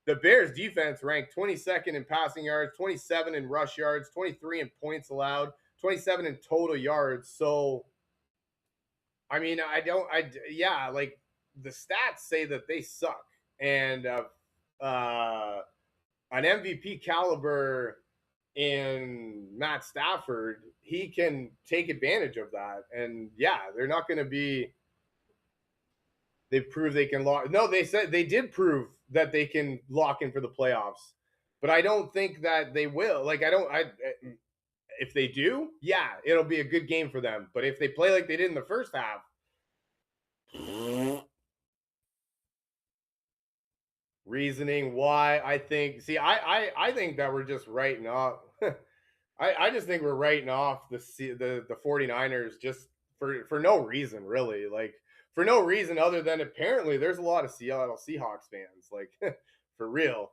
Speaker 1: the Bears defense ranked 22nd in passing yards, 27 in rush yards, 23 in points allowed, 27 in total yards. So, I mean, like the stats say that they suck. And an MVP caliber in Matt Stafford, he can take advantage of that. And yeah, they're not going to be. They've proved they can lock. No, they said they did prove that they can lock in for the playoffs, but I don't think that they will. Like I don't. If they do, yeah, it'll be a good game for them. But if they play like they did in the first half, reasoning why I think. See, I think that we're just writing off. I just think we're writing off the 49ers just for no reason, really. Like for no reason other than apparently there's a lot of Seattle Seahawks fans. Like for real.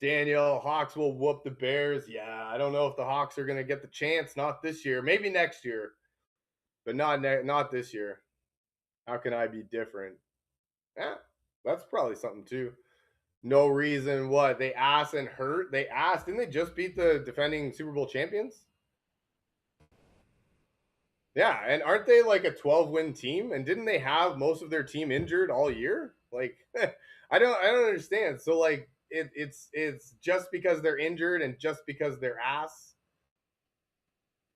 Speaker 1: Daniel, Hawks will whoop the Bears. Yeah, I don't know if the Hawks are going to get the chance. Not this year. Maybe next year, but not this year. How can I be different? Yeah, that's probably something too. No reason what they asked and hurt. They asked, didn't they just beat the defending Super Bowl champions? Yeah, and aren't they like a 12-win team? And didn't they have most of their team injured all year? Like, I don't understand. So like, it's just because they're injured and just because they're ass.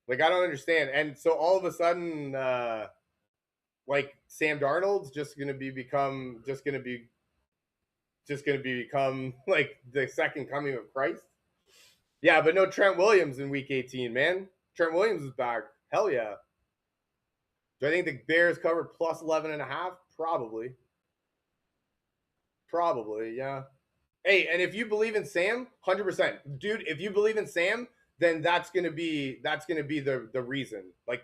Speaker 1: Like, I don't understand. And so all of a sudden, like Sam Darnold's just gonna become like the second coming of Christ. Yeah, but no Trent Williams in Week 18, man. Trent Williams is back. Hell yeah. Do I think the Bears cover plus 11.5? Probably. Probably, yeah. Hey, and if you believe in Sam, 100%, dude. If you believe in Sam, then that's gonna be the reason. Like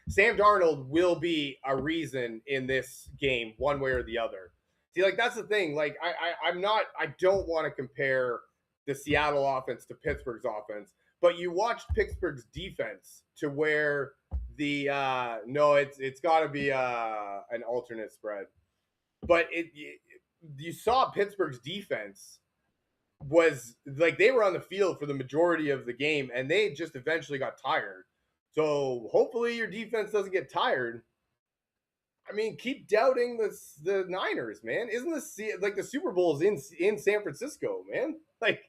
Speaker 1: Sam Darnold will be a reason in this game, one way or the other. See, like that's the thing. Like I don't want to compare the Seattle offense to Pittsburgh's offense, but you watched Pittsburgh's defense to where the no, it's got to be an alternate spread, but you saw Pittsburgh's defense was like they were on the field for the majority of the game and they just eventually got tired. So hopefully your defense doesn't get tired. I mean, keep doubting the Niners, man. Isn't this like the Super Bowl is in San Francisco, man? Like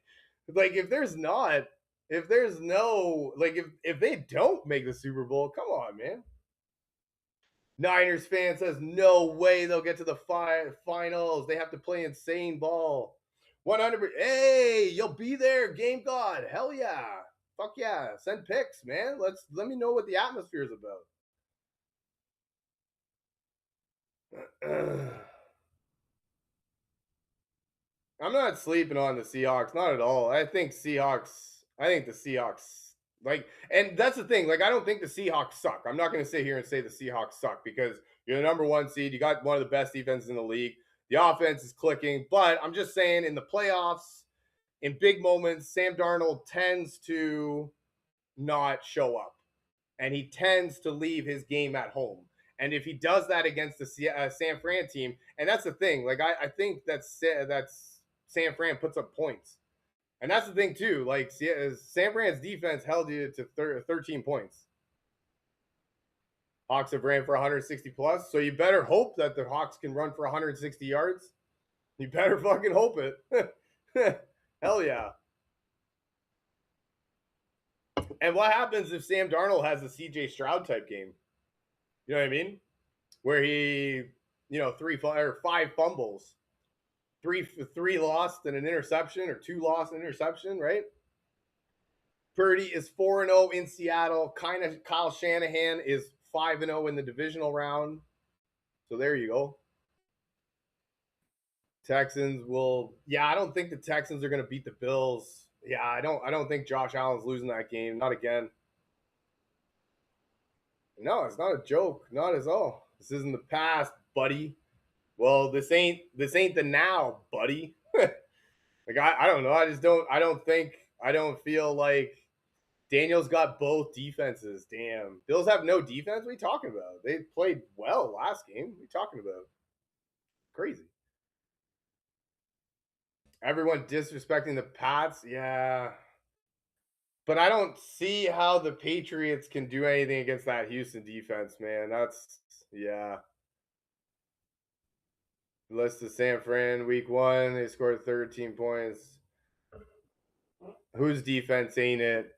Speaker 1: if there's no like if they don't make the Super Bowl, come on, man. Niners fan says no way they'll get to the finals. They have to play insane ball. 100. Hey, you'll be there, Game God. Hell yeah. Fuck yeah. Send pics, man. Let me know what the atmosphere is about. I'm not sleeping on the Seahawks, not at all. I think the Seahawks like, and that's the thing. Like, I don't think the Seahawks suck. I'm not going to sit here and say the Seahawks suck because you're the number one seed. You got one of the best defenses in the league. The offense is clicking, but I'm just saying in the playoffs, in big moments, Sam Darnold tends to not show up, and he tends to leave his game at home. And if he does that against the San Fran team, and that's the thing, like I think that's San Fran puts up points. And that's the thing, too. Like, San Fran's defense held you to 13 points. Hawks have ran for 160 plus, so you better hope that the Hawks can run for 160 yards. You better fucking hope it. Hell yeah. And what happens if Sam Darnold has a CJ Stroud type game? You know what I mean? Where he, 5 fumbles. Three lost and an interception, or 2 lost and interception, right? Purdy is 4-0 in Seattle. Kind of Kyle Shanahan is 5-0 in the divisional round. So there you go. Texans will. Yeah, I don't think the Texans are going to beat the Bills. Yeah, I don't think Josh Allen's losing that game. Not again. No, it's not a joke. Not at all. This isn't the past, buddy. Well, this ain't the now, buddy. Like I don't know. I don't feel like Daniel's got both defenses. Damn. Bills have no defense? What are you talking about? They played well last game. What are you talking about? Crazy. Everyone disrespecting the Pats? Yeah. But I don't see how the Patriots can do anything against that Houston defense, man. Yeah. List of San Fran week 1. They scored 13 points. Whose defense ain't it?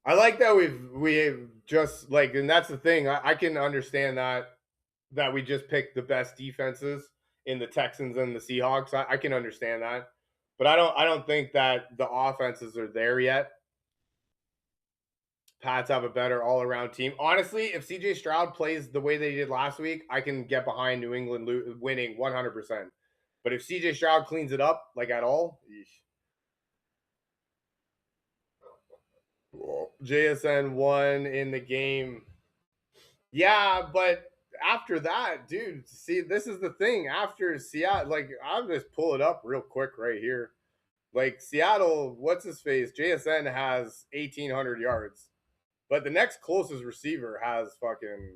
Speaker 1: I like that we've just like, and that's the thing. I can understand that we just picked the best defenses in the Texans and the Seahawks. I can understand that, but I don't think that the offenses are there yet. Pats have a better all around team. Honestly, if CJ Stroud plays the way they did last week, I can get behind New England winning 100%. But if CJ Stroud cleans it up like at all, JSN won in the game. Yeah, but after that, dude, see, this is the thing. After Seattle, like, I'll just pull it up real quick right here. Like, Seattle, what's his face? JSN has 1,800 yards, but the next closest receiver has fucking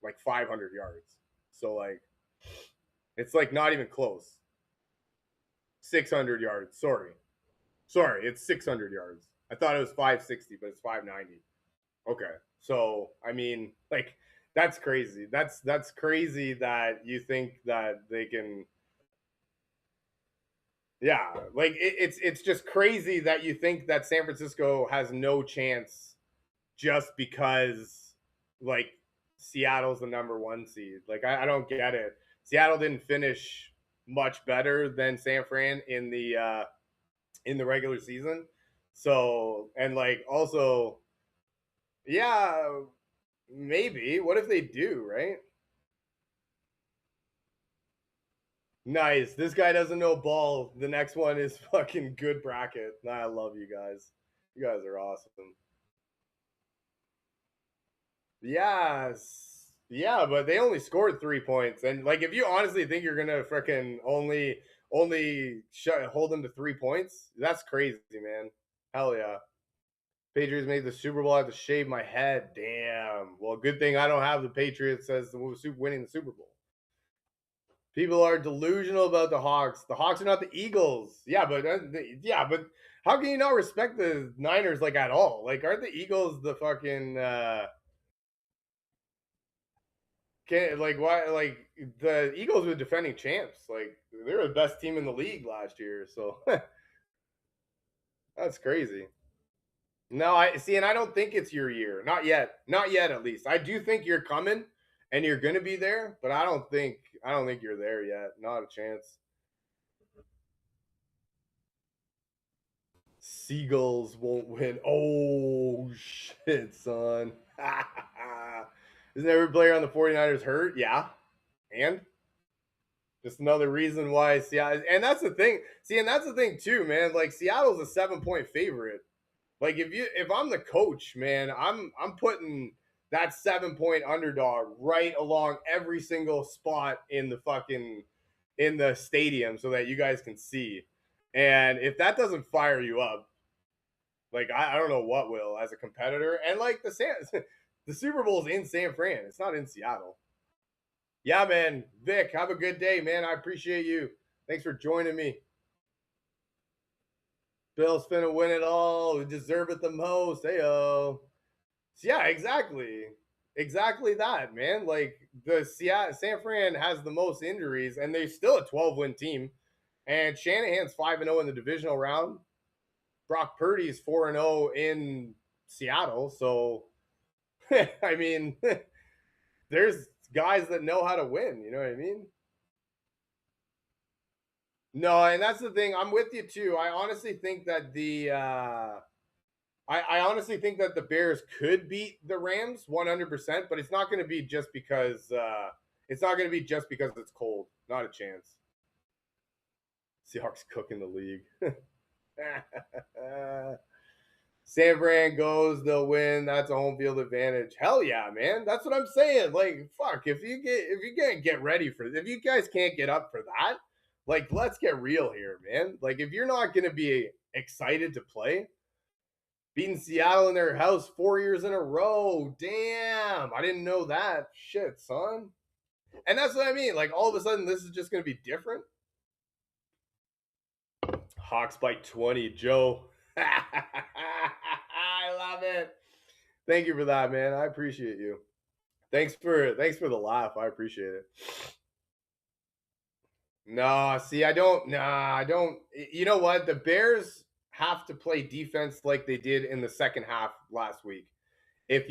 Speaker 1: like 500 yards. So, like, it's like not even close. 600 yards. Sorry, it's 600 yards. I thought it was 560, but it's 590. Okay. So, I mean, like, that's crazy. That's crazy that you think that they can. Yeah, like it's just crazy that you think that San Francisco has no chance just because like Seattle's the number 1 seed. Like I don't get it. Seattle didn't finish much better than San Fran in the regular season. So, and like also, yeah, maybe. What if they do, right? Nice. This guy doesn't know ball. The next one is fucking good bracket. I love you guys. You guys are awesome. Yes. Yeah, but they only scored 3 points. And like if you honestly think you're gonna freaking only hold them to 3 points, that's crazy, man. Hell yeah. Patriots made the Super Bowl. I have to shave my head. Damn. Well, good thing I don't have the Patriots as winning the Super Bowl. People are delusional about the Hawks. The Hawks are not the Eagles. Yeah, but how can you not respect the Niners like at all? Like, aren't the Eagles the fucking can like why like the Eagles were defending champs? Like they were the best team in the league last year. So that's crazy. No, I see, and I don't think it's your year. Not yet. Not yet, at least. I do think you're coming and you're gonna be there, but I don't think you're there yet. Not a chance. Seagulls won't win. Oh shit, son. Isn't every player on the 49ers hurt? Yeah. And just another reason why Seattle, and that's the thing. See, and that's the thing too, man. Like Seattle's a 7 point favorite. Like if I'm the coach, man, I'm putting that 7 point underdog right along every single spot in the fucking in the stadium so that you guys can see. And if that doesn't fire you up, like I don't know what will as a competitor. And like the Super Bowl's in San Fran. It's not in Seattle. Yeah, man. Vic, have a good day, man. I appreciate you. Thanks for joining me. Bills finna win it all. We deserve it the most. Heyo. Yeah, exactly. Exactly that, man. Like the San Fran has the most injuries, and they're still a 12-win team. And Shanahan's 5-0 in the divisional round. Brock Purdy's 4-0 in Seattle. So, I mean, there's guys that know how to win. You know what I mean? No, and that's the thing. I'm with you too. I honestly think that I honestly think that the Bears could beat the Rams 100%, but it's not going to be just because it's cold. Not a chance. Seahawks cooking the league. San Fran goes, they'll win. That's a home field advantage. Hell yeah, man. That's what I'm saying. Like, fuck, if you can't get ready for this, if you guys can't get up for that, like, let's get real here, man. Like, if you're not gonna be excited to play, beating Seattle in their house 4 years in a row. Damn, I didn't know that. Shit, son. And that's what I mean. Like, all of a sudden, this is just gonna be different. Hawks by 20, Joe. I love it. Thank you for that, man. I appreciate you. Thanks for the laugh. I appreciate it. No, see, I don't. Nah, I don't. You know what? The Bears have to play defense like they did in the second half last week. If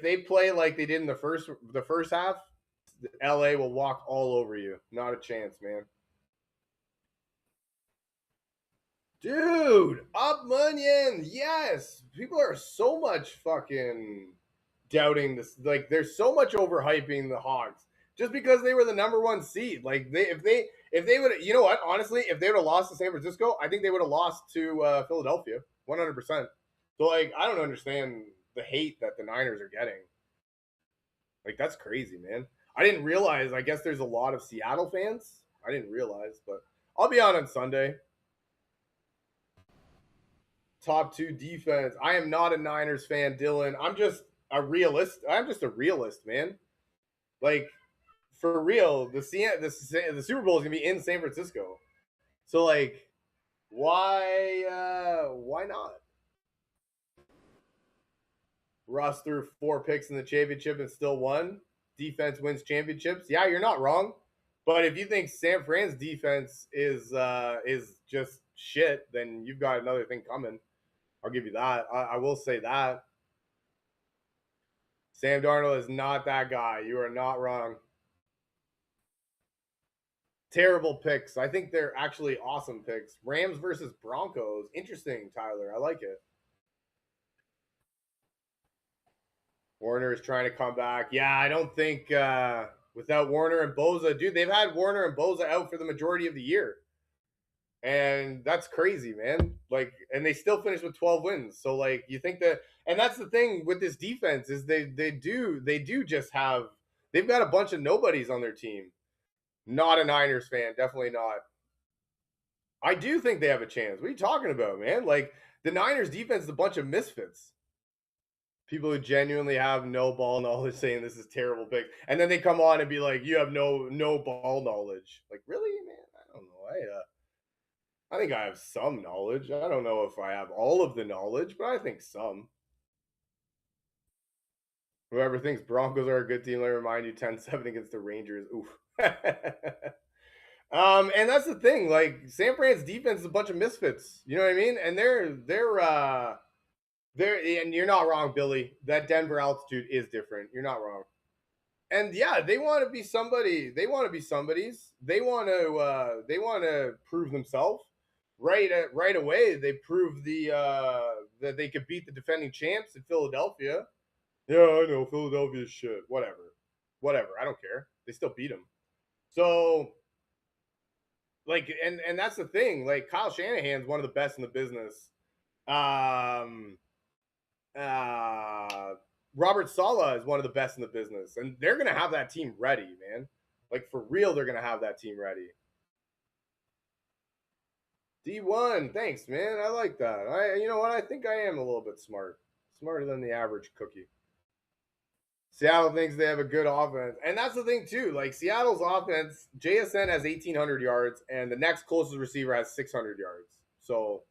Speaker 1: they play like they did in the first half, LA will walk all over you. Not a chance, man. Dude, up Munyon. Yes. People are so much fucking doubting this. Like, there's so much overhyping the Hawks just because they were the number one seed. Like, if they would, you know what? Honestly, if they would have lost to San Francisco, I think they would have lost to Philadelphia, 100%. So, like, I don't understand the hate that the Niners are getting. Like, that's crazy, man. I didn't realize. I guess there's a lot of Seattle fans. I didn't realize, but I'll be on Sunday. Top two defense. I am not a Niners fan, Dylan. I'm just a realist. I'm just a realist, man. Like, for real, the Super Bowl is gonna be in San Francisco. So, like, why not? Russ threw 4 picks in the championship and still won. Defense wins championships. Yeah, you're not wrong. But if you think San Fran's defense is just shit, then you've got another thing coming. I'll give you that. I will say that. Sam Darnold is not that guy. You are not wrong. Terrible picks. I think they're actually awesome picks. Rams versus Broncos. Interesting, Tyler. I like it. Warner is trying to come back. Yeah, I don't think without Warner and Boza, dude, they've had Warner and Boza out for the majority of the year. And that's crazy, man. Like, and they still finished with 12 wins. So, like, you think that, and that's the thing with this defense is they do just have, they've got a bunch of nobodies on their team. Not a Niners fan, definitely not. I do think they have a chance. What are you talking about, man? Like, the Niners defense is a bunch of misfits. People who genuinely have no ball knowledge saying this is terrible pick, and then they come on and be like, "You have no ball knowledge." Like, really, man? I don't know. I think I have some knowledge. I don't know if I have all of the knowledge, but I think some. Whoever thinks Broncos are a good team, let me remind you 10-7 against the Rangers. Oof. And that's the thing. Like, San Fran's defense is a bunch of misfits. You know what I mean? And they're and you're not wrong, Billy. That Denver altitude is different. You're not wrong. And yeah, they want to be somebody. They want to be somebody's. They want to prove themselves. Right away, they proved that they could beat the defending champs in Philadelphia. Yeah, I know Philadelphia's shit. Whatever. I don't care. They still beat them. So, like, and that's the thing. Like, Kyle Shanahan's one of the best in the business. Um, Robert Saleh is one of the best in the business, and they're gonna have that team ready, man. Like, for real, they're gonna have that team ready. D1, thanks, man. I like that. You know what? I think I am a little bit smarter than the average cookie. Seattle thinks they have a good offense, and that's the thing too. Like, Seattle's offense, JSN has 1,800 yards, and the next closest receiver has 600 yards. So,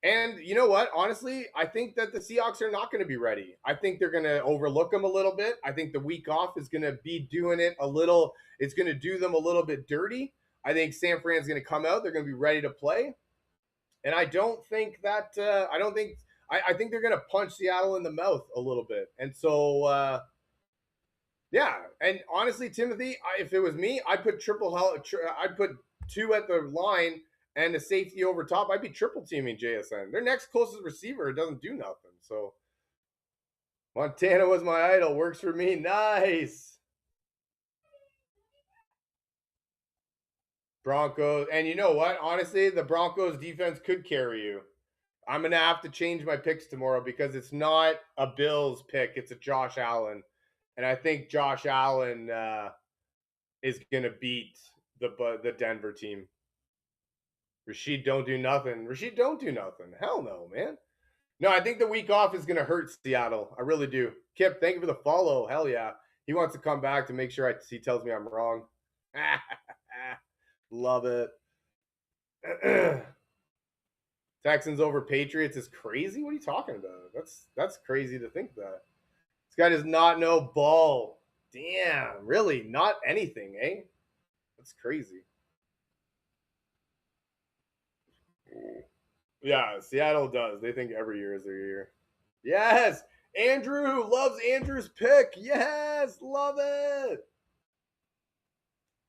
Speaker 1: and you know what? Honestly, I think that the Seahawks are not going to be ready. I think they're going to overlook them a little bit. I think the week off is going to be doing it a little. It's going to do them a little bit dirty. I think San Fran's going to come out. They're going to be ready to play, and I don't think that. I think they're going to punch Seattle in the mouth a little bit, and so. Yeah, and honestly, Timothy, if it was me, I'd put I'd put 2 at the line and a safety over top. I'd be triple teaming JSN. Their next closest receiver doesn't do nothing. So Montana was my idol. Works for me. Nice. Broncos, and you know what? Honestly, the Broncos defense could carry you. I'm gonna have to change my picks tomorrow because it's not a Bills pick; it's a Josh Allen. And I think Josh Allen is going to beat the Denver team. Rashid don't do nothing. Hell no, man. No, I think the week off is going to hurt Seattle. I really do. Kip, thank you for the follow. Hell yeah. He wants to come back to make sure he tells me I'm wrong. Love it. Texans over Patriots is crazy? What are you talking about? That's crazy to think that. This guy does not know ball. Damn, really? Not anything, eh? That's crazy. Yeah, Seattle does. They think every year is their year. Yes, Andrew loves Andrew's pick. Yes, love it.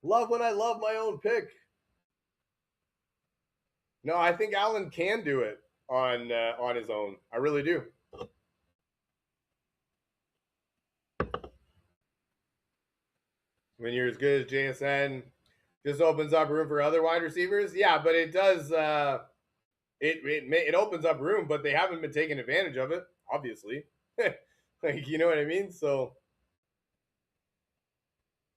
Speaker 1: Love when I love my own pick. No, I think Allen can do it on his own. I really do. When you're as good as JSN, this opens up room for other wide receivers. Yeah, but it does. It opens up room, but they haven't been taking advantage of it. Obviously, like you know what I mean. So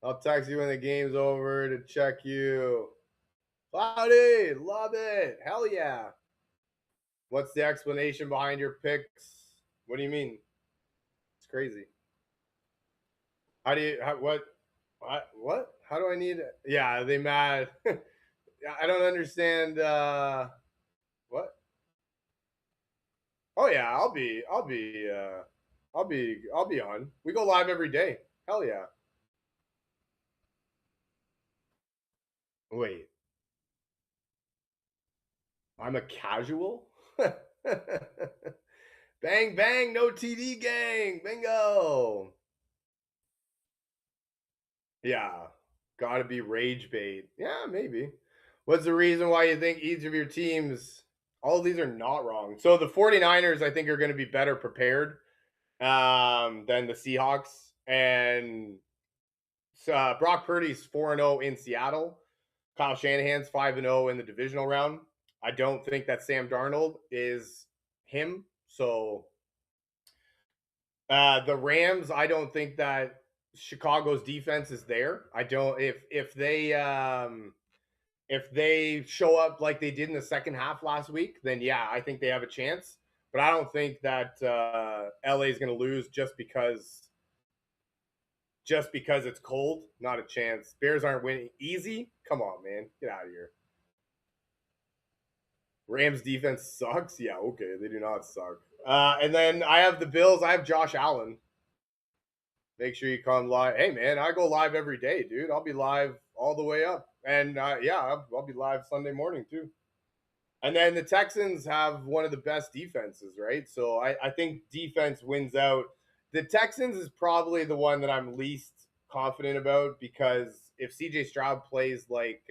Speaker 1: I'll text you when the game's over to check you. Cloudy, love it. Hell yeah. What's the explanation behind your picks? What do you mean? It's crazy. How do you? What? How do I need? Yeah, they mad. I don't understand. What? Oh yeah, I'll be on. We go live every day. Hell yeah. Wait, I'm a casual? Bang bang, no TD gang. Bingo. Yeah. Gotta be rage bait. Yeah, maybe. What's the reason why you think each of your teams, all of these are not wrong? So the 49ers, I think, are going to be better prepared than the Seahawks. And Brock Purdy's 4-0 in Seattle. Kyle Shanahan's 5-0 in the divisional round. I don't think that Sam Darnold is him. So the Rams, I don't think that Chicago's defense is there. I don't if they show up like they did in the second half last week, then yeah, I think they have a chance. But I don't think that LA is going to lose just because it's cold. Not a chance. Bears aren't winning easy. Come on, man, get out of here. Rams defense sucks. Yeah, okay, they do not suck. And then I have the Bills. I have Josh Allen. Make sure you come live. Hey, man, I go live every day, dude. I'll be live all the way up. And yeah, I'll be live Sunday morning, too. And then the Texans have one of the best defenses, right? So I think defense wins out. The Texans is probably the one that I'm least confident about because if CJ Stroud plays like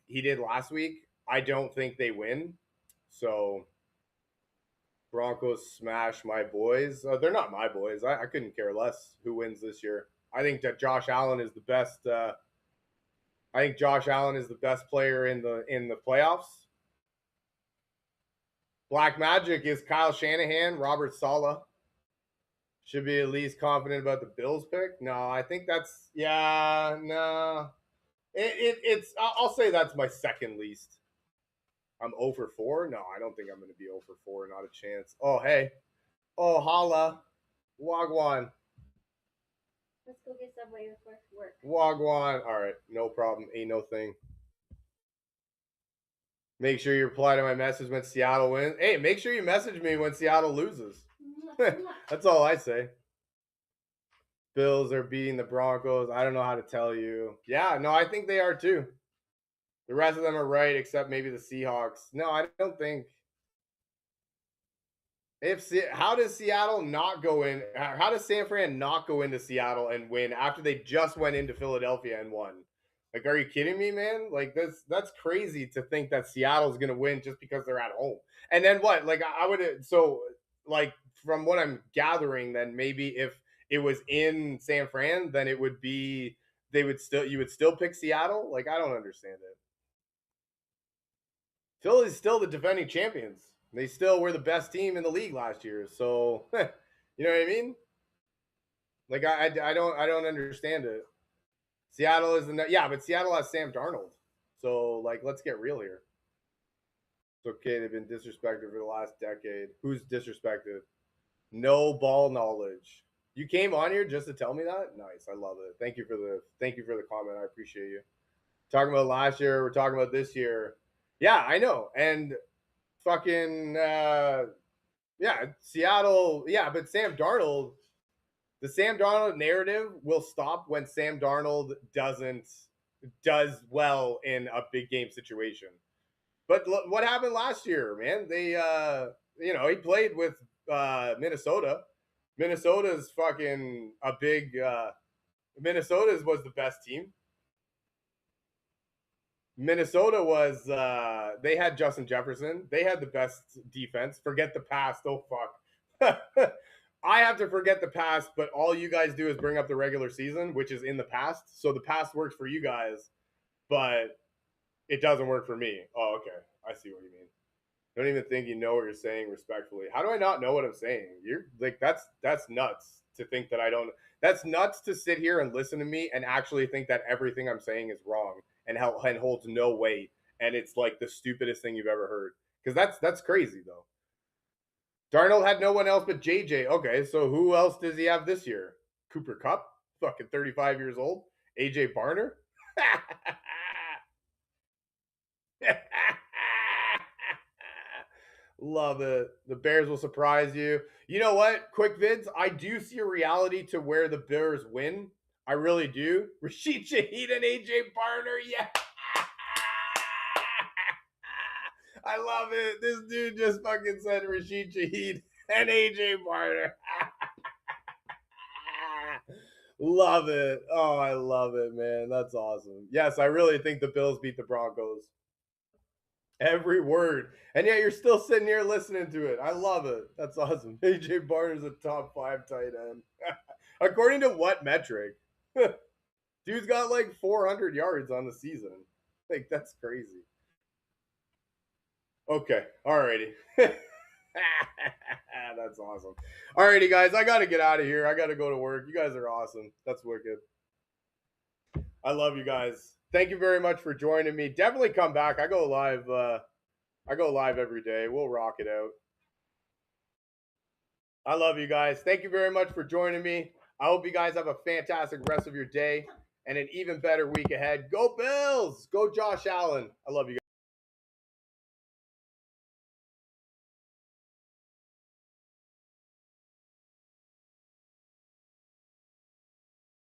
Speaker 1: he did last week, I don't think they win. So Broncos smash my boys. They're not my boys. I couldn't care less who wins this year. I think that Josh Allen is the best. I think Josh Allen is the best player in the playoffs. Black Magic is Kyle Shanahan, Robert Saleh. Should be at least confident about the Bills pick. No, I think that's no. It's I'll say that's my second least. I'm 0 for 4. No, I don't think I'm going to be 0 for 4. Not a chance. Oh hey, oh holla, Wagwan.
Speaker 2: Let's go get Subway before work.
Speaker 1: Wagwan. All right, no problem. Ain't no thing. Make sure you reply to my message when Seattle wins. Hey, make sure you message me when Seattle loses. That's all I say. Bills are beating the Broncos. I don't know how to tell you. Yeah, no, I think they are too. The rest of them are right, except maybe the Seahawks. No, I don't think. How does Seattle not go in? How does San Fran not go into Seattle and win after they just went into Philadelphia and won? Like, are you kidding me, man? Like, that's crazy to think that Seattle's going to win just because they're at home. And then what? Like, I would like from what I'm gathering, then maybe if it was in San Fran, then it would be you would still pick Seattle. Like, I don't understand it. Philly's still the defending champions. They still were the best team in the league last year. So, you know what I mean? Like, I don't understand it. Seattle is but Seattle has Sam Darnold. So, like, let's get real here. It's okay. They've been disrespected for the last decade. Who's disrespected? No ball knowledge. You came on here just to tell me that? Nice. I love it. Thank you for the comment. I appreciate you. Talking about last year, we're talking about this year. Yeah, I know. And fucking Seattle. Yeah, but Sam Darnold, The Sam Darnold narrative will stop when Sam Darnold does well in a big game situation. But what happened last year, man? They he played with Minnesota. Minnesota's fucking a big Minnesota's was the best team. Minnesota was they had Justin Jefferson. They had the best defense. Forget the past. Oh fuck. I have to forget the past, but all you guys do is bring up the regular season, which is in the past. So the past works for you guys, but it doesn't work for me. Oh, okay. I see what you mean. I don't even think you know what you're saying respectfully. How do I not know what I'm saying? You're like that's nuts to think that I don't. That's nuts to sit here and listen to me and actually think that everything I'm saying is wrong and holds no weight and it's like the stupidest thing you've ever heard. Because that's crazy though. Darnold had no one else but JJ. Okay, so who else does he have this year? Cooper Kupp, fucking 35 years old. AJ Barner. Love it. The Bears will surprise you. You know what? Quick vids. I do see a reality to where the Bears win. I really do. Rashid Shaheed and AJ Barner. Yeah. I love it. This dude just fucking said Rashid Shaheed and AJ Barner. Love it. Oh, I love it, man. That's awesome. Yes, I really think the Bills beat the Broncos. Every word. And yet you're still sitting here listening to it. I love it. That's awesome. AJ Barner's a top 5 tight end. According to what metric? Dude's got like 400 yards on the season. Like, that's crazy. Okay. Alrighty. That's awesome. Alrighty, guys. I got to get out of here. I got to go to work. You guys are awesome. That's wicked. I love you guys. Thank you very much for joining me. Definitely come back. I go live every day. We'll rock it out. I love you guys. Thank you very much for joining me. I hope you guys have a fantastic rest of your day and an even better week ahead. Go Bills! Go Josh Allen. I love you guys.